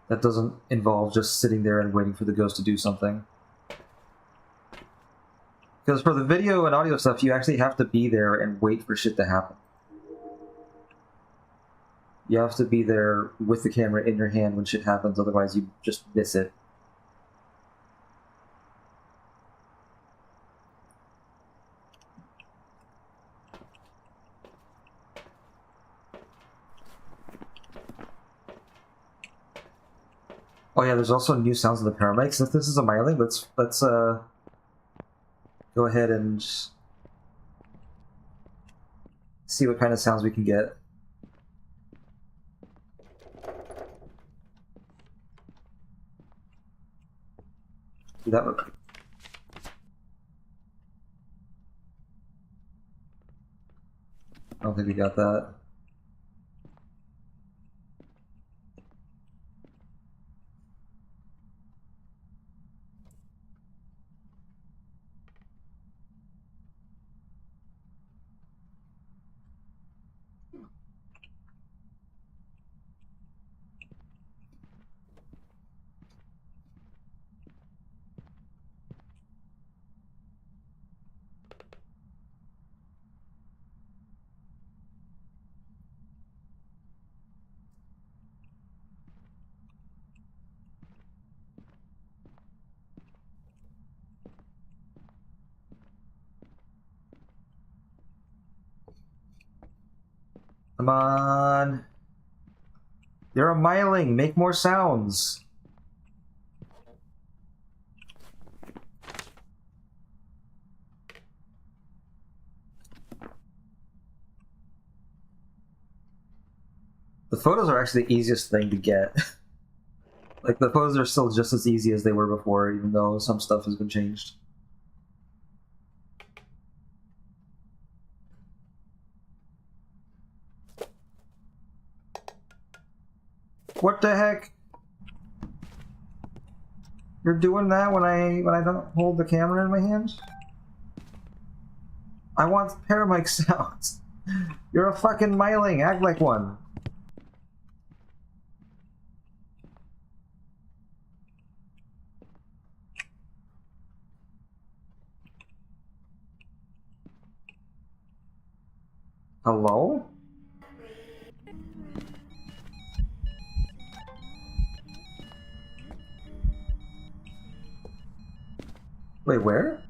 That doesn't involve just sitting there and waiting for the ghost to do something. Because for the video and audio stuff, you actually have to be there and wait for shit to happen. You have to be there with the camera in your hand when shit happens, otherwise you just miss it. Oh yeah, there's also new sounds in the paramedic. Since this is a myling, let's go ahead and see what kind of sounds we can get. Do that one. I don't think we got that. Come on. You're a myling. Make more sounds. The photos are actually the easiest thing to get. Like, the photos are still just as easy as they were before, even though some stuff has been changed. What the heck? You're doing that when I don't hold the camera in my hands? I want paramedic sounds. You're a fucking myling. Act like one. Hello? Wait, where?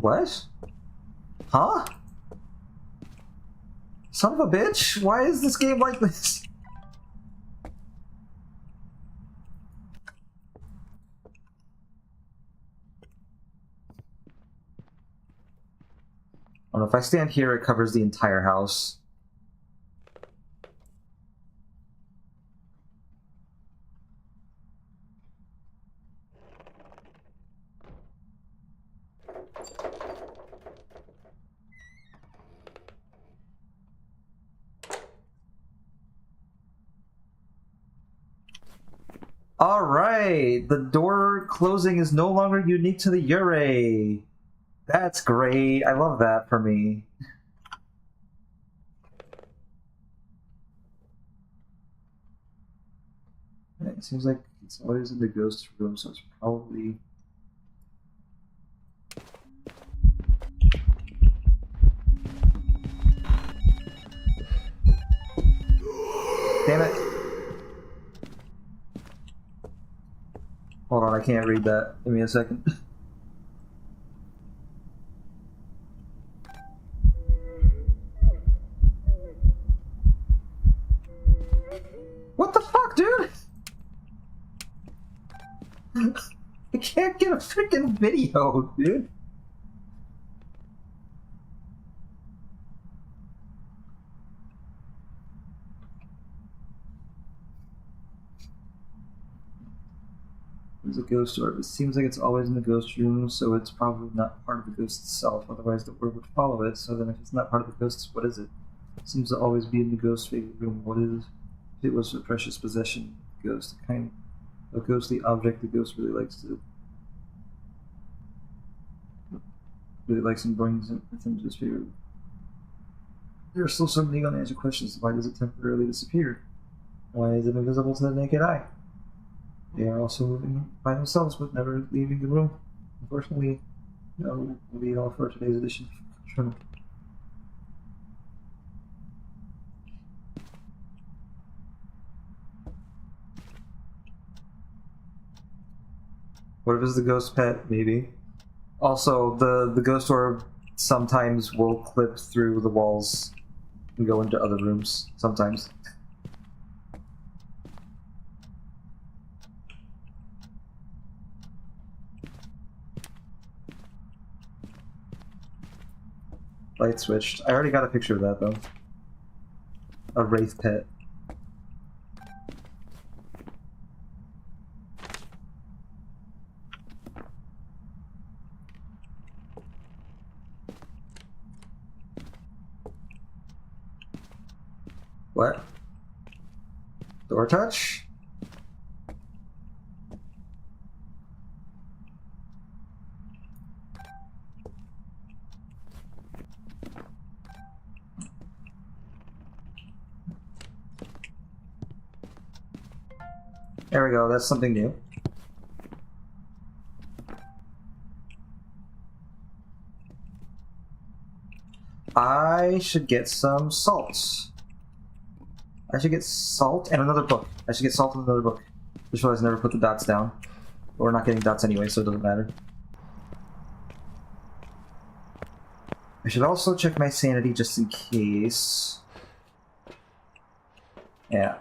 What? Huh? Son of a bitch? Why is this game like this? don't know, if I stand here, it covers the entire house. Alright, the door closing is no longer unique to the Yurei. That's great. I love that for me. It seems like it's always in the ghost room, so it's probably... Damn it. Hold on, I can't read that. Give me a second. What the fuck, dude? I can't get a freaking video, dude. There's a ghost orb. It seems like it's always in the ghost room, so it's probably not part of the ghost itself, otherwise the orb would follow it. So then if it's not part of the ghost, what is it? It seems to always be in the ghost room. What is it? It was a precious possession. Ghost, a kind of ghostly object the ghost really likes and brings with him to his favorite. There are still so many unanswered questions. Why does it temporarily disappear? Why is it invisible to the naked eye? They are also moving by themselves, but never leaving the room. Unfortunately, we'll be all for today's edition of Chronicle. What if it's the ghost pet? Maybe. Also, the ghost orb sometimes will clip through the walls and go into other rooms. Sometimes. Light switched. I already got a picture of that, though. A wraith pet. What? Door touch? There we go, that's something new. I should get some salt. I should get salt and another book. I should get salt and another book. Just realized I never put the dots down. But we're not getting dots anyway, so it doesn't matter. I should also check my sanity just in case. Yeah.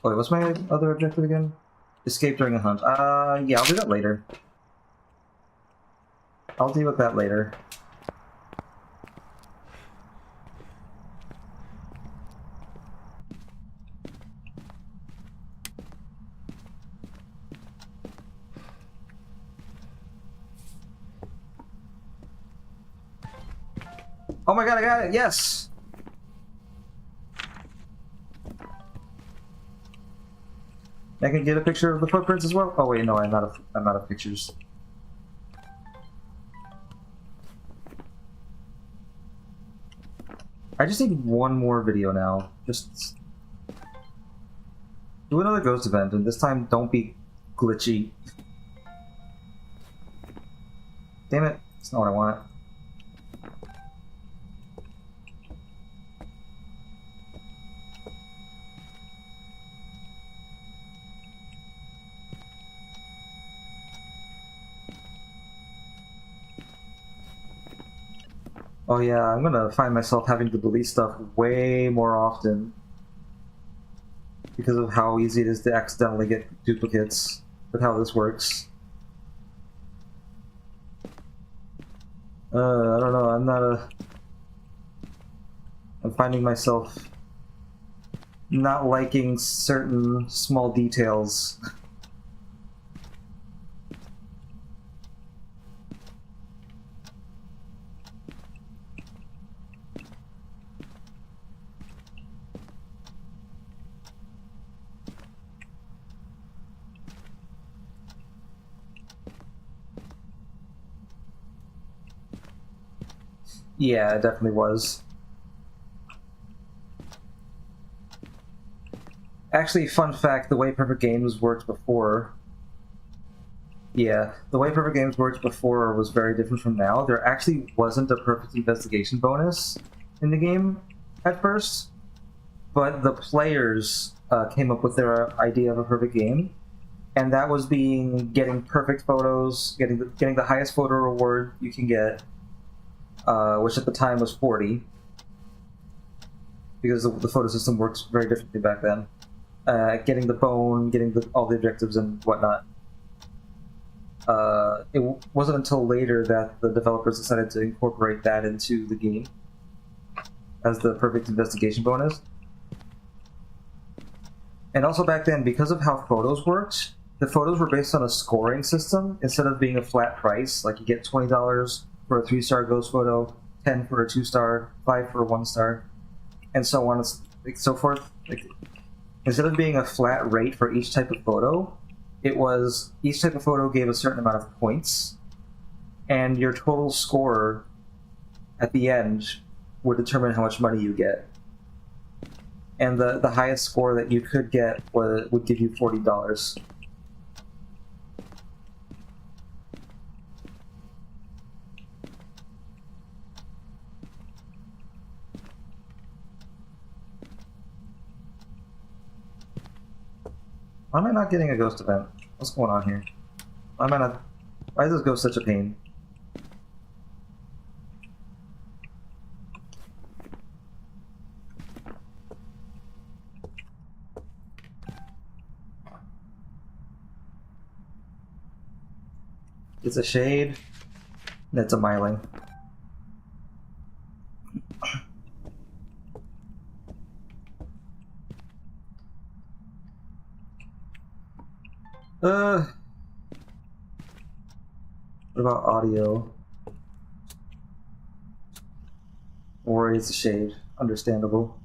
Oh, wait, what's my other objective again? Escape during a hunt. Yeah, I'll do that later. I'll deal with that later. Oh my god, I got it! Yes! I can get a picture of the footprints as well? Oh wait, no, I'm out of pictures. I just need one more video now. Just do another ghost event, and this time don't be glitchy. Damn it, that's not what I want. Oh yeah, I'm gonna find myself having to delete stuff way more often because of how easy it is to accidentally get duplicates with how this works. I don't know. I'm finding myself not liking certain small details. Yeah, it definitely was. Actually, fun fact, the way Perfect Games worked before... Yeah, the way Perfect Games worked before was very different from now. There actually wasn't a perfect investigation bonus in the game at first, but the players came up with their idea of a perfect game, and that was getting perfect photos, getting the highest photo reward you can get, which at the time was 40, because the photo system works very differently back then. Getting the bone, getting all the objectives and whatnot. It wasn't until later that the developers decided to incorporate that into the game as the perfect investigation bonus. And also back then, because of how photos worked, the photos were based on a scoring system instead of being a flat price. Like you get $20 for a 3-star ghost photo, 10 for a 2-star, 5 for a 1-star, and so on and so forth. Like, instead of being a flat rate for each type of photo, it was each type of photo gave a certain amount of points, and your total score at the end would determine how much money you get. And the highest score that you could get would give you $40. Why am I not getting a ghost event? What's going on here? Why is this ghost such a pain? It's a shade. And it's a myling. What about audio? Or it's a shade. Understandable.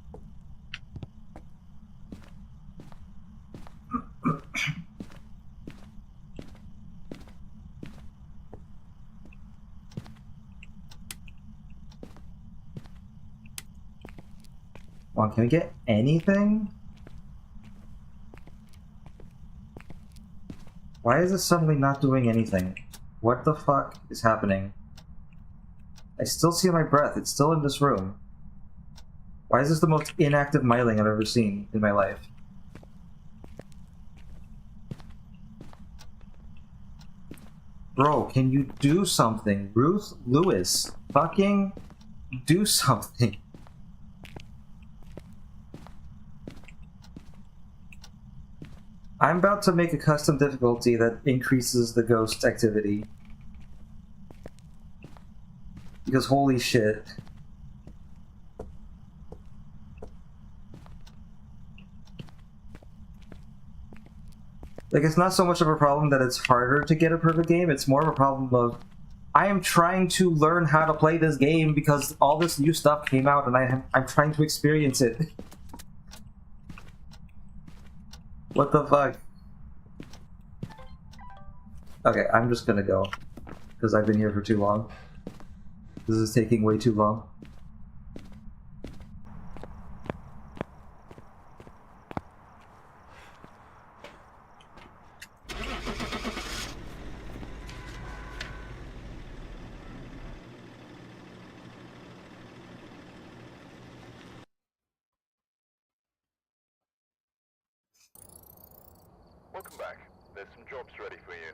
Come on, can we get anything? Why is this suddenly not doing anything? What the fuck is happening? I still see my breath. It's still in this room. Why is this the most inactive myling I've ever seen in my life? Bro, can you do something? Ruth Lewis, fucking do something. I'm about to make a custom difficulty that increases the ghost activity. Because holy shit. Like, it's not so much of a problem that it's harder to get a perfect game, it's more of a problem of I am trying to learn how to play this game because all this new stuff came out and I'm trying to experience it. What the fuck? Okay, I'm just gonna go. Because I've been here for too long. This is taking way too long. Welcome back. There's some jobs ready for you.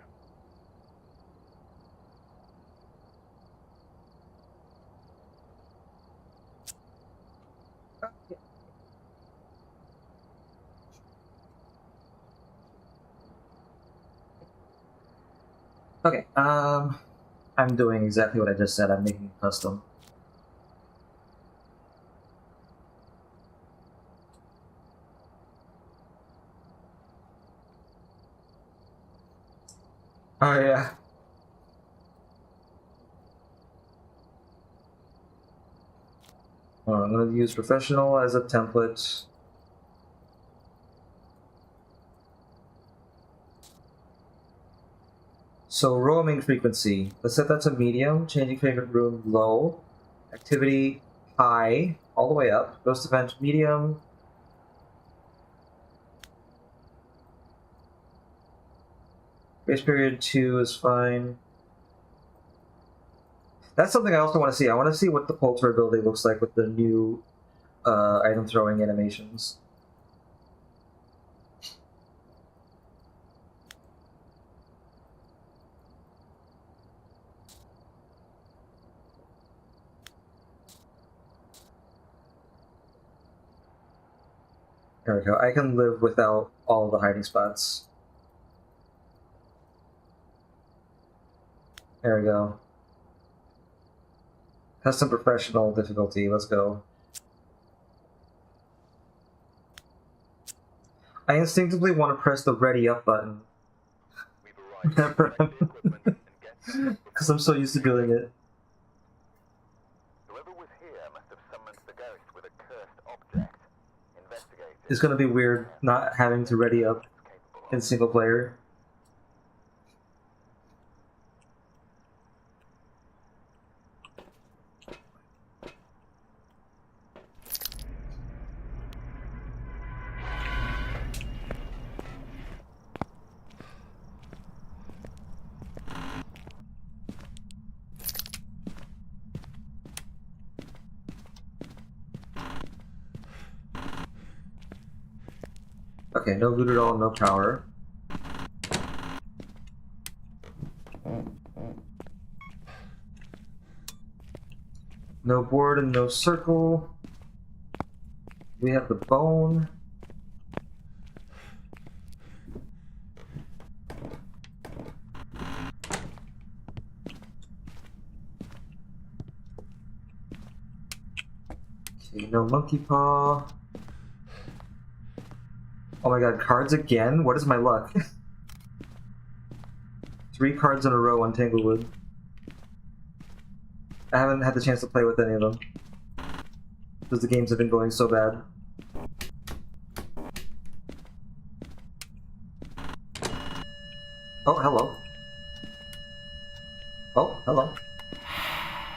Okay, I'm doing exactly what I just said. I'm making a custom. Oh yeah. I'm going to use professional as a template. So roaming frequency, let's set that to medium, changing favorite room low, activity high, all the way up, ghost event medium, grace period 2 is fine. That's something I also want to see. I want to see what the Polter ability looks like with the new item throwing animations. There we go. I can live without all the hiding spots. There we go. Custom professional difficulty. Let's go. I instinctively want to press the ready up button. Because I'm so used to doing it. Whoever was here must have summoned the ghost with a cursed object. Investigate. It's gonna be weird not having to ready up in single player. Okay, no loot at all, no power. No board and no circle. We have the bone. Okay, no monkey paw. Oh my god, cards again? What is my luck? 3 cards in a row on Tanglewood. I haven't had the chance to play with any of them. Because the games have been going so bad. Oh, hello. Oh, hello.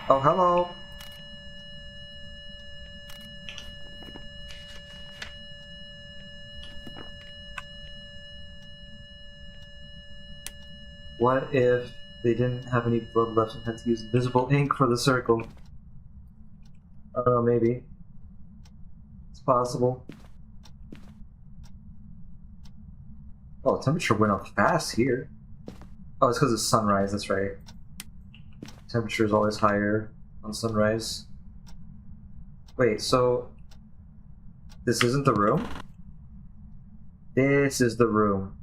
Oh, hello. What if they didn't have any blood left and had to use invisible ink for the circle? I don't know, maybe. It's possible. Oh, temperature went up fast here. Oh, it's because it's sunrise, that's right. Temperature is always higher on sunrise. Wait, so... this isn't the room? This is the room.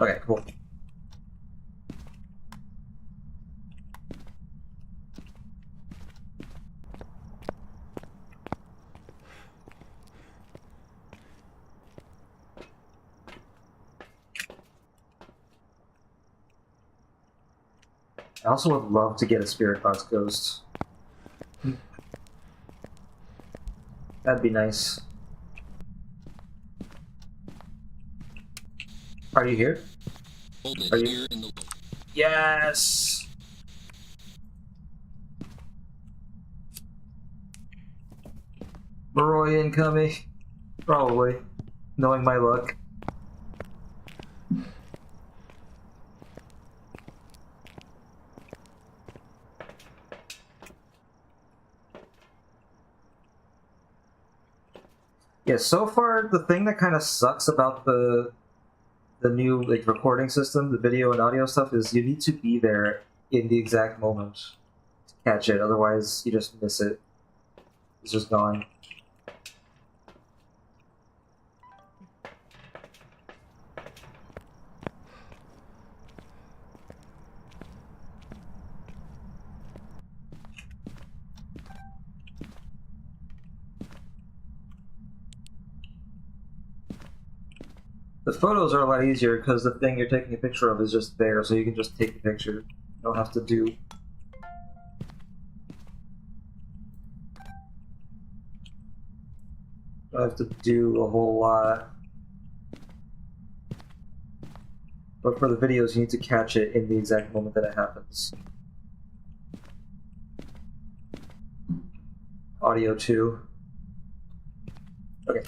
Okay, cool. I also would love to get a Spirit Box Ghost. That'd be nice. Are you here? Are you? Yes! Baroy incoming. Probably. Knowing my luck. Yeah, so far the thing that kind of sucks about the new like recording system, the video and audio stuff, is you need to be there in the exact moment to catch it. Otherwise, you just miss it. It's just gone. The photos are a lot easier because the thing you're taking a picture of is just there, so you can just take the picture. You don't have to do... I have to do a whole lot. But for the videos, you need to catch it in the exact moment that it happens. Audio too. Okay.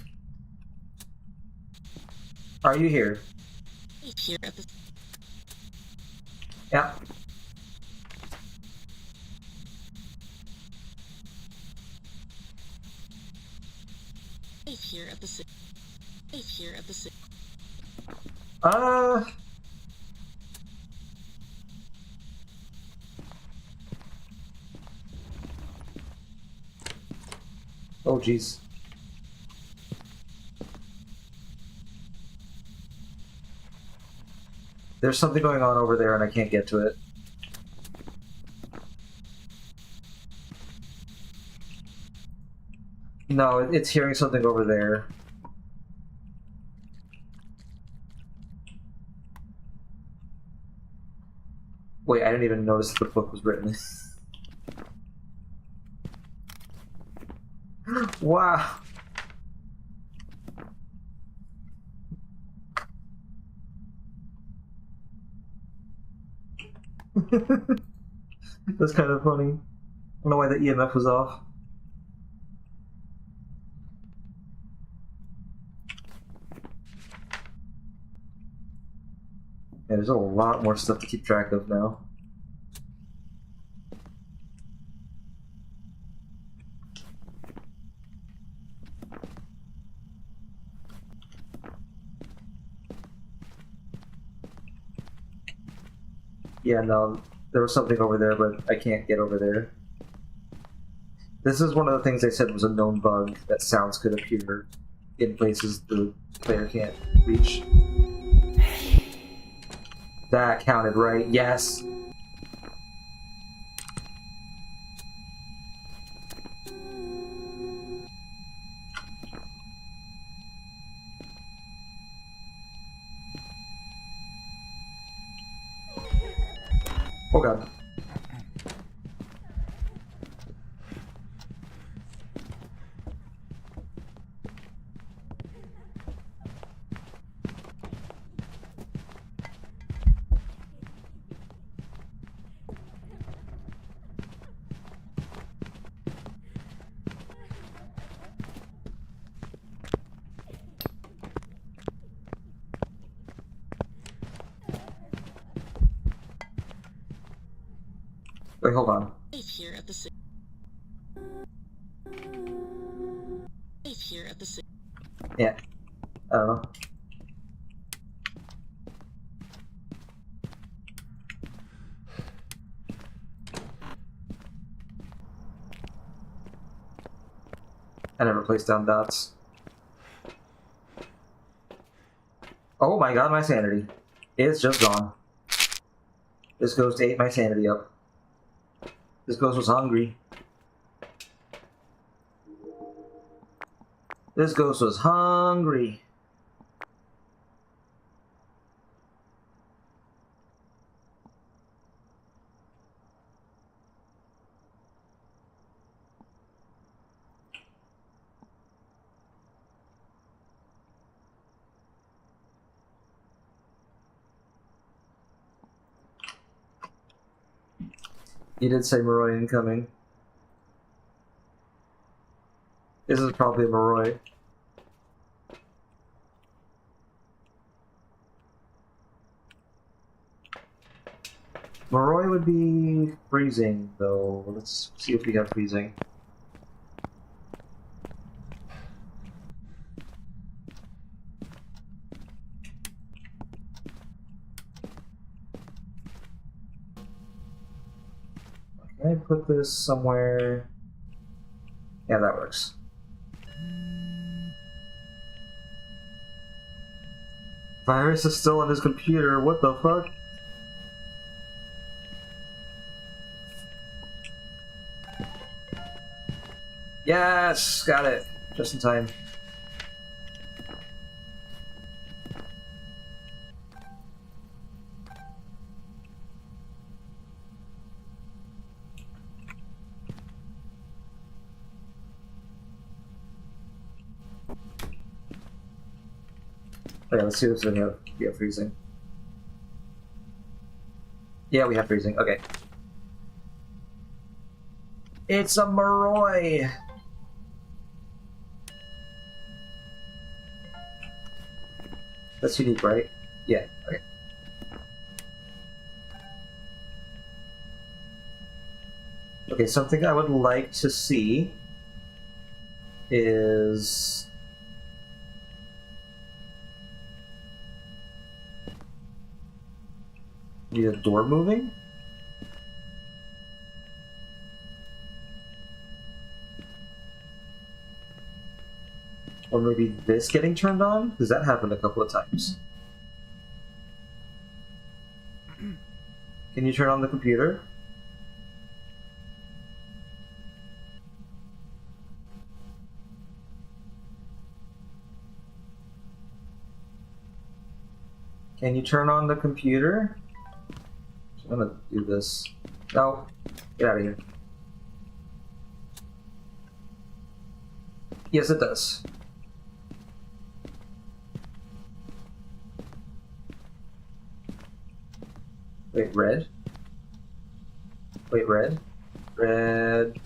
Are you here? Yeah. Here at the city. Here at the city. Oh, jeez. There's something going on over there and I can't get to it. No, it's hearing something over there. Wait, I didn't even notice that the book was written. Wow. That's kind of funny. I don't know why the EMF was off. Yeah, there's a lot more stuff to keep track of now. Yeah, no, there was something over there, but I can't get over there. This is one of the things they said was a known bug, that sounds could appear in places the player can't reach. That counted, right? Yes! Oh god. Wait, hold on. Here at the city. Here at the city. Yeah. I don't know. I never placed down dots. Oh my god, my sanity. It's just gone. This ghost ate my sanity up. This ghost was hungry. This ghost was hungry. You did say Moroi incoming. This is probably a Moroi. Moroi would be freezing, though. Let's see if we have freezing. Can I put this somewhere? Yeah, that works. Virus is still on his computer, what the fuck? Yes! Got it! Just in time. Okay, let's see if we have freezing. Yeah, we have freezing. Okay. It's a Moroi! That's unique, right? Yeah, okay. Okay, something I would like to see is... Need a door moving? Or maybe this getting turned on? Because that happened a couple of times. Can you turn on the computer? Can you turn on the computer? I'm gonna do this. No, get out of here. Yes, it does. Wait, red? Wait, red? Red.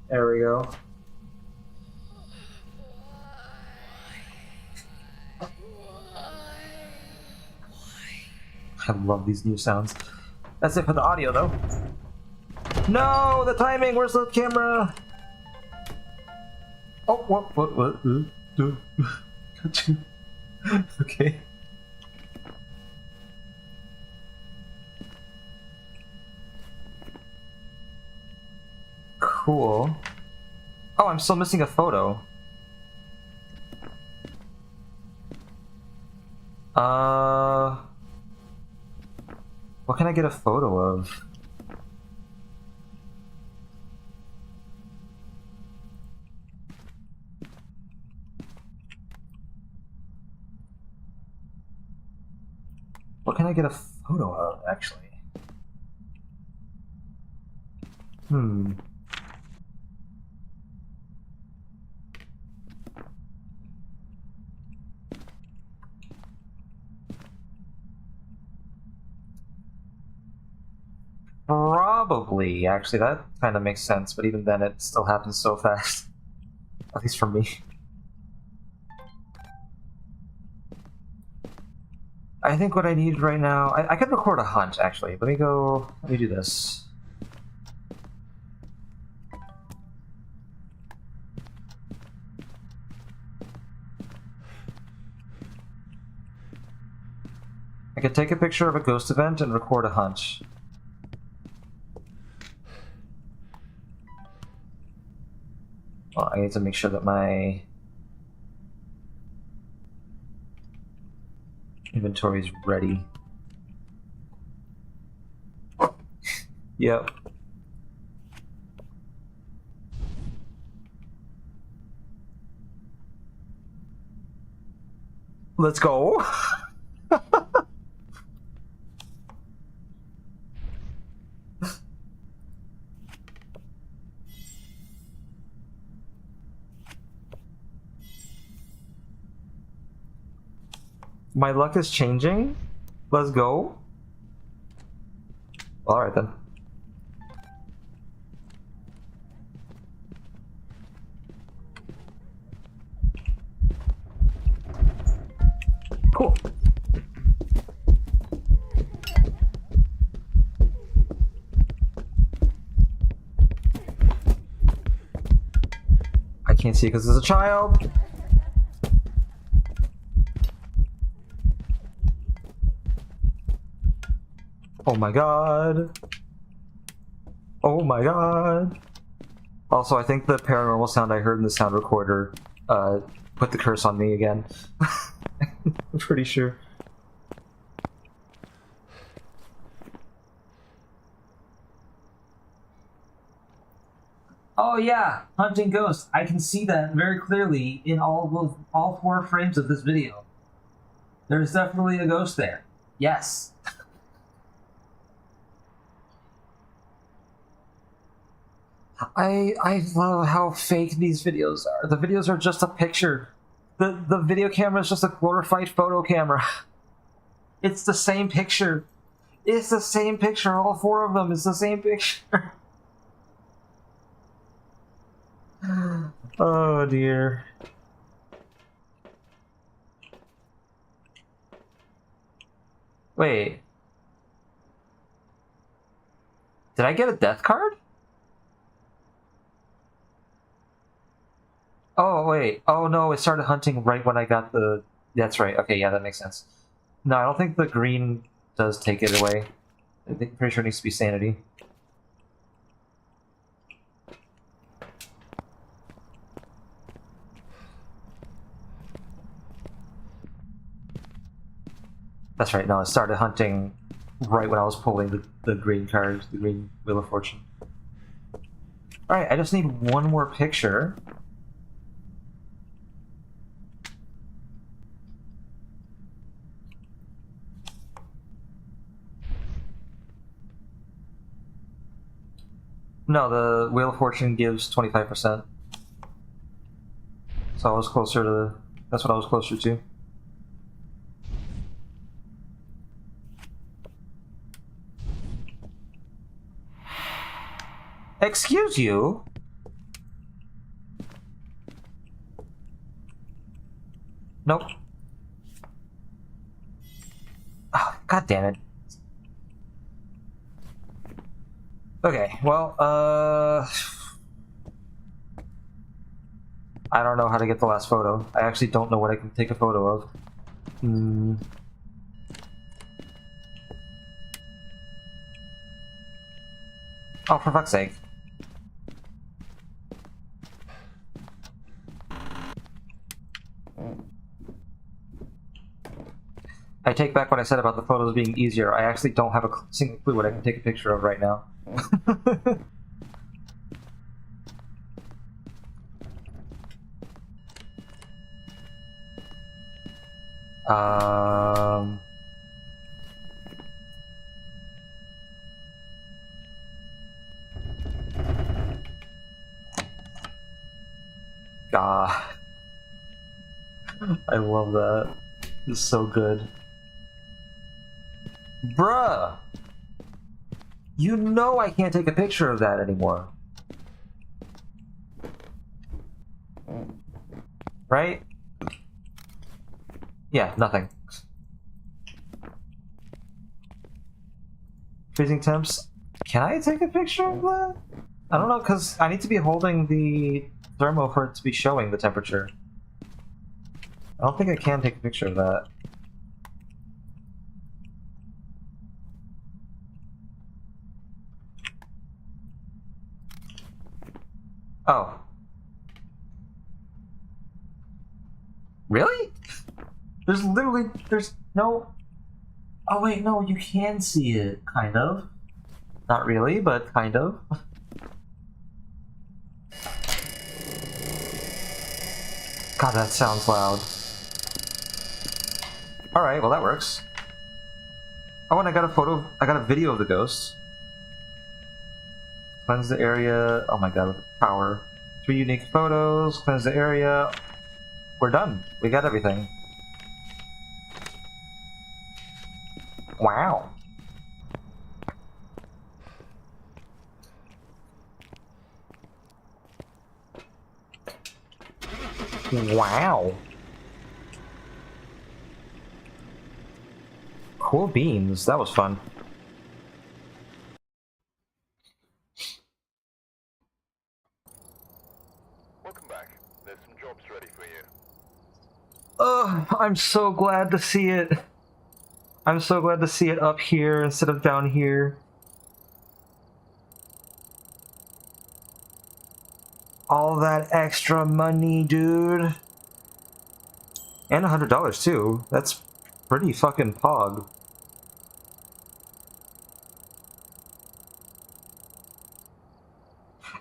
There we go. I love these new sounds. That's it for the audio, though. No, the timing. Where's the camera? Oh, what? Got you. Okay. Cool. Oh, I'm still missing a photo. What can I get a photo of? What can I get a photo of, actually? Probably, actually, that kind of makes sense, but even then it still happens so fast. At least for me. I think what I need right now... I could record a hunt, actually. Let me do this. I could take a picture of a ghost event and record a hunt. Well, I need to make sure that my inventory is ready. Yep. Let's go. My luck is changing. Let's go. Alright then. Cool. I can't see because there's a child. Oh my god. Oh my god. Also, I think the paranormal sound I heard in the sound recorder put the curse on me again. I'm pretty sure. Oh yeah, hunting ghosts. I can see that very clearly in all 4 frames of this video. There's definitely a ghost there. Yes. I love how fake these videos are. The videos are just a picture. The video camera is just a glorified photo camera. It's the same picture. It's the same picture. All four of them. It's the same picture. Oh dear. Wait. Did I get a death card? Oh, wait. Oh, no, it started hunting right when I got the... That's right. Okay, yeah, that makes sense. No, I don't think the green does take it away. I think pretty sure it needs to be sanity. That's right. No, it started hunting right when I was pulling the green cards, the green Wheel of Fortune. Alright, I just need one more picture. No, the Wheel of Fortune gives 25%. So I was closer to... That's what I was closer to. Excuse you? Nope. Oh, God damn it. Okay, well, I don't know how to get the last photo. I actually don't know what I can take a photo of. Oh, for fuck's sake. I take back what I said about the photos being easier. I actually don't have a single clue what I can take a picture of right now. God. I love that. It's so good. Bruh! You know I can't take a picture of that anymore. Right? Yeah, nothing. Freezing temps. Can I take a picture of that? I don't know, because I need to be holding the thermo for it to be showing the temperature. I don't think I can take a picture of that. Oh. Really? There's no... Oh wait, no, you can see it, kind of. Not really, but kind of. God, that sounds loud. Alright, well that works. Oh, and I got a video of the ghost. Cleanse the area. Oh my god, with the power. 3 unique photos, cleanse the area. We're done. We got everything. Wow. Wow. Cool beans. That was fun. Welcome back. There's some jobs ready for you. I'm so glad to see it. I'm so glad to see it up here instead of down here. All that extra money, dude. And $100 too. That's pretty fucking pog.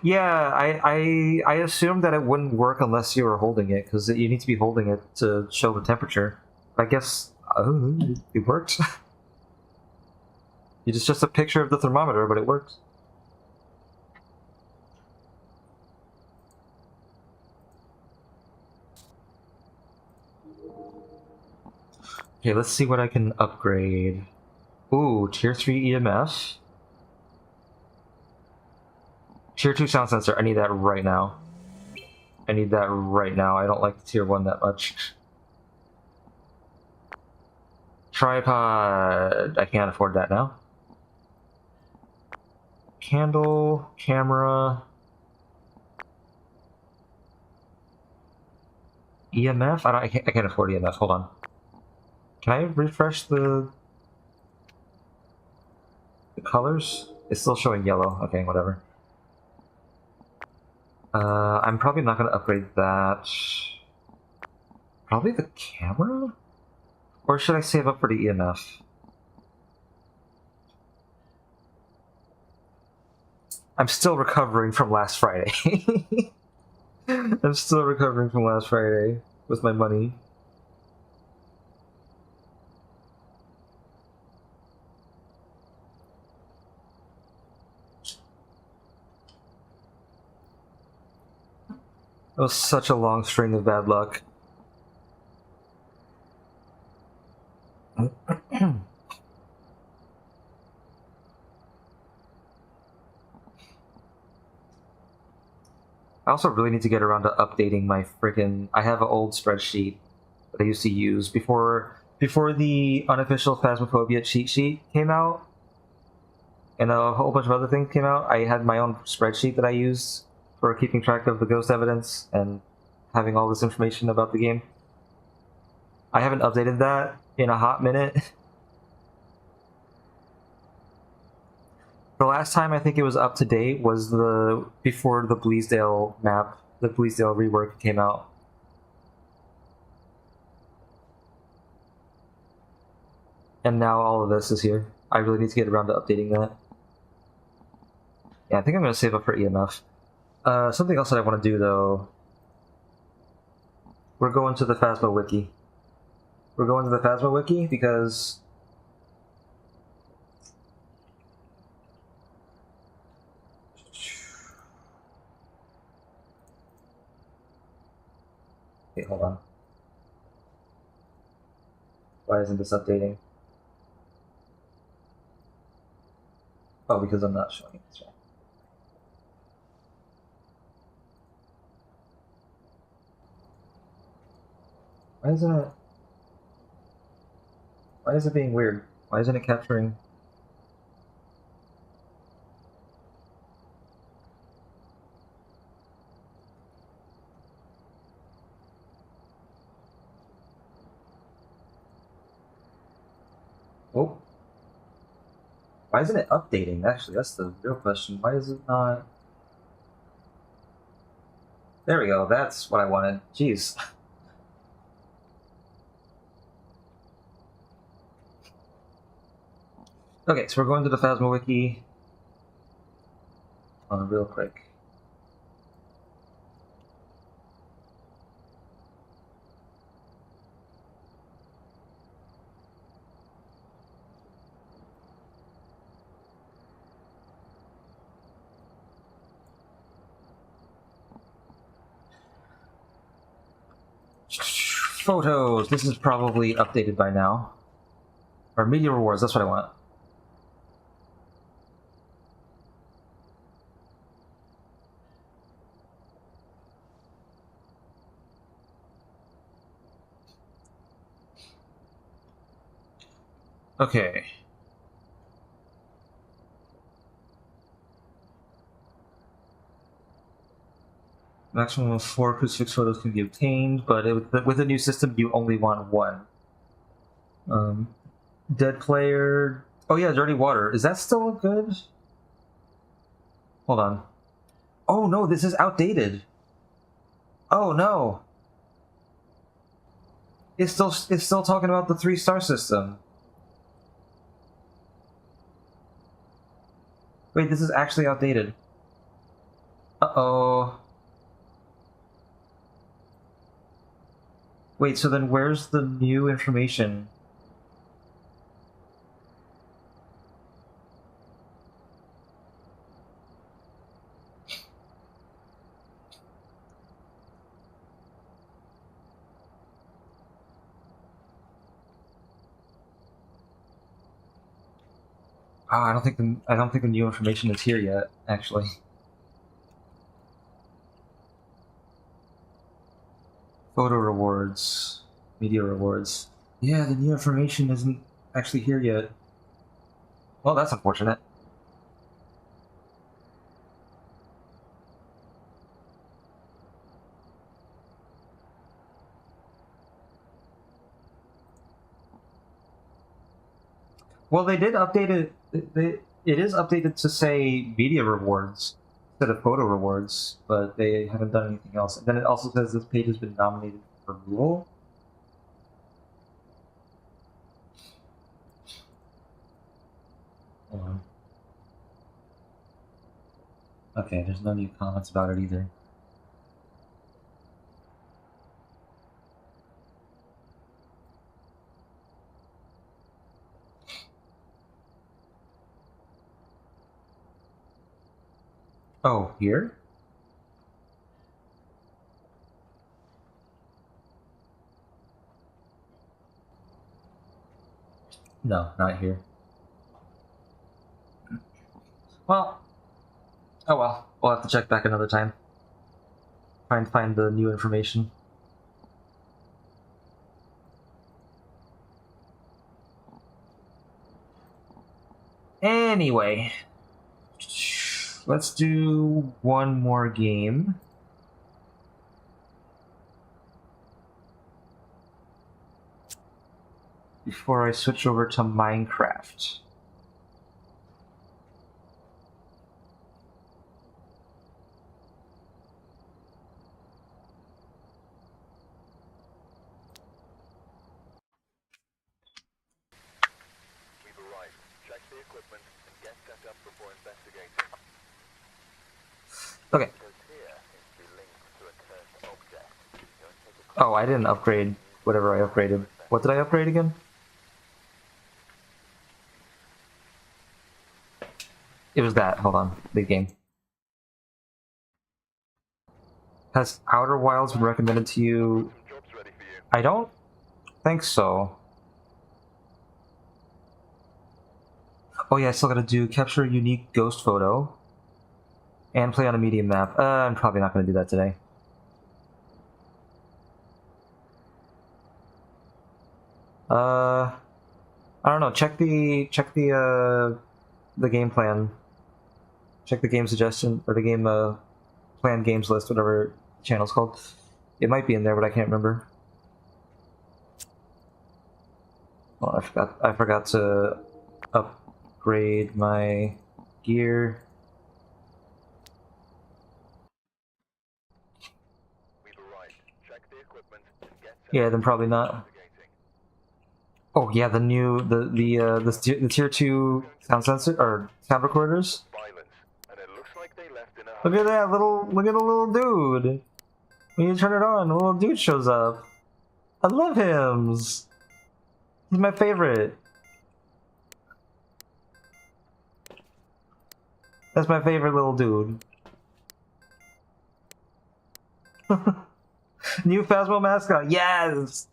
Yeah, I assumed that it wouldn't work unless you were holding it, because you need to be holding it to show the temperature. I guess it worked. It's just a picture of the thermometer, but it works. Okay, let's see what I can upgrade. Ooh, tier 3 EMF. Tier 2 sound sensor, I need that right now. I need that right now. I don't like the tier 1 that much. Tripod, I can't afford that now. Candle, camera, EMF. I can't afford EMF. Hold on. Can I refresh the colors? It's still showing yellow. Okay, whatever. I'm probably not going to upgrade that. Probably the camera? Or should I save up for the EMF? I'm still recovering from last Friday. I'm still recovering from last Friday with my money. It was such a long string of bad luck. I also really need to get around to updating my freaking. I have an old spreadsheet that I used to use before the unofficial Phasmophobia cheat sheet came out, and a whole bunch of other things came out. I had my own spreadsheet that I used for keeping track of the ghost evidence and having all this information about the game. I haven't updated that in a hot minute. The last time I think it was up to date was before the Bleasdale map, the Bleasdale rework came out. And now all of this is here. I really need to get around to updating that. Yeah, I think I'm going to save up for EMF. Something else that I want to do, though. We're going to the Phasmo Wiki. We're going to the Phasmo Wiki because... Wait, hold on. Why isn't this updating? Oh, because I'm not showing it. That's right. Why is it being weird? Why isn't it capturing? Oh. Why isn't it updating? Actually, that's the real question. Why is it not? There we go. That's what I wanted. Jeez. Okay, so we're going to the Phasmo Wiki. Real quick. Photos. This is probably updated by now. Or media rewards. That's what I want. Okay. Maximum of 4 crucifix photos can be obtained, but with a new system, you only want 1. Dead player. Oh yeah, dirty water. Is that still good? Hold on. Oh no, this is outdated. Oh no. It's still talking about the 3-star system. Wait, this is actually outdated. Uh-oh. Wait, so then where's the new information? Oh, I don't think the new information is here yet. Actually, photo rewards, media rewards. Yeah, the new information isn't actually here yet. Well, that's unfortunate. Well, they did update it. It is updated to say media rewards instead of photo rewards, but they haven't done anything else. And then it also says this page has been nominated for removal. Hold on. Okay, there's no new comments about it either. Oh, here? No, not here. Well, oh well. We'll have to check back another time. Try and find the new information. Anyway, let's do one more game. Before I switch over to Minecraft. We've arrived. Check the equipment and get set up before investigating. Okay. Here is the link to a cursed object. Go and take a Oh, I didn't upgrade whatever I upgraded. What did I upgrade again? It was that. Hold on. Big game. Has Outer Wilds been recommended to you? jobs ready for you. I don't think so. Oh yeah, I still gotta do capture a unique ghost photo. And play on a medium map. I'm probably not gonna do that today. I don't know. Check the game plan. Check the game suggestion or the game planned games list, whatever the channel's called. It might be in there, but I can't remember. Well, I forgot to upgrade my gear. We've arrived. Check the equipment and get set Yeah, up then probably before not. investigating. Oh yeah, the new the tier 2 sound sensor or sound recorders. Violence, and it looks like they left in a Look at that look at the little dude. When you turn it on, the little dude shows up. I love him. He's my favorite. That's my favorite little dude. New Phasmo mascot, yes!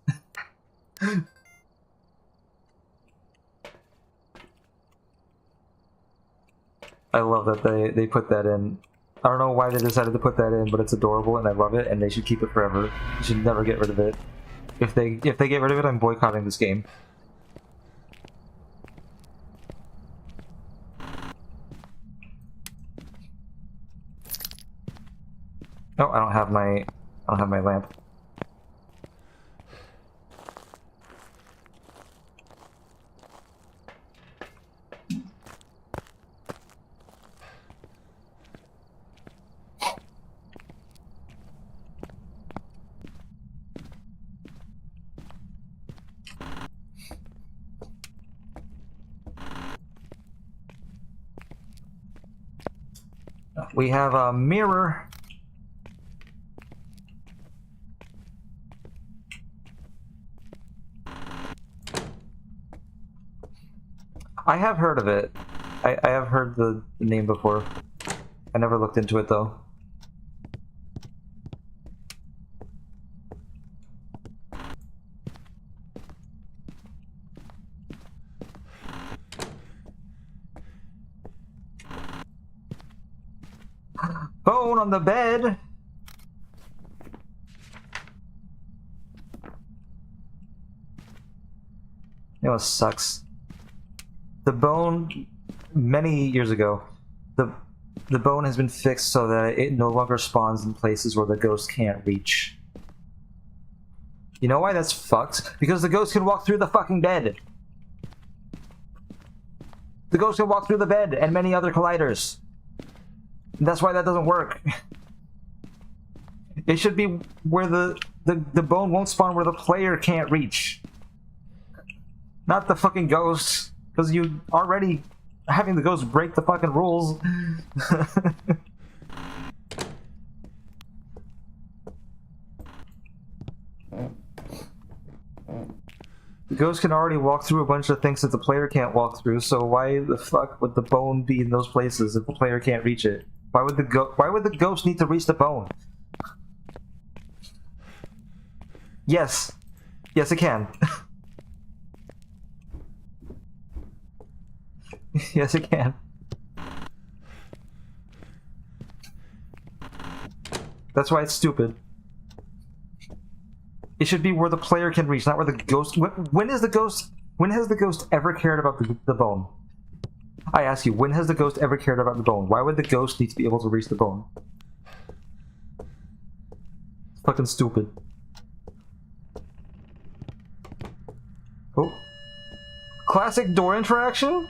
I love that they put that in. I don't know why they decided to put that in, but it's adorable and I love it, and they should keep it forever. They should never get rid of it. If they get rid of it, I'm boycotting this game. Oh, I don't have my lamp. We have a mirror. I have heard of it. I have heard the name before. I never looked into it though. Bone on the bed! You know what sucks? The bone, many years ago, the bone has been fixed so that it no longer spawns in places where the ghost can't reach. You know why that's fucked? Because the ghost can walk through the fucking bed! The ghost can walk through the bed and many other colliders. And that's why that doesn't work. It should be where the bone won't spawn where the player can't reach. Not the fucking ghost. Because you already having the ghost break the fucking rules. The ghost can already walk through a bunch of things that the player can't walk through, so why the fuck would the bone be in those places if the player can't reach it? Why would the ghost need to reach the bone? Yes. Yes, it can. Yes, it can. That's why it's stupid. It should be where the player can reach, not where the ghost... When has the ghost ever cared about the bone? I ask you, when has the ghost ever cared about the bone? Why would the ghost need to be able to reach the bone? It's fucking stupid. Oh. Classic door interaction?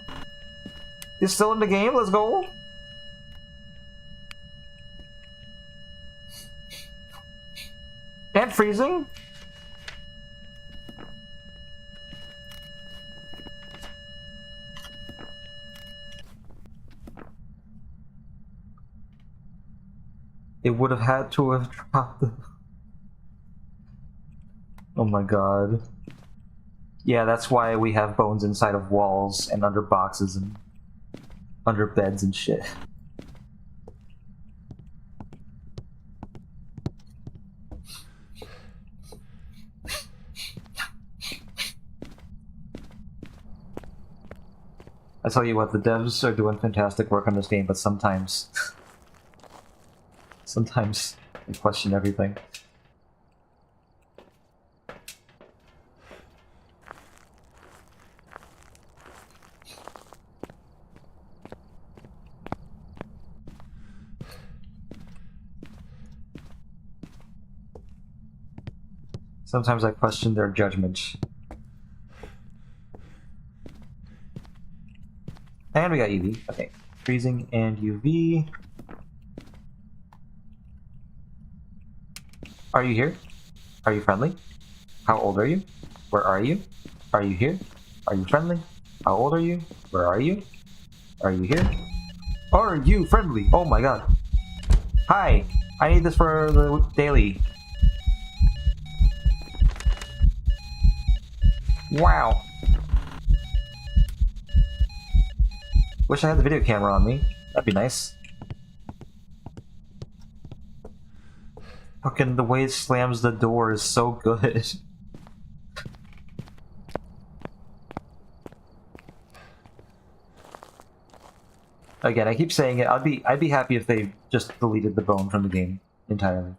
Is still in the game? Let's go. And freezing? It would have had to have dropped the... Oh my god. Yeah, that's why we have bones inside of walls and under boxes and under beds and shit. I tell you what, the devs are doing fantastic work on this game, but sometimes... sometimes I question everything. Sometimes I question their judgment. And we got Eevee. Okay. Freezing and UV. Are you here? Are you friendly? How old are you? Where are you? Are you here? Are you friendly? How old are you? Where are you? Are you here? Are you friendly? Oh my god. Hi! I need this for the daily. Wow. Wish I had the video camera on me. That'd be nice. Fucking the way it slams the door is so good. Again, I keep saying it. I'd be happy if they just deleted the bone from the game entirely.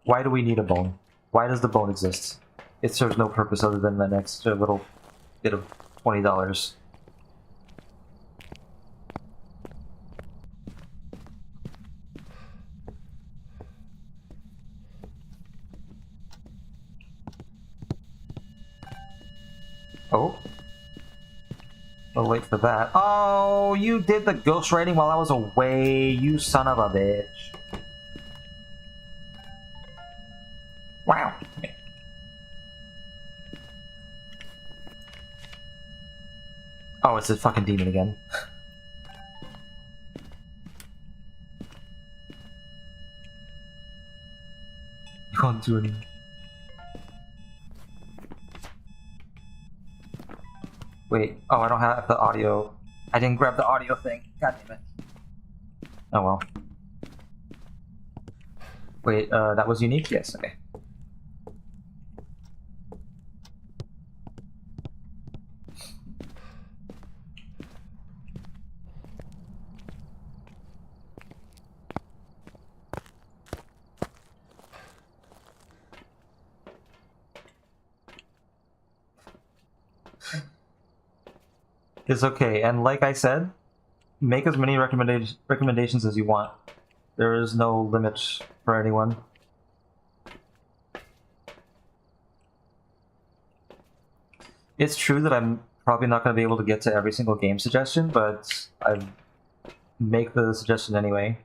Why do we need a bone? Why does the bone exist? It serves no purpose other than an extra little bit of $20. Oh. I'll wait for that. Oh, you did the ghostwriting while I was away, you son of a bitch. Wow. Okay. Oh, it's a fucking demon again. You can't do anything. Wait, oh, I don't have the audio. I didn't grab the audio thing. God damn it. Oh well. Wait, that was unique? Yes, okay. is okay. And like I said, make as many recommendations as you want. There is no limit for anyone. It's true that I'm probably not going to be able to get to every single game suggestion, but I make the suggestion anyway.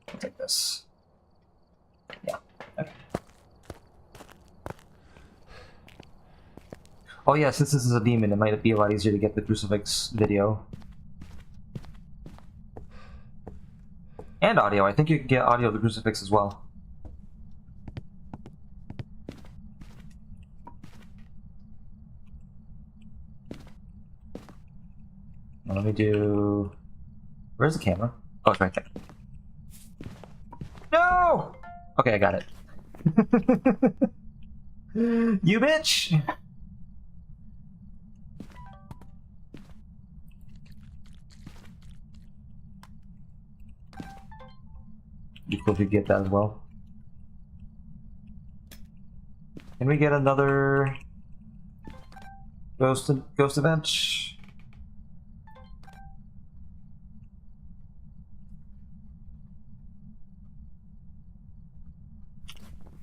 I'll take this. Yeah. Okay. Oh yeah, since this is a demon, it might be a lot easier to get the crucifix video. And audio. I think you can get audio of the crucifix as well. Now let me do... Where's the camera? Oh, it's right there. No! Okay, I got it. You bitch! Be cool if you get that as well. Can we get another ghost event?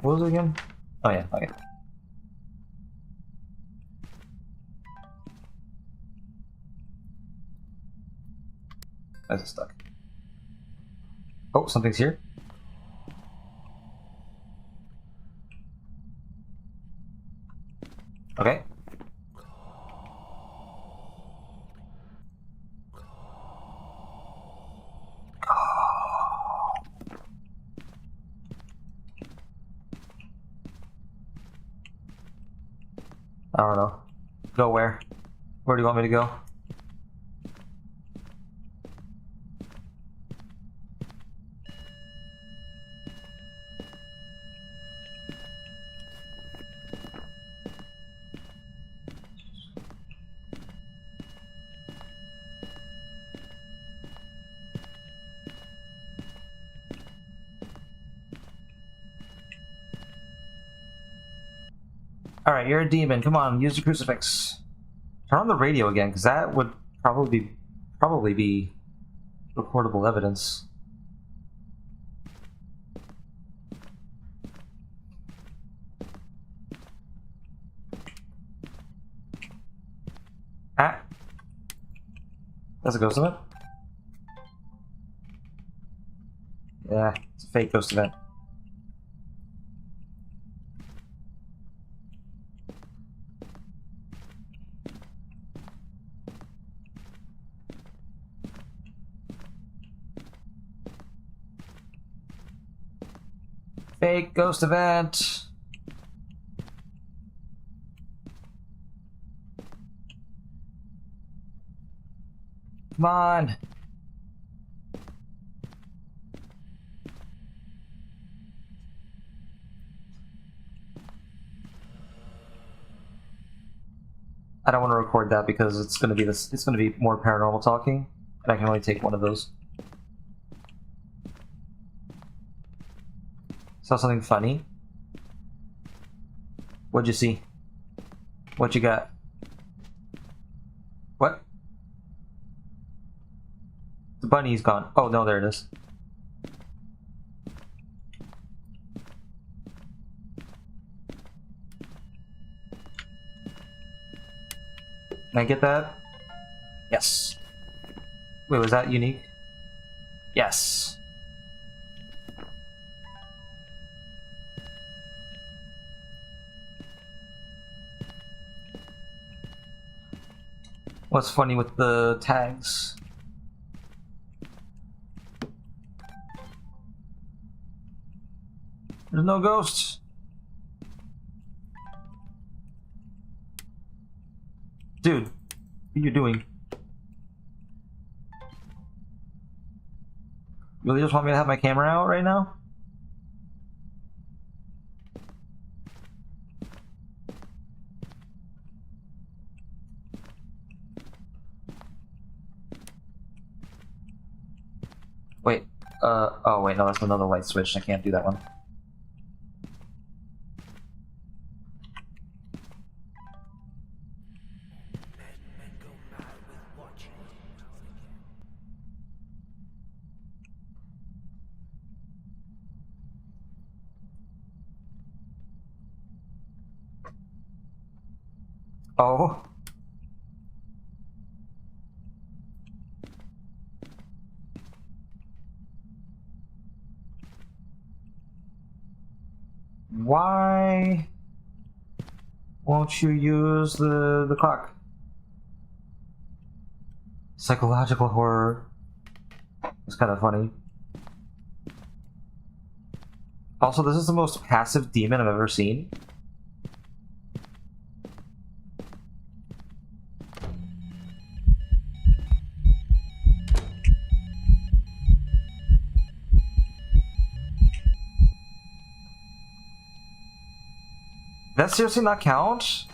What was it again? Oh yeah, okay. Why is it stuck? Oh, something's here. Okay. I don't know. Go where? Where do you want me to go? Alright, you're a demon. Come on, use the crucifix. Turn on the radio again, because that would probably be recordable evidence. Ah! That's a ghost event? Yeah, it's a fake ghost event. Fake ghost event. Come on. I don't want to record that because it's going to be this. It's going to be more paranormal talking, and I can only take one of those. Saw something funny. What'd you see? What you got? What? The bunny's gone. Oh no, there it is. Can I get that? Yes. Wait, was that unique? Yes. What's funny with the tags? There's no ghosts. Dude, what are you doing? You really just want me to have my camera out right now? Wait, oh wait, no, that's another light switch. I can't do that one. Oh. Why won't you use the clock? Psychological horror. It's kind of funny. Also, this is the most passive demon I've ever seen. That seriously not count?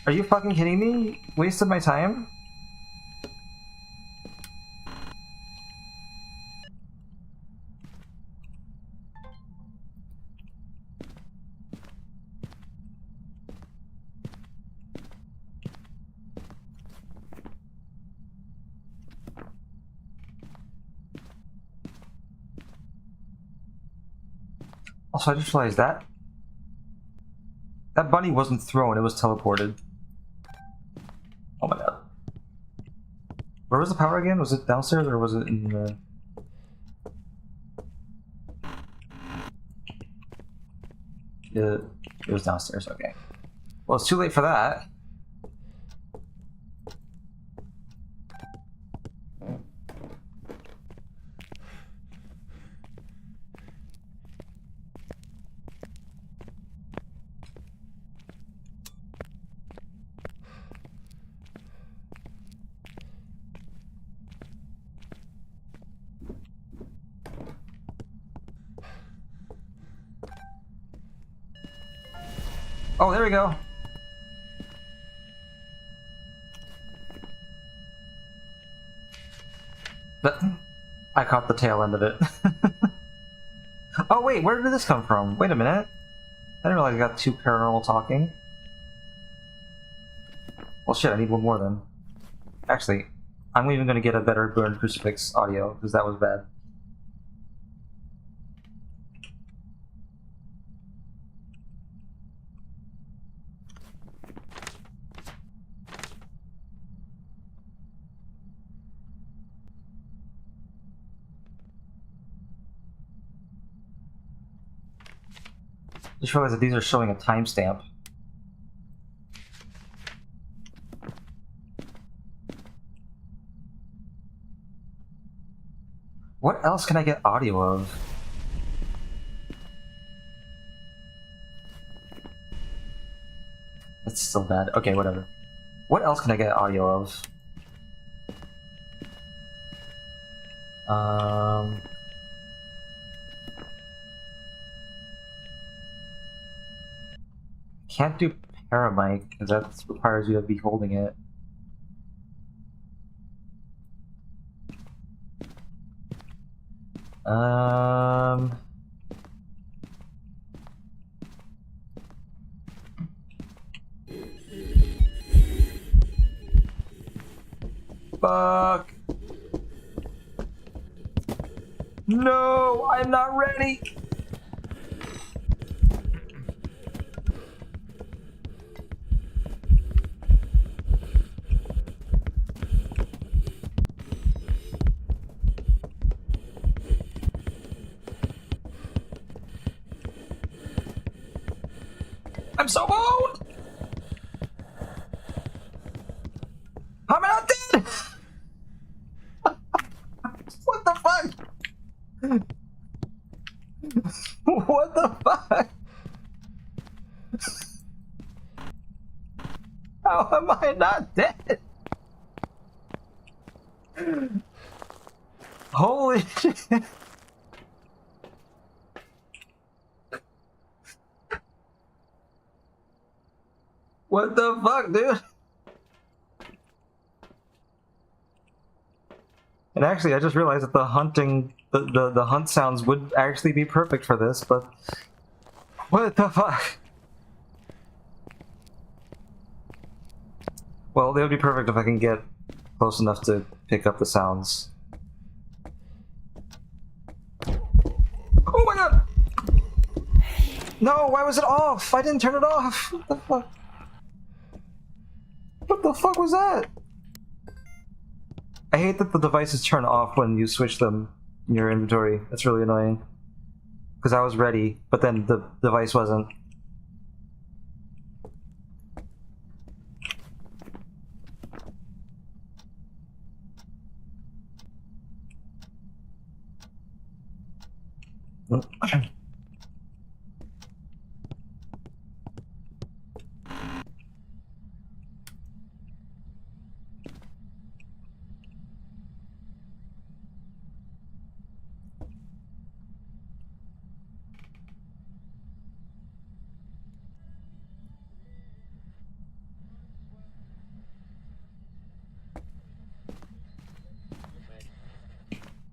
Are you fucking kidding me? Wasted my time? Also, I just realized that bunny wasn't thrown, it was teleported. Oh my god. Where was the power again? Was it downstairs or was it in the... It was downstairs, okay. Well, it's too late for that. Oh, there we go. I caught the tail end of it. Oh wait, where did this come from? Wait a minute. I didn't realize I got two paranormal talking. Well shit, I need one more then. Actually, I'm even gonna get a better Burn Crucifix audio, because that was bad. Just realized that these are showing a timestamp. What else can I get audio of? That's so bad. Okay, whatever. What else can I get audio of? Can't do paramic because that requires you to be holding it. Fuck. No, I'm not ready. I'm so boned! How am I not dead? What the fuck? What the fuck? How am I not dead? Holy shit. What the fuck, dude? And actually, I just realized that the hunting, the hunt sounds would actually be perfect for this, but... What the fuck? Well, they would be perfect if I can get close enough to pick up the sounds. Oh my god! No, why was it off? I didn't turn it off! What the fuck? What the fuck was that? I hate that the devices turn off when you switch them in your inventory. That's really annoying. Because I was ready, but then the device wasn't.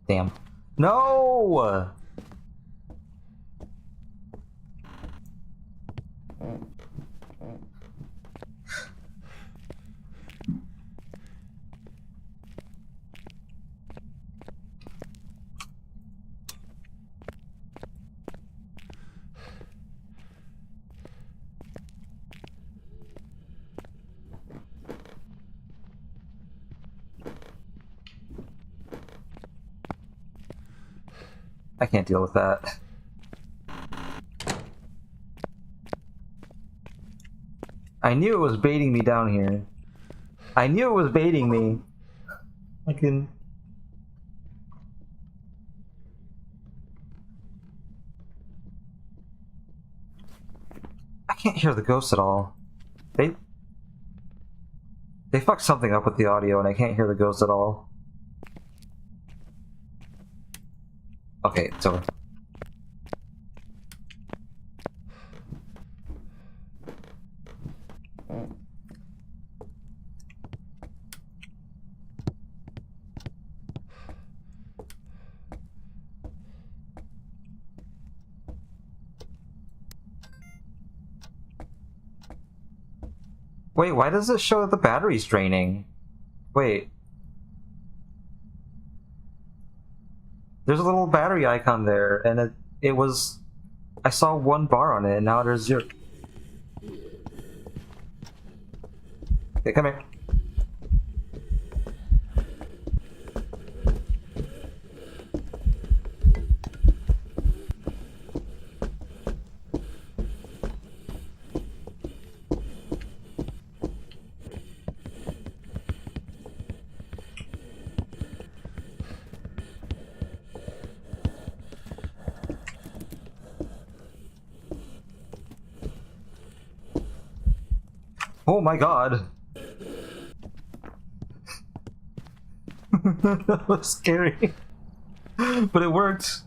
Damn. No! I can't deal with that. I knew it was baiting me down here. I knew it was baiting me. I can't hear the ghosts at all. They fucked something up with the audio and I can't hear the ghosts at all. Okay, it's over. Wait, why does it show that the battery's draining? Wait. There's a little battery icon there, and it was... I saw 1 bar on it, and now there's 0. Okay, come here. Oh my god! That was scary. But it worked.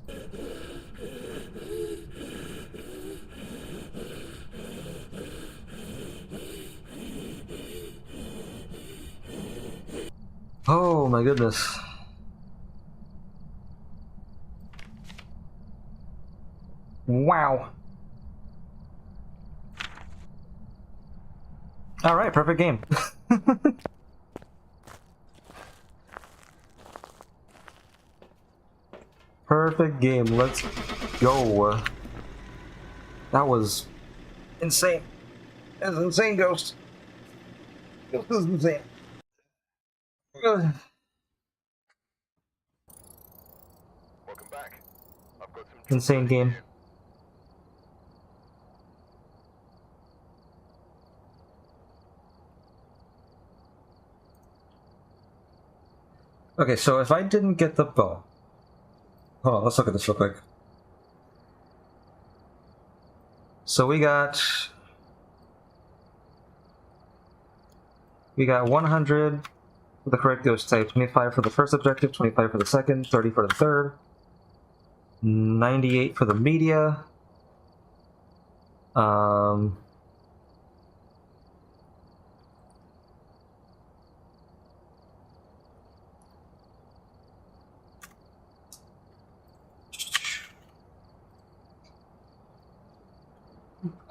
Oh my goodness. Wow. Alright, perfect game. Perfect game, let's go. That was insane. That was insane, Ghost. Ghost is insane. Welcome back. I've got some Insane game. Okay, so if I didn't get the bow... Hold on, let's look at this real quick. So we got 100 for the correct ghost type, 25 for the first objective, 25 for the second, 30 for the third, 98 for the media.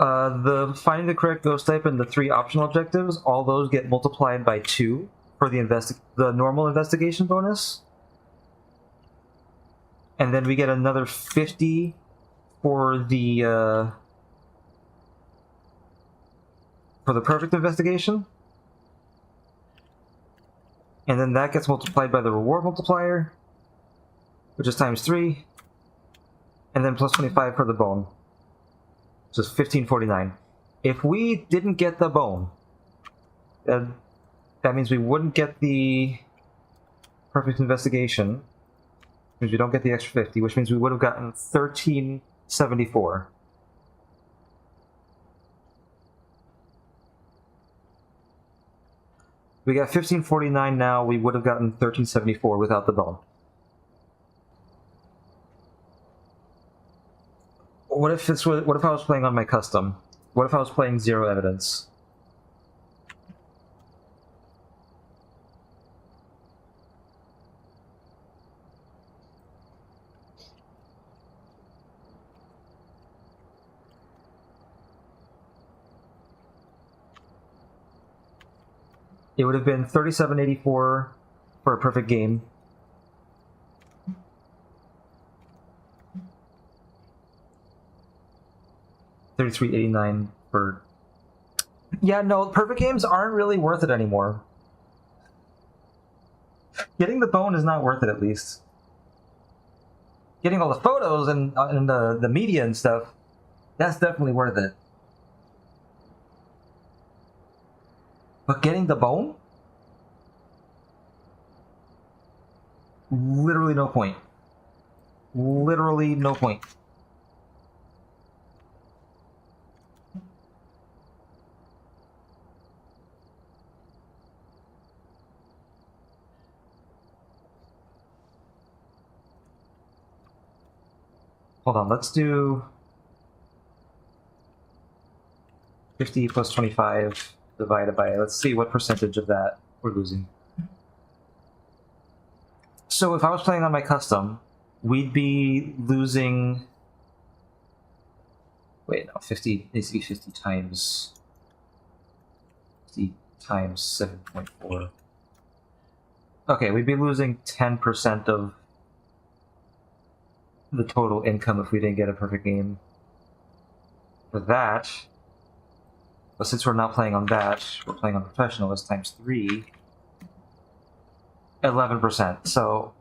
The finding the correct ghost type and the 3 optional objectives, all those get multiplied by 2 for the normal investigation bonus. And then we get another 50 for the perfect investigation. And then that gets multiplied by the reward multiplier, which is times 3. And then plus 25 for the bone. So it's 1549. If we didn't get the bone, that means we wouldn't get the perfect investigation, which means we don't get the extra 50, which means we would have gotten 1374. We got 1549 now, we would have gotten 1374 without the bone. What if I was playing on my custom? What if I was playing zero evidence? It would have been 3784 for a perfect game. $33.89 for... Yeah, no, perfect games aren't really worth it anymore. Getting the bone is not worth it, at least. Getting all the photos and the media and stuff, that's definitely worth it. But getting the bone? Literally no point. Literally no point. Hold on, let's do 50 plus 25 divided by, let's see what percentage of that we're losing. So if I was playing on my custom, we'd be losing... Wait, no, 50 needs to be 50 times 7.4. Okay, we'd be losing 10% of the total income if we didn't get a perfect game for that. But since we're not playing on that, we're playing on professional, that's times 3. 11%. So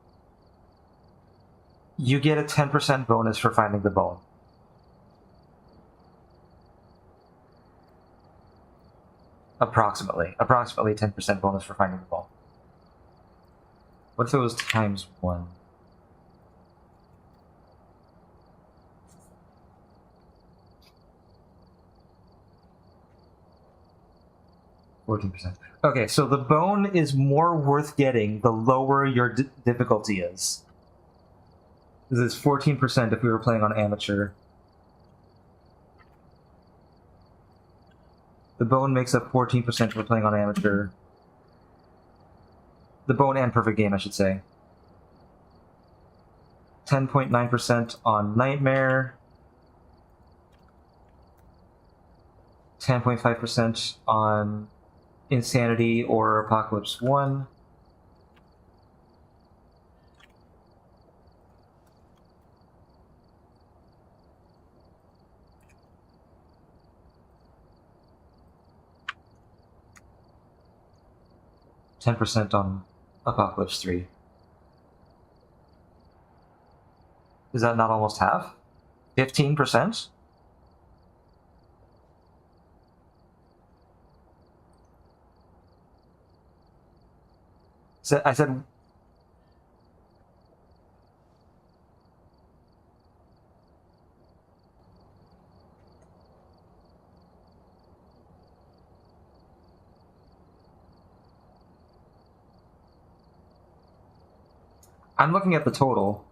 you get a 10% bonus for finding the bone. Approximately 10% bonus for finding the bone. What if it was times 1? Okay, so the bone is more worth getting the lower your difficulty is. This is 14% if we were playing on amateur. The bone makes up 14% if we're playing on amateur. The bone and perfect game, I should say. 10.9% on nightmare. 10.5% on Insanity or Apocalypse 1. %10 on Apocalypse 3. Is that not almost half? 15%? So I said... I'm looking at the total.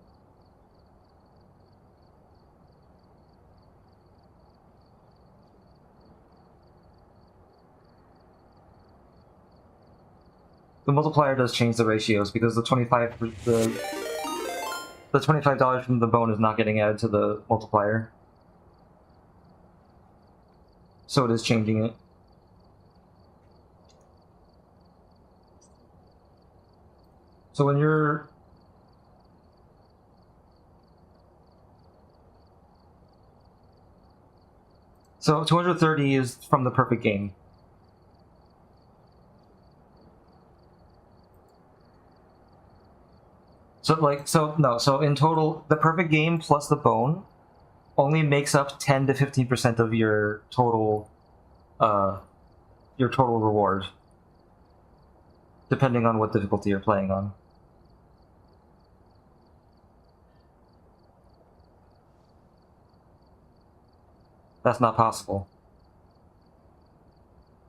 The multiplier does change the ratios because the $25 from the bone is not getting added to the multiplier. So it is changing it. So when you're... So 230 is from the perfect game. So in total, the perfect game plus the bone only makes up 10 to 15% of your total reward, depending on what difficulty you're playing on. That's not possible.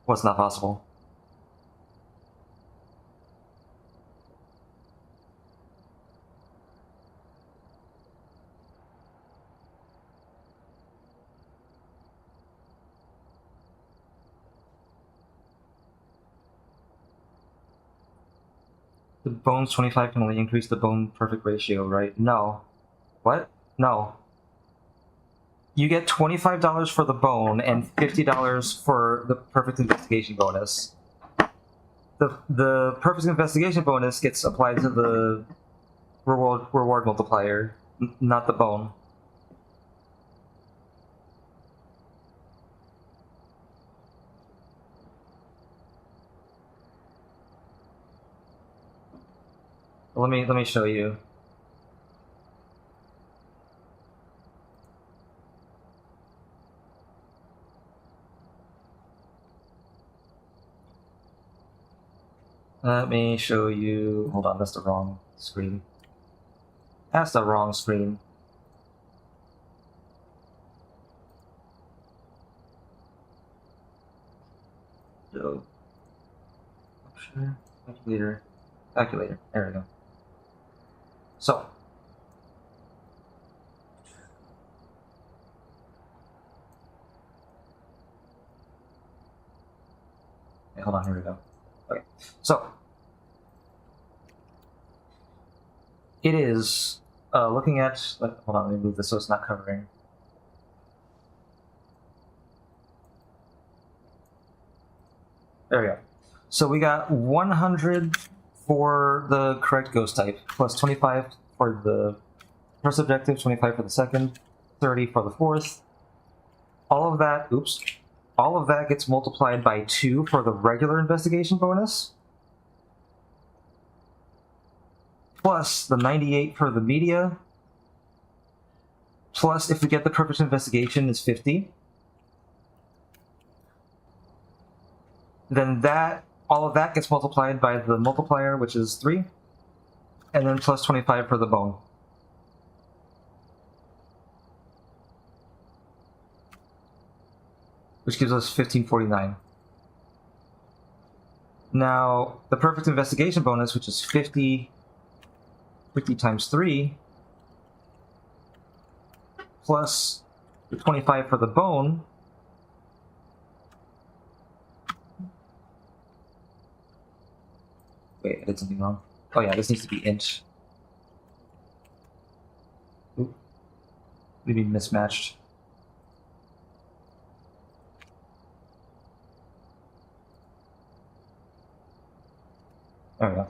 What's not possible? The bones 25 can only increase the bone perfect ratio, right? No. What? No. You get $25 for the bone and $50 for the perfect investigation bonus. The perfect investigation bonus gets applied to the reward multiplier, not the bone. Let me show you. Let me show you. Hold on, that's the wrong screen. That's the wrong screen. So, sure. Calculator. There we go. So, okay, hold on. Here we go. Okay, so it is looking at. Hold on, let me move this so it's not covering. There we go. So we got 100 for the correct ghost type, plus 25 for the first objective, 25 for the second, 30 for the fourth. All of that, all of that gets multiplied by 2 for the regular investigation bonus, plus the 98 for the media, plus if we get the perfect investigation is 50. Then all of that gets multiplied by the multiplier, which is 3, and then plus 25 for the bone. Which gives us 1549. Now, the perfect investigation bonus, which is 50 times 3, plus the 25 for the bone, wait, I did something wrong. Oh yeah, this needs to be inch. Oop. Maybe mismatched. There we go.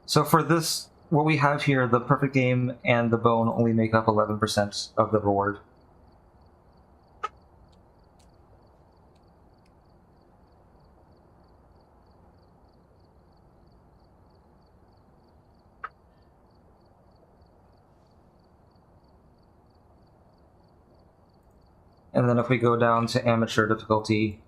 So for this, what we have here, the perfect game and the bone only make up 11% of the reward. And then if we go down to amateur difficulty,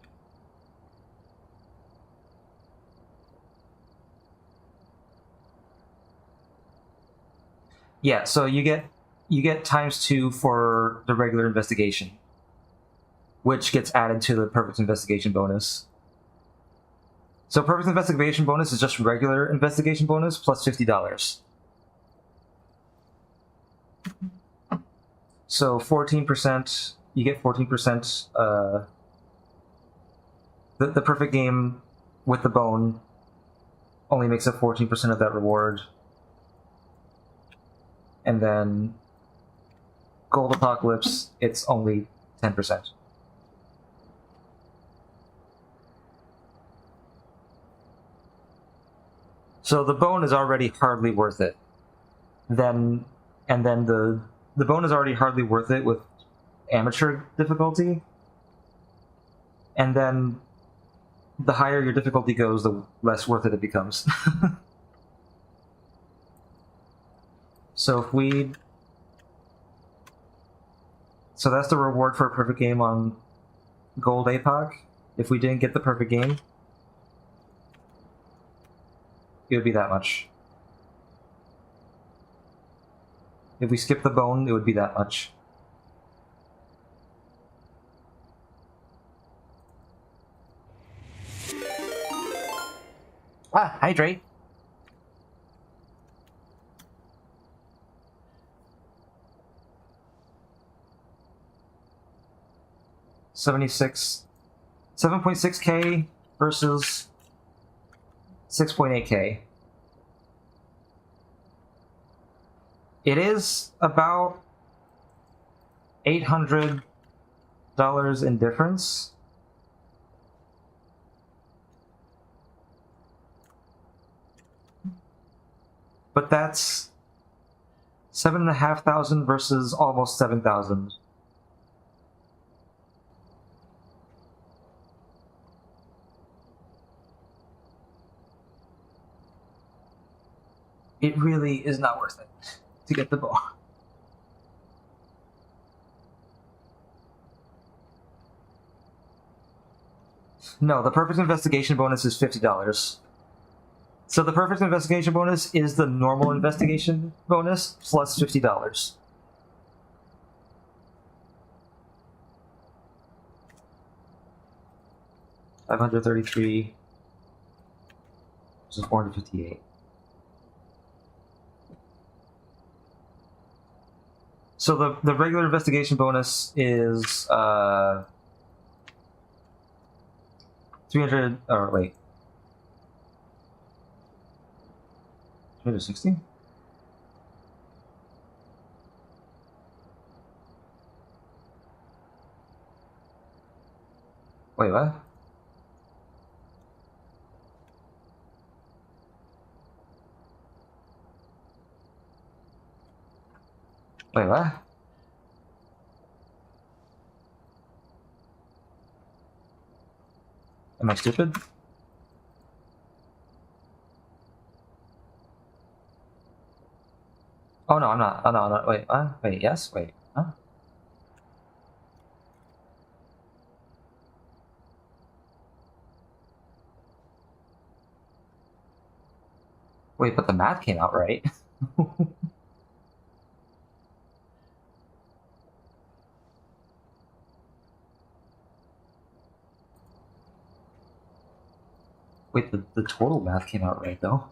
yeah, so you get times 2 for the regular investigation, which gets added to the perfect investigation bonus. So perfect investigation bonus is just regular investigation bonus plus $50. So 14%, you get 14%. The perfect game with the bone only makes up 14% of that reward. And then Gold Apocalypse, it's only 10%. So the bone is already hardly worth it. And then the bone is already hardly worth it with amateur difficulty. And then the higher your difficulty goes, the less worth it becomes. So so that's the reward for a perfect game on Gold APOC. If we didn't get the perfect game, it would be that much. If we skip the bone, it would be that much. Ah, hydrate. $7.6K versus 6.8K. It is about $800 in difference. But that's 7,500 versus almost 7,000. It really is not worth it to get the bow. No, the perfect investigation bonus is $50. So the perfect investigation bonus is the normal investigation bonus plus $50. $533 versus 458. So the regular investigation bonus is 300. Or wait, 360. Wait, what? Wait, what? Am I stupid? Oh no, I'm not. Oh no, no. Wait, wait, yes, wait, huh? Wait, but the math came out right. Wait, the total math came out right though.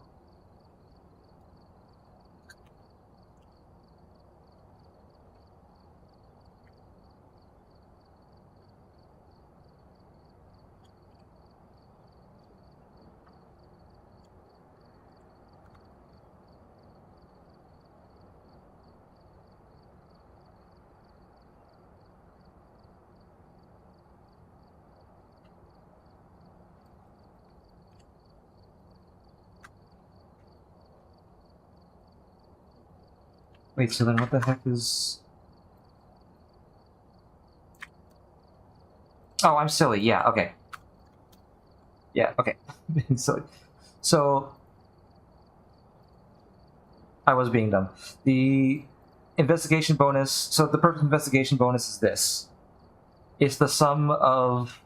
Wait, so then what the heck is... Oh, I'm silly, yeah, okay. Yeah, okay. Silly. So... I was being dumb. The investigation bonus... So the perfect investigation bonus is this. It's the sum of...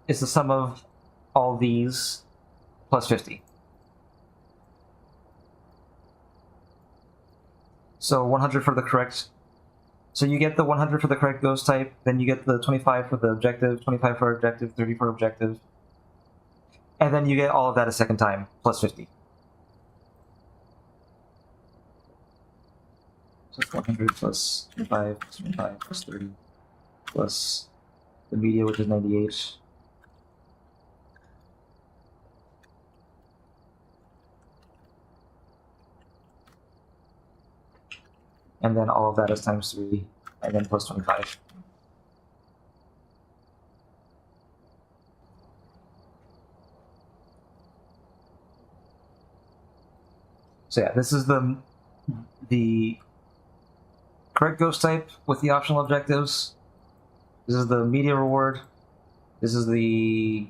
It's the sum of all these plus 50. So 100 for the correct... So you get the 100 for the correct ghost type, then you get the 25 for the objective, 25 for objective, 30 for objective. And then you get all of that a second time, plus 50. So 100 plus 25 plus 25 plus 30 plus the media, which is 98. and then all of that is times 3, and then plus 25. So yeah, this is the correct ghost type with the optional objectives. This is the media reward. This is the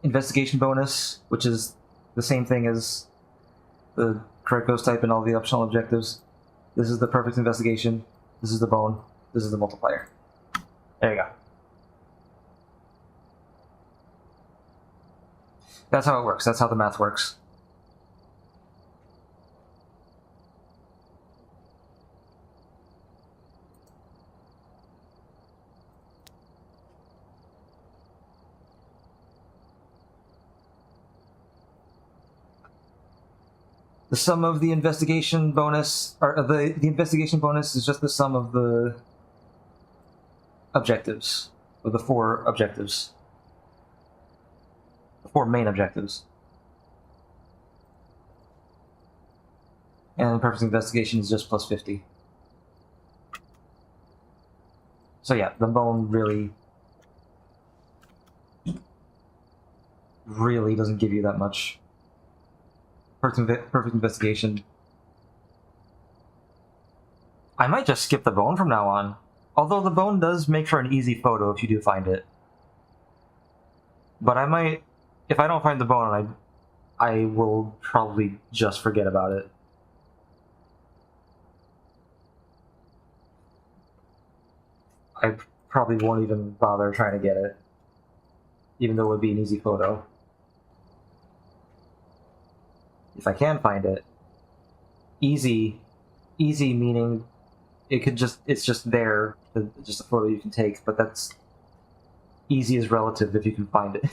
investigation bonus, which is the same thing as the correct ghost type and all the optional objectives. This is the perfect investigation. This is the bone. This is the multiplier. There you go. That's how it works. That's how the math works. The sum of the investigation bonus, or the investigation bonus is just the sum of the objectives, or the 4 objectives. The 4 main objectives. And perfect investigation is just plus 50. So yeah, the bone really doesn't give you that much. Perfect investigation. I might just skip the bone from now on. Although the bone does make for an easy photo if you do find it. But I might... If I don't find the bone, I will probably just forget about it. I probably won't even bother trying to get it. Even though it would be an easy photo. If I can find it, easy meaning it's just there, just a photo you can take, but that's easy is relative if you can find it.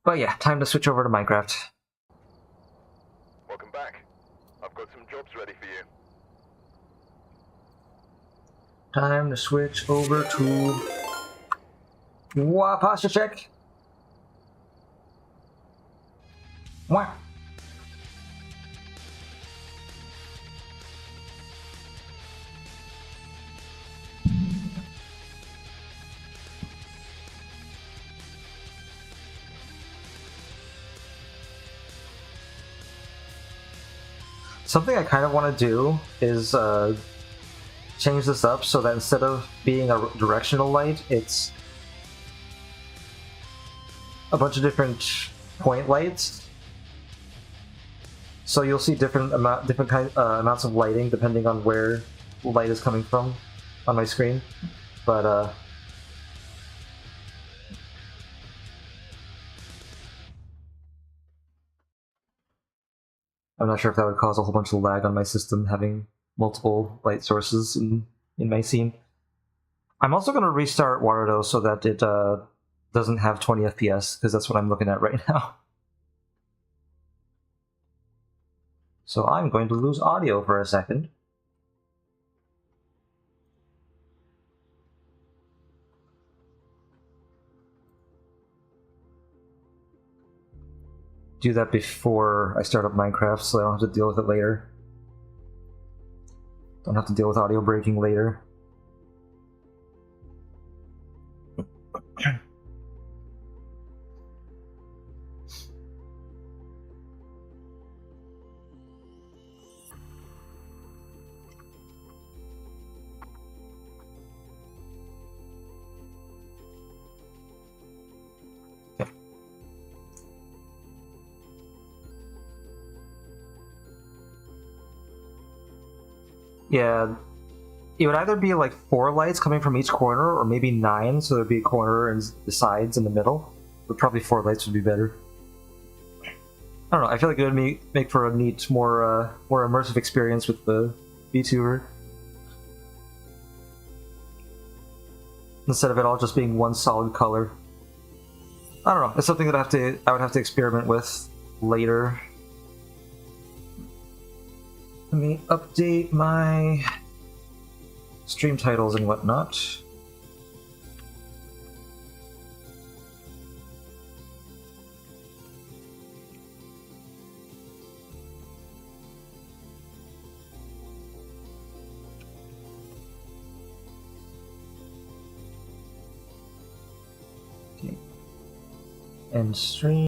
But yeah, time to switch over to Minecraft. Welcome back. I've got some jobs ready for you. Time to switch over to posture check. Wah. Something I kind of want to do is change this up so that instead of being a directional light, it's a bunch of different point lights. So you'll see different amounts of lighting depending on where light is coming from on my screen. But I'm not sure if that would cause a whole bunch of lag on my system, having multiple light sources in my scene. I'm also going to restart Waterdo so that it doesn't have 20 FPS, because that's what I'm looking at right now. So I'm going to lose audio for a second. Do that before I start up Minecraft so I don't have to deal with it later. Don't have to deal with audio breaking later. Yeah, it would either be like 4 lights coming from each corner, or maybe 9, so there'd be a corner and the sides in the middle. But probably 4 lights would be better. I don't know, I feel like it would make for a neat, more immersive experience with the VTuber. Instead of it all just being one solid color. I don't know, it's something that I would have to experiment with later. Let me update my stream titles and whatnot. End stream.